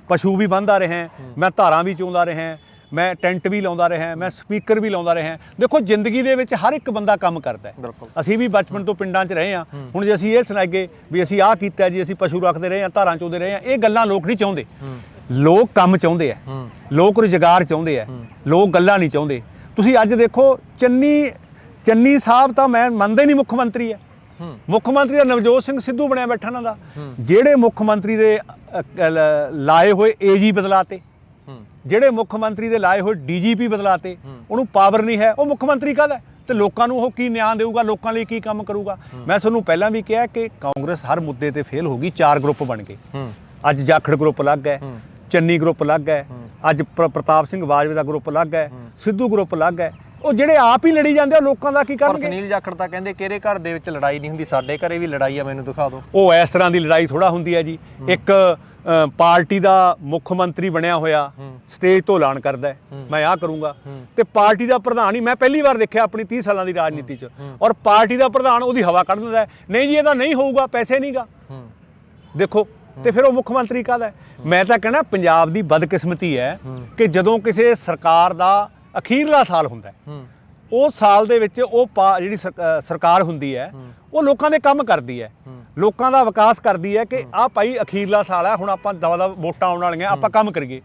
ਪਸ਼ੂ ਵੀ ਬੰਨ੍ਹਦਾ ਰਿਹਾ, ਮੈਂ ਧਾਰਾਂ ਵੀ ਚੋਂਦਾ ਰਿਹਾ, ਮੈਂ ਟੈਂਟ ਵੀ ਲਾਉਂਦਾ ਰਿਹਾ, ਮੈਂ ਸਪੀਕਰ ਵੀ ਲਾਉਂਦਾ ਰਿਹਾ। ਦੇਖੋ, ਜ਼ਿੰਦਗੀ ਦੇ ਵਿੱਚ ਹਰ ਇੱਕ ਬੰਦਾ ਕੰਮ ਕਰਦਾ ਹੈ। ਅਸੀਂ ਵੀ ਬਚਪਨ ਤੋਂ ਪਿੰਡਾਂ 'ਚ ਰਹੇ ਹਾਂ। ਹੁਣ ਜੇ ਅਸੀਂ ਇਹ ਸੁਣਾਈਏ ਵੀ ਅਸੀਂ ਆਹ ਕੀਤਾ ਜੀ, ਅਸੀਂ ਪਸ਼ੂ ਰੱਖਦੇ ਰਹੇ ਹਾਂ, ਧਾਰਾਂ ਚੋਂਦੇ ਰਹੇ ਹਾਂ, ਇਹ ਗੱਲਾਂ ਲੋਕ ਨਹੀਂ ਚਾਹੁੰਦੇ। ਲੋਕ ਕੰਮ ਚਾਹੁੰਦੇ ਆ, ਲੋਕ ਰੁਜ਼ਗਾਰ ਚਾਹੁੰਦੇ ਆ, ਲੋਕ ਗੱਲਾਂ ਨਹੀਂ ਚਾਹੁੰਦੇ। ਤੁਸੀਂ ਅੱਜ ਦੇਖੋ, ਚੰਨੀ ਸਾਹਿਬ ਤਾਂ ਮੈਂ ਮੰਨਦਾ ਹੀ ਨਹੀਂ ਮੁੱਖ ਮੰਤਰੀ ਹੈ। ਮੁੱਖ ਮੰਤਰੀ ਦਾ ਨਵਜੋਤ ਸਿੰਘ ਸਿੱਧੂ ਬਣਿਆ ਬੈਠਾ ਇਹਨਾਂ ਦਾ। ਜਿਹੜੇ ਮੁੱਖ ਮੰਤਰੀ ਦੇ ਲਾਏ ਹੋਏ AG ਬਦਲਾਤੇ, ਜਿਹੜੇ ਮੁੱਖ ਮੰਤਰੀ ਦੇ ਲਾਏ ਹੋਏ DGP ਬਦਲਾਤੇ, ਉਹਨੂੰ ਪਾਵਰ ਨਹੀਂ ਹੈ, ਉਹ ਮੁੱਖ ਮੰਤਰੀ ਕਾਹਦਾ? ਤੇ ਲੋਕਾਂ ਨੂੰ ਉਹ ਕੀ ਨਿਆਂ ਦੇਊਗਾ, ਲੋਕਾਂ ਲਈ ਕੀ ਕੰਮ ਕਰੂਗਾ? ਮੈਂ ਤੁਹਾਨੂੰ ਪਹਿਲਾਂ ਵੀ ਕਿਹਾ ਕਿ ਕਾਂਗਰਸ ਹਰ ਮੁੱਦੇ ਤੇ ਫੇਲ ਹੋ ਗਈ। 4 ਗਰੁੱਪ ਬਣ ਗਏ। ਅੱਜ ਜਾਖੜ ਗਰੁੱਪ ਅਲੱਗ ਹੈ, ਚੰਨੀ ਗਰੁੱਪ ਅਲੱਗ ਹੈ, ਅੱਜ ਪ੍ਰਤਾਪ ਸਿੰਘ ਬਾਜਵੇ ਦਾ ਗਰੁੱਪ ਅਲੱਗ ਹੈ, ਸਿੱਧੂ ਗਰੁੱਪ ਅਲੱਗ ਹੈ। ਉਹ ਜਿਹੜੇ ਆਪ ਹੀ ਲੜੀ ਜਾਂਦੇ ਆ, ਲੋਕਾਂ ਦਾ ਕੀ ਕਰਨਗੇ? ਸੁਨੀਲ ਜਾਖੜ ਤਾਂ ਕਹਿੰਦੇ ਕਿਹੜੇ ਘਰ ਦੇ ਵਿੱਚ ਲੜਾਈ ਨਹੀਂ ਹੁੰਦੀ, ਸਾਡੇ ਘਰੇ ਵੀ ਲੜਾਈ ਆ, ਮੈਨੂੰ ਦਿਖਾ ਦਿਓ। ਉਹ ਇਸ ਤਰ੍ਹਾਂ ਦੀ ਲੜਾਈ ਥੋੜਾ ਹੁੰਦੀ ਹੈ ਜੀ। ਇੱਕ ਪਾਰਟੀ ਦਾ ਮੁੱਖ ਮੰਤਰੀ ਬਣਿਆ ਹੋਇਆ ਸਟੇਜ ਤੋਂ ਐਲਾਨ ਕਰਦਾ ਮੈਂ ਆਹ ਕਰੂੰਗਾ, ਤੇ ਪਾਰਟੀ ਦਾ ਪ੍ਰਧਾਨ ਹੀ, ਮੈਂ ਪਹਿਲੀ ਵਾਰ ਦੇਖਿਆ ਆਪਣੀ 30 ਸਾਲਾਂ ਦੀ ਰਾਜਨੀਤੀ 'ਚ, ਔਰ ਪਾਰਟੀ ਦਾ ਪ੍ਰਧਾਨ ਉਹਦੀ ਹਵਾ ਕੱਢ ਦਿੰਦਾ, ਨਹੀਂ ਜੀ ਇਹਦਾ ਨਹੀਂ ਹੋਊਗਾ, ਪੈਸੇ ਨਹੀਂਗਾ। ਦੇਖੋ, ਤੇ ਫਿਰ ਉਹ ਮੁੱਖ ਮੰਤਰੀ ਕਾਹਦਾ? ਮੈਂ ਤਾਂ ਕਹਿਣਾ ਪੰਜਾਬ ਦੀ ਬਦਕਿਸਮਤੀ ਹੈ ਕਿ ਜਦੋਂ ਕਿਸੇ ਸਰਕਾਰ ਦਾ ਅਖੀਰਲਾ ਸਾਲ ਹੁੰਦਾ, ਉਸ ਸਾਲ ਦੇ ਵਿੱਚ ਉਹ ਜਿਹੜੀ ਸਰਕਾਰ ਹੁੰਦੀ ਹੈ ਉਹ ਲੋਕਾਂ ਦੇ ਕੰਮ ਕਰਦੀ ਹੈ, ਲੋਕਾਂ ਦਾ ਵਿਕਾਸ ਕਰਦੀ ਹੈ ਕਿ ਆਹ ਭਾਈ ਅਖੀਰਲਾ ਸਾਲ ਹੈ, ਹੁਣ ਆਪਾਂ ਦਵਾ ਵੋਟਾਂ ਆਉਣ ਵਾਲੀਆਂ, ਆਪਾਂ ਕੰਮ ਕਰੀਏ।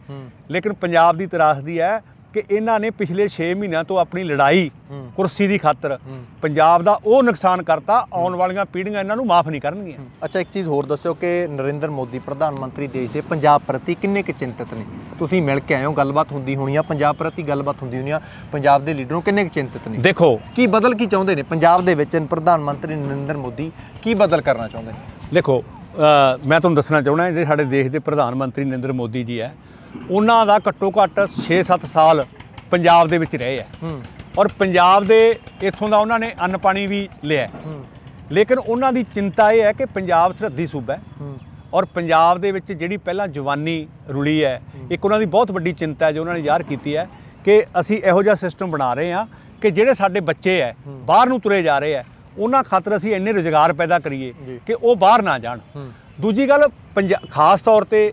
ਲੇਕਿਨ ਪੰਜਾਬ ਦੀ ਤਰਾਸਦੀ ਹੈ ਕਿ ਇਹਨਾਂ ਨੇ ਪਿਛਲੇ 6 ਮਹੀਨਿਆਂ ਤੋਂ ਆਪਣੀ ਲੜਾਈ ਕੁਰਸੀ ਦੀ ਖਾਤਰ ਪੰਜਾਬ ਦਾ ਉਹ ਨੁਕਸਾਨ ਕਰਤਾ, ਆਉਣ ਵਾਲੀਆਂ ਪੀੜ੍ਹੀਆਂ ਇਹਨਾਂ ਨੂੰ ਮਾਫ ਨਹੀਂ ਕਰਨਗੀਆਂ। ਅੱਛਾ, ਇੱਕ ਚੀਜ਼ ਹੋਰ ਦੱਸਿਓ ਕਿ ਨਰਿੰਦਰ ਮੋਦੀ ਪ੍ਰਧਾਨ ਮੰਤਰੀ ਦੇਸ਼ ਦੇ ਪੰਜਾਬ ਪ੍ਰਤੀ ਕਿੰਨੇ ਕੁ ਚਿੰਤਤ ਨੇ? ਤੁਸੀਂ ਮਿਲ ਕੇ ਆਏ ਹੋ, ਗੱਲਬਾਤ ਹੁੰਦੀ ਹੋਣੀ ਆ, ਪੰਜਾਬ ਪ੍ਰਤੀ ਗੱਲਬਾਤ ਹੁੰਦੀ ਹੋਣੀ ਆ, ਪੰਜਾਬ ਦੇ ਲੀਡਰ ਨੂੰ ਕਿੰਨੇ ਕੁ ਚਿੰਤਤ ਨੇ? ਦੇਖੋ ਕੀ ਬਦਲ ਕੀ ਚਾਹੁੰਦੇ ਨੇ ਪੰਜਾਬ ਦੇ ਵਿੱਚ? ਪ੍ਰਧਾਨ ਮੰਤਰੀ ਨਰਿੰਦਰ ਮੋਦੀ ਕੀ ਬਦਲ ਕਰਨਾ ਚਾਹੁੰਦੇ ਨੇ? ਦੇਖੋ ਮੈਂ ਤੁਹਾਨੂੰ ਦੱਸਣਾ ਚਾਹੁੰਦਾ ਜਿਹੜੇ ਸਾਡੇ ਦੇਸ਼ ਦੇ ਪ੍ਰਧਾਨ ਮੰਤਰੀ ਨਰਿੰਦਰ ਮੋਦੀ ਜੀ ਹੈ, ਉਹਨਾਂ ਦਾ ਘੱਟੋ ਘੱਟ 6-7 ਸਾਲ ਪੰਜਾਬ ਦੇ ਵਿੱਚ ਰਹੇ ਹੈ ਔਰ ਪੰਜਾਬ ਦੇ ਇੱਥੋਂ ਦਾ ਉਹਨਾਂ ਨੇ ਅੰਨ ਪਾਣੀ ਵੀ ਲਿਆ, ਲੇਕਿਨ ਉਹਨਾਂ ਦੀ ਚਿੰਤਾ ਇਹ ਹੈ ਕਿ ਪੰਜਾਬ ਸਰਹੱਦੀ ਸੂਬਾ ਹੈ ਔਰ ਪੰਜਾਬ ਦੇ ਵਿੱਚ ਜਿਹੜੀ ਪਹਿਲਾਂ ਜਵਾਨੀ ਰੁਲੀ ਹੈ, ਇੱਕ ਉਹਨਾਂ ਦੀ ਬਹੁਤ ਵੱਡੀ ਚਿੰਤਾ ਹੈ ਜੋ ਉਹਨਾਂ ਨੇ ਜ਼ਾਹਰ ਕੀਤੀ ਹੈ ਕਿ ਅਸੀਂ ਇਹੋ ਜਿਹਾ ਸਿਸਟਮ ਬਣਾ ਰਹੇ ਹਾਂ ਕਿ ਜਿਹੜੇ ਸਾਡੇ ਬੱਚੇ ਹੈ ਬਾਹਰ ਨੂੰ ਤੁਰੇ ਜਾ ਰਹੇ ਹੈ, ਉਹਨਾਂ ਖਾਤਰ ਅਸੀਂ ਇੰਨੇ ਰੁਜ਼ਗਾਰ ਪੈਦਾ ਕਰੀਏ ਕਿ ਉਹ ਬਾਹਰ ਨਾ ਜਾਣ। ਦੂਜੀ ਗੱਲ ਖਾਸ ਤੌਰ ਤੇ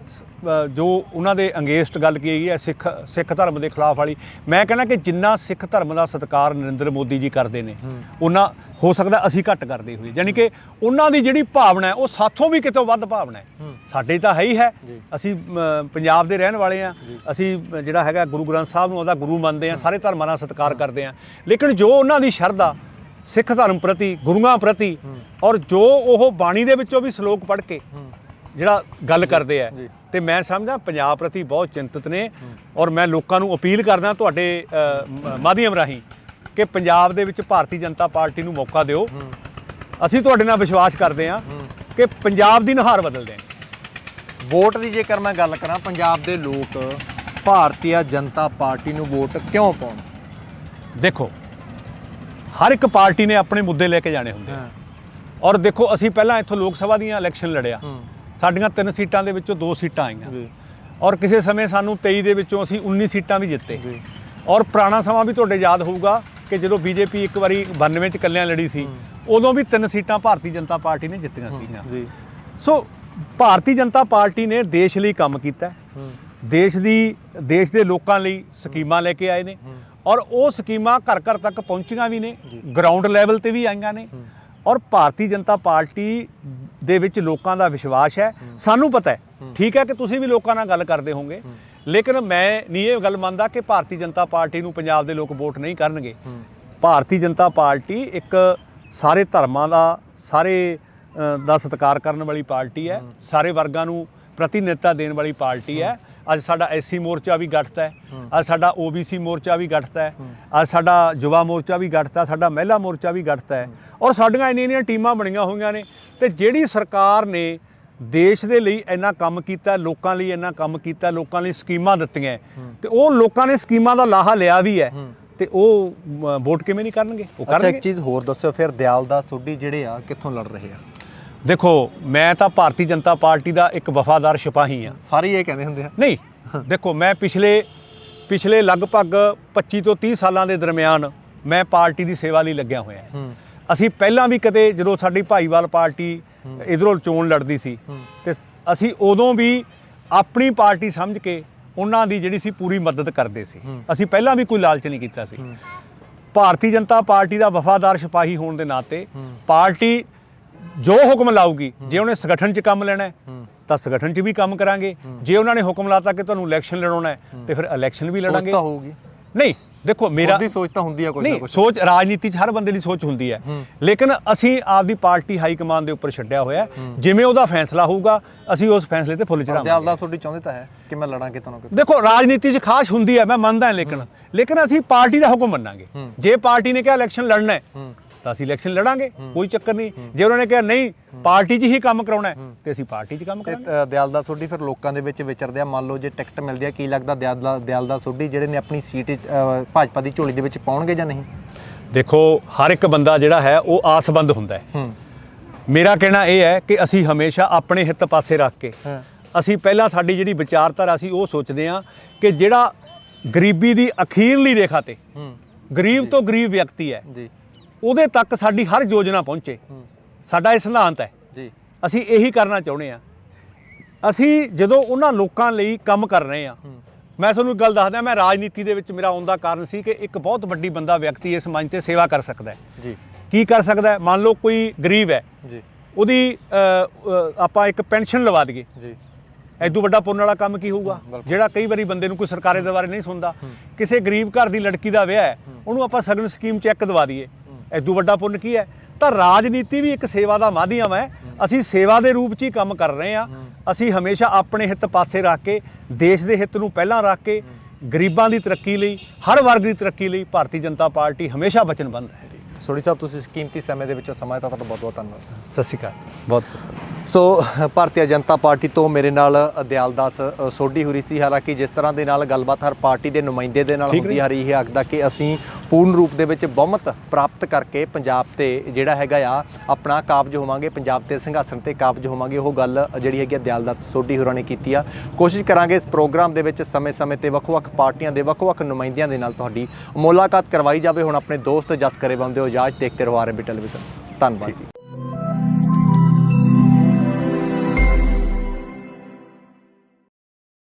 ਜੋ ਉਹਨਾਂ ਦੇ ਅੰਗੇਸਟ ਗੱਲ ਕੀ ਗਈ ਹੈ ਸਿੱਖ ਧਰਮ ਦੇ ਖਿਲਾਫ ਵਾਲੀ, ਮੈਂ ਕਹਿੰਦਾ ਕਿ ਜਿੰਨਾ ਸਿੱਖ ਧਰਮ ਦਾ ਸਤਿਕਾਰ ਨਰਿੰਦਰ ਮੋਦੀ ਜੀ ਕਰਦੇ ਨੇ ਉਹਨਾਂ ਹੋ ਸਕਦਾ ਅਸੀਂ ਘੱਟ ਕਰਦੇ ਹੋਈਏ, ਯਾਨੀ ਕਿ ਉਹਨਾਂ ਦੀ ਜਿਹੜੀ ਭਾਵਨਾ ਹੈ ਉਹ ਸਾਥੋਂ ਵੀ ਕਿਤੋਂ ਵੱਧ ਭਾਵਨਾ ਹੈ। ਸਾਡੇ ਤਾਂ ਹੈ ਹੀ ਹੈ, ਅਸੀਂ ਪੰਜਾਬ ਦੇ ਰਹਿਣ ਵਾਲੇ ਹਾਂ, ਅਸੀਂ ਜਿਹੜਾ ਹੈਗਾ ਗੁਰੂ ਗ੍ਰੰਥ ਸਾਹਿਬ ਨੂੰ ਉਹਦਾ ਗੁਰੂ ਮੰਨਦੇ ਹਾਂ, ਸਾਰੇ ਧਰਮਾਂ ਦਾ ਸਤਿਕਾਰ ਕਰਦੇ ਹਾਂ, ਲੇਕਿਨ ਜੋ ਉਹਨਾਂ ਦੀ ਸ਼ਰਧਾ ਸਿੱਖ ਧਰਮ ਪ੍ਰਤੀ, ਗੁਰੂਆਂ ਪ੍ਰਤੀ, ਔਰ ਜੋ ਉਹ ਬਾਣੀ ਦੇ ਵਿੱਚੋਂ ਵੀ ਸ਼ਲੋਕ ਪੜ੍ਹ ਕੇ ਜਿਹੜਾ ਗੱਲ ਕਰਦੇ ਆ, ਤੇ ਮੈਂ ਸਮਝਦਾ ਪੰਜਾਬ ਪ੍ਰਤੀ ਬਹੁਤ ਚਿੰਤਤ ਨੇ ਔਰ ਮੈਂ ਲੋਕਾਂ ਨੂੰ ਅਪੀਲ ਕਰਦਾ ਤੁਹਾਡੇ ਮਾਧਿਅਮ ਰਾਹੀਂ ਕਿ ਪੰਜਾਬ ਦੇ ਵਿੱਚ ਭਾਰਤੀ ਜਨਤਾ ਪਾਰਟੀ ਨੂੰ ਮੌਕਾ ਦਿਓ। ਅਸੀਂ ਤੁਹਾਡੇ ਨਾਲ ਵਿਸ਼ਵਾਸ ਕਰਦੇ ਹਾਂ ਕਿ ਪੰਜਾਬ ਦੀ ਨੁਹਾਰ ਬਦਲ ਦੇਣਗੇ। ਵੋਟ ਦੀ ਜੇਕਰ ਮੈਂ ਗੱਲ ਕਰਾਂ, ਪੰਜਾਬ ਦੇ ਲੋਕ ਭਾਰਤੀ ਜਨਤਾ ਪਾਰਟੀ ਨੂੰ ਵੋਟ ਕਿਉਂ ਪਾਉਣ? ਦੇਖੋ ਹਰ ਇੱਕ ਪਾਰਟੀ ਨੇ ਆਪਣੇ ਮੁੱਦੇ ਲੈ ਕੇ ਜਾਣੇ ਹੁੰਦੇ ਔਰ ਦੇਖੋ ਅਸੀਂ ਪਹਿਲਾਂ ਇੱਥੋਂ ਲੋਕ ਸਭਾ ਦੀਆਂ ਇਲੈਕਸ਼ਨ ਲੜਿਆ, ਸਾਡੀਆਂ 3 ਸੀਟਾਂ ਦੇ ਵਿੱਚੋਂ 2 ਸੀਟਾਂ ਆਈਆਂ ਔਰ ਕਿਸੇ ਸਮੇਂ ਸਾਨੂੰ 23 ਦੇ ਵਿੱਚੋਂ ਅਸੀਂ 19 ਸੀਟਾਂ ਵੀ ਜਿੱਤੇ ਔਰ ਪੁਰਾਣਾ ਸਮਾਂ ਵੀ ਤੁਹਾਡੇ ਯਾਦ ਹੋਊਗਾ ਕਿ ਜਦੋਂ ਬੀਜੇਪੀ ਇੱਕ ਵਾਰੀ 92 ਚ ਇਕੱਲਿਆਂ ਲੜੀ ਸੀ, ਉਦੋਂ ਵੀ 3 ਸੀਟਾਂ ਭਾਰਤੀ ਜਨਤਾ ਪਾਰਟੀ ਨੇ ਜਿੱਤੀਆਂ ਸੀਗੀਆਂ। ਸੋ ਭਾਰਤੀ ਜਨਤਾ ਪਾਰਟੀ ਨੇ ਦੇਸ਼ ਲਈ ਕੰਮ ਕੀਤਾ, ਦੇਸ਼ ਦੇ ਲੋਕਾਂ ਲਈ ਸਕੀਮਾਂ ਲੈ ਕੇ ਆਏ ਨੇ ਔਰ ਉਹ ਸਕੀਮਾਂ ਘਰ ਘਰ ਤੱਕ ਪਹੁੰਚੀਆਂ ਵੀ ਨੇ, ਗਰਾਊਂਡ ਲੈਵਲ ਤੇ ਵੀ ਆਈਆਂ ਨੇ ਔਰ ਭਾਰਤੀ ਜਨਤਾ ਪਾਰਟੀ ਦੇ ਵਿੱਚ ਲੋਕਾਂ ਦਾ ਵਿਸ਼ਵਾਸ ਹੈ। ਸਾਨੂੰ ਪਤਾ ਹੈ, ਠੀਕ ਹੈ ਕਿ ਤੁਸੀਂ ਵੀ ਲੋਕਾਂ ਨਾਲ ਗੱਲ ਕਰਦੇ ਹੋਵੋਗੇ, ਲੇਕਿਨ ਮੈਂ ਨਹੀਂ ਇਹ ਗੱਲ ਮੰਨਦਾ ਕਿ ਭਾਰਤੀ ਜਨਤਾ ਪਾਰਟੀ ਨੂੰ ਪੰਜਾਬ ਦੇ ਲੋਕ ਵੋਟ ਨਹੀਂ ਕਰਨਗੇ। ਭਾਰਤੀ ਜਨਤਾ ਪਾਰਟੀ ਇੱਕ ਸਾਰੇ ਧਰਮਾਂ ਦਾ, ਸਾਰੇ ਦਾ ਸਤਿਕਾਰ ਕਰਨ ਵਾਲੀ ਪਾਰਟੀ ਹੈ, ਸਾਰੇ ਵਰਗਾਂ ਨੂੰ ਪ੍ਰਤੀਨਿਧਤਾ ਦੇਣ ਵਾਲੀ ਪਾਰਟੀ ਹੈ। ਅੱਜ ਸਾਡਾ ਐਸਸੀ ਮੋਰਚਾ ਵੀ ਗਠਿਤ ਹੈ, ਅੱਜ ਸਾਡਾ ਓਬੀਸੀ ਮੋਰਚਾ ਵੀ ਗਠਿਤ ਹੈ, ਅੱਜ ਸਾਡਾ ਯੁਵਾ ਮੋਰਚਾ ਵੀ ਗਠਿਤ ਹੈ, ਸਾਡਾ ਮਹਿਲਾ ਮੋਰਚਾ ਵੀ ਗਠਿਤ ਹੈ ਔਰ ਸਾਡੀਆਂ ਇੰਨੀਆਂ ਟੀਮਾਂ ਬਣੀਆਂ ਹੋਈਆਂ ਨੇ। ਤੇ ਜਿਹੜੀ ਸਰਕਾਰ ਨੇ ਦੇਸ਼ ਦੇ ਲਈ ਇੰਨਾ ਕੰਮ ਕੀਤਾ, ਲੋਕਾਂ ਲਈ ਇੰਨਾ ਕੰਮ ਕੀਤਾ, ਲੋਕਾਂ ਲਈ ਸਕੀਮਾਂ ਦਿੱਤੀਆਂ ਤੇ ਉਹ ਲੋਕਾਂ ਨੇ ਸਕੀਮਾਂ ਦਾ ਲਾਹਾ ਲਿਆ ਵੀ ਹੈ ਤੇ ਉਹ ਵੋਟ ਕਿਵੇਂ ਨਹੀਂ ਕਰਨਗੇ? ਉਹ ਕਰਨਗੇ। ਇੱਕ ਚੀਜ਼ ਹੋਰ ਦੱਸਿਓ ਫਿਰ, ਦਿਆਲਦਾਸ ਸੋਢੀ ਜਿਹੜੇ ਆ ਕਿੱਥੋਂ ਲੜ ਰਹੇ ਆ? ਦੇਖੋ ਮੈਂ ਤਾਂ ਭਾਰਤੀ ਜਨਤਾ ਪਾਰਟੀ ਦਾ ਇੱਕ ਵਫਾਦਾਰ ਸਿਪਾਹੀ ਹਾਂ। ਸਾਰੇ ਇਹ ਕਹਿੰਦੇ ਹੁੰਦੇ ਆ। ਨਹੀਂ, ਦੇਖੋ ਮੈਂ ਪਿਛਲੇ ਲਗਭਗ 25 ਤੋਂ 30 ਸਾਲਾਂ ਦੇ ਦਰਮਿਆਨ ਮੈਂ ਪਾਰਟੀ ਦੀ ਸੇਵਾ ਲਈ ਲੱਗਿਆ ਹੋਇਆ। ਅਸੀਂ ਪਹਿਲਾਂ ਵੀ ਕਦੇ ਜਦੋਂ ਸਾਡੀ ਭਾਈਵਾਲ ਪਾਰਟੀ ਇਧਰੋਂ ਚੋਣ ਲੜਦੀ ਸੀ ਤੇ ਅਸੀਂ ਉਦੋਂ ਵੀ ਆਪਣੀ ਪਾਰਟੀ ਸਮਝ ਕੇ ਉਹਨਾਂ ਦੀ ਜਿਹੜੀ ਸੀ ਪੂਰੀ ਮਦਦ ਕਰਦੇ ਸੀ। ਅਸੀਂ ਪਹਿਲਾਂ ਵੀ ਕੋਈ ਲਾਲਚ ਨਹੀਂ ਕੀਤਾ ਸੀ। ਭਾਰਤੀ ਜਨਤਾ ਪਾਰਟੀ ਦਾ ਵਫਾਦਾਰ ਸਿਪਾਹੀ ਹੋਣ ਦੇ ਨਾਤੇ ਪਾਰਟੀ ਜੋ ਹੁਕਮ ਲਾਊਗੀ, ਜੇ ਉਹਨੇ ਸੰਗਠਨ 'ਚ ਕੰਮ ਲੈਣਾ ਤਾਂ ਸੰਗਠਨ 'ਚ ਵੀ ਕੰਮ ਕਰਾਂਗੇ, ਜੇ ਉਹਨਾਂ ਨੇ ਹੁਕਮ ਲਾਤਾ ਕਿ ਤੁਹਾਨੂੰ ਇਲੈਕਸ਼ਨ ਲੜਾਉਣਾ ਹੈ ਤੇ ਫਿਰ ਇਲੈਕਸ਼ਨ ਵੀ ਲੜਾਂਗੇ। ਸੋਚ ਤਾਂ ਹੋਊਗੀ। ਨਹੀਂ ਦੇਖੋ ਮੇਰਾ ਦੀ ਸੋਚ ਤਾਂ ਹੁੰਦੀ ਆ ਕੋਈ ਨਾ ਕੋਈ। ਸੋਚ ਰਾਜਨੀਤੀ 'ਚ ਹਰ ਬੰਦੇ ਦੀ ਸੋਚ ਹੁੰਦੀ ਹੈ, ਲੇਕਿਨ ਅਸੀਂ ਆਪਦੀ ਪਾਰਟੀ ਹਾਈ ਕਮਾਨ ਦੇ ਉੱਪਰ ਛੱਡਿਆ ਹੋਇਆ, ਜਿਵੇਂ ਉਹਦਾ ਫੈਸਲਾ ਹੋਊਗਾ ਅਸੀਂ ਉਸ ਫੈਸਲੇ ਤੇ ਫੁੱਲ ਚੜਾਵਾਂਗੇ। ਦਿਆਲਦਾਸ ਤੁਹਾਡੀ ਚਾਹੁੰਦੇ ਤਾਂ ਹੈ ਕਿ ਮੈਂ ਲੜਾਂ ਕਿਤੋਂ ਨਾ ਕਿਤੋਂ। ਦੇਖੋ ਰਾਜਨੀਤੀ 'ਚ ਖਾਸ ਹੁੰਦੀ ਹੈ, ਮੈਂ ਮੰਨਦਾ ਲੇਕਿਨ ਅਸੀਂ ਪਾਰਟੀ ਦਾ ਹੁਕਮ ਮੰਨਾਂਗੇ। ਜੇ ਪਾਰਟੀ ਨੇ ਕਿਹਾ ਇਲੈਕਸ਼ਨ ਲੜਨਾ ਹੈ ਤਾਂ ਅਸੀਂ ਇਲੈਕਸ਼ਨ ਲੜਾਂਗੇ, ਕੋਈ ਚੱਕਰ ਨਹੀਂ। ਜੇ ਉਹਨਾਂ ਨੇ ਕਿਹਾ ਨਹੀਂ ਪਾਰਟੀ 'ਚ ਹੀ ਕੰਮ ਕਰਾਉਣਾ ਹੈ ਤੇ ਅਸੀਂ ਪਾਰਟੀ 'ਚ ਕੰਮ ਕਰਾਂਗੇ। ਦਿਆਲਦਾਸ ਸੋਢੀ ਫਿਰ ਲੋਕਾਂ ਦੇ ਵਿੱਚ ਵਿਚਰਦੇ ਆ, ਮੰਨ ਲਓ ਜੇ ਟਿਕਟ ਮਿਲਦੀ ਆ, ਕੀ ਲੱਗਦਾ ਦਿਆਲਦਾਸ ਸੋਢੀ ਜਿਹੜੇ ਨੇ ਆਪਣੀ ਸੀਟ ਭਾਜਪਾ ਦੀ ਝੋਲੀ ਦੇ ਵਿੱਚ ਪਾਉਣਗੇ ਜਾਂ ਨਹੀਂ? ਦੇਖੋ ਹਰ ਇੱਕ ਬੰਦਾ ਜਿਹੜਾ ਹੈ ਉਹ ਆਸਬੰਦ ਹੁੰਦਾ ਹੈ। ਮੇਰਾ ਕਹਿਣਾ ਇਹ ਹੈ ਕਿ ਅਸੀਂ ਹਮੇਸ਼ਾ ਆਪਣੇ ਹਿੱਤ ਪਾਸੇ ਰੱਖ ਕੇ ਅਸੀਂ ਪਹਿਲਾਂ ਸਾਡੀ ਜਿਹੜੀ ਵਿਚਾਰਧਾਰਾ ਸੀ ਉਹ ਸੋਚਦੇ ਹਾਂ ਕਿ ਜਿਹੜਾ ਗਰੀਬੀ ਦੀ ਅਖੀਰਲੀ ਰੇਖਾ ਤੇ ਗਰੀਬ ਤੋਂ ਗਰੀਬ ਵਿਅਕਤੀ ਹੈ ਉਹਦੇ ਤੱਕ ਸਾਡੀ ਹਰ ਯੋਜਨਾ ਪਹੁੰਚੇ। ਸਾਡਾ ਇਹ ਸਿਧਾਂਤ ਹੈ, ਅਸੀਂ ਇਹੀ ਕਰਨਾ ਚਾਹੁੰਦੇ ਹਾਂ। ਅਸੀਂ ਜਦੋਂ ਉਹਨਾਂ ਲੋਕਾਂ ਲਈ ਕੰਮ ਕਰ ਰਹੇ ਹਾਂ ਮੈਂ ਤੁਹਾਨੂੰ ਇੱਕ ਗੱਲ ਦੱਸਦਾ, ਮੈਂ ਰਾਜਨੀਤੀ ਦੇ ਵਿੱਚ ਮੇਰਾ ਆਉਣ ਦਾ ਕਾਰਨ ਸੀ ਕਿ ਇੱਕ ਬਹੁਤ ਵੱਡੀ ਬੰਦਾ ਵਿਅਕਤੀ ਇਸ ਮੰਚ ਤੇ ਸੇਵਾ ਕਰ ਸਕਦਾ ਹੈ। ਜੀ ਕੀ ਕਰ ਸਕਦਾ ਹੈ? ਮੰਨ ਲਓ ਕੋਈ ਗਰੀਬ ਹੈ, ਜੀ ਉਹਦੀ ਆਪਾਂ ਇੱਕ ਪੈਨਸ਼ਨ ਲਵਾ ਦਈਏ, ਜੀ ਐਦੋਂ ਵੱਡਾ ਪੁੰਨ ਵਾਲਾ ਕੰਮ ਕੀ ਹੋਊਗਾ? ਬਿਲਕੁਲ। ਜਿਹੜਾ ਕਈ ਵਾਰੀ ਬੰਦੇ ਨੂੰ ਕੋਈ ਸਰਕਾਰੀ ਦਰਬਾਰੇ ਨਹੀਂ ਸੁਣਦਾ, ਕਿਸੇ ਗਰੀਬ ਘਰ ਦੀ ਲੜਕੀ ਦਾ ਵਿਆਹ ਹੈ, ਉਹਨੂੰ ਆਪਾਂ ਸਗਨ ਸਕੀਮ ਚੈੱਕ ਦਵਾ ਦਈਏ, ਐਦੋਂ ਵੱਡਾ ਪੁੰਨ ਕੀ ਹੈ? ਤਾਂ ਰਾਜਨੀਤੀ ਵੀ ਇੱਕ ਸੇਵਾ ਦਾ ਮਾਧਿਅਮ ਹੈ। ਅਸੀਂ ਸੇਵਾ ਦੇ ਰੂਪ 'ਚ ਹੀ ਕੰਮ ਕਰ ਰਹੇ ਹਾਂ। ਅਸੀਂ ਹਮੇਸ਼ਾ ਆਪਣੇ ਹਿੱਤ ਪਾਸੇ ਰੱਖ ਕੇ, ਦੇਸ਼ ਦੇ ਹਿੱਤ ਨੂੰ ਪਹਿਲਾਂ ਰੱਖ ਕੇ, ਗਰੀਬਾਂ ਦੀ ਤਰੱਕੀ ਲਈ, ਹਰ ਵਰਗ ਦੀ ਤਰੱਕੀ ਲਈ ਭਾਰਤੀ ਜਨਤਾ ਪਾਰਟੀ ਹਮੇਸ਼ਾ ਵਚਨਬੱਧ ਹੈ। ਸੋਢੀ ਸਾਹਿਬ, ਤੁਸੀਂ ਇਸ ਕੀਮਤੀ ਸਮੇਂ ਦੇ ਵਿੱਚ ਸਮਾਂ ਦਿੱਤਾ, ਤੁਹਾਡਾ ਬਹੁਤ ਬਹੁਤ ਧੰਨਵਾਦ। ਸਤਿ ਸ਼੍ਰੀ ਅਕਾਲ। ਬਹੁਤ ਸੋ ਭਾਰਤੀ ਜਨਤਾ ਪਾਰਟੀ ਤੋਂ ਮੇਰੇ ਨਾਲ ਦਿਆਲਦਾਸ ਸੋਢੀ ਹੋਰੀ ਸੀ। ਹਾਲਾਂਕਿ ਜਿਸ ਤਰ੍ਹਾਂ ਦੇ ਨਾਲ ਗੱਲਬਾਤ ਹਰ ਪਾਰਟੀ ਦੇ ਨੁਮਾਇੰਦੇ ਦੇ ਨਾਲ ਹੁੰਦੀ ਆ ਰਹੀ ਹੈ, ਆਖਦਾ ਕਿ ਅਸੀਂ ਪੂਰਨ ਰੂਪ ਦੇ ਵਿੱਚ ਬਹੁਮਤ ਪ੍ਰਾਪਤ ਕਰਕੇ ਪੰਜਾਬ ਤੇ ਜਿਹੜਾ ਹੈਗਾ ਆ ਆਪਣਾ ਕਾਬਜ ਹੋਵਾਂਗੇ, ਪੰਜਾਬ ਤੇ ਸਿੰਘਾਸਣ ਤੇ ਕਾਬਜ ਹੋਵਾਂਗੇ। ਉਹ ਗੱਲ ਜਿਹੜੀ ਹੈਗੀ ਆ ਦਿਆਲਦਾਸ ਸੋਢੀ ਹੋਰਾਂ ਨੇ ਕੀਤੀ ਆ। ਕੋਸ਼ਿਸ਼ ਕਰਾਂਗੇ ਇਸ ਪ੍ਰੋਗਰਾਮ ਦੇ ਵਿੱਚ ਸਮੇਂ-ਸਮੇਂ ਤੇ ਵੱਖ-ਵੱਖ ਪਾਰਟੀਆਂ ਦੇ ਵੱਖ-ਵੱਖ ਨੁਮਾਇੰਦਿਆਂ ਦੇ ਨਾਲ ਤੁਹਾਡੀ ਮੁਲਾਕਾਤ ਕਰਵਾਈ ਜਾਵੇ। ਹੁਣ ਆਪਣੇ ਦੋਸਤ ਜਸ ਕਰੇ ਬੰਦੇ ਹੋ ਇਜਾਜ਼ਤ, ਦੇਖਤੇ ਰਹੋ RMB ਟੈਲੀਵਿਜ਼ਨ। ਧੰਨਵਾਦ ਜੀ।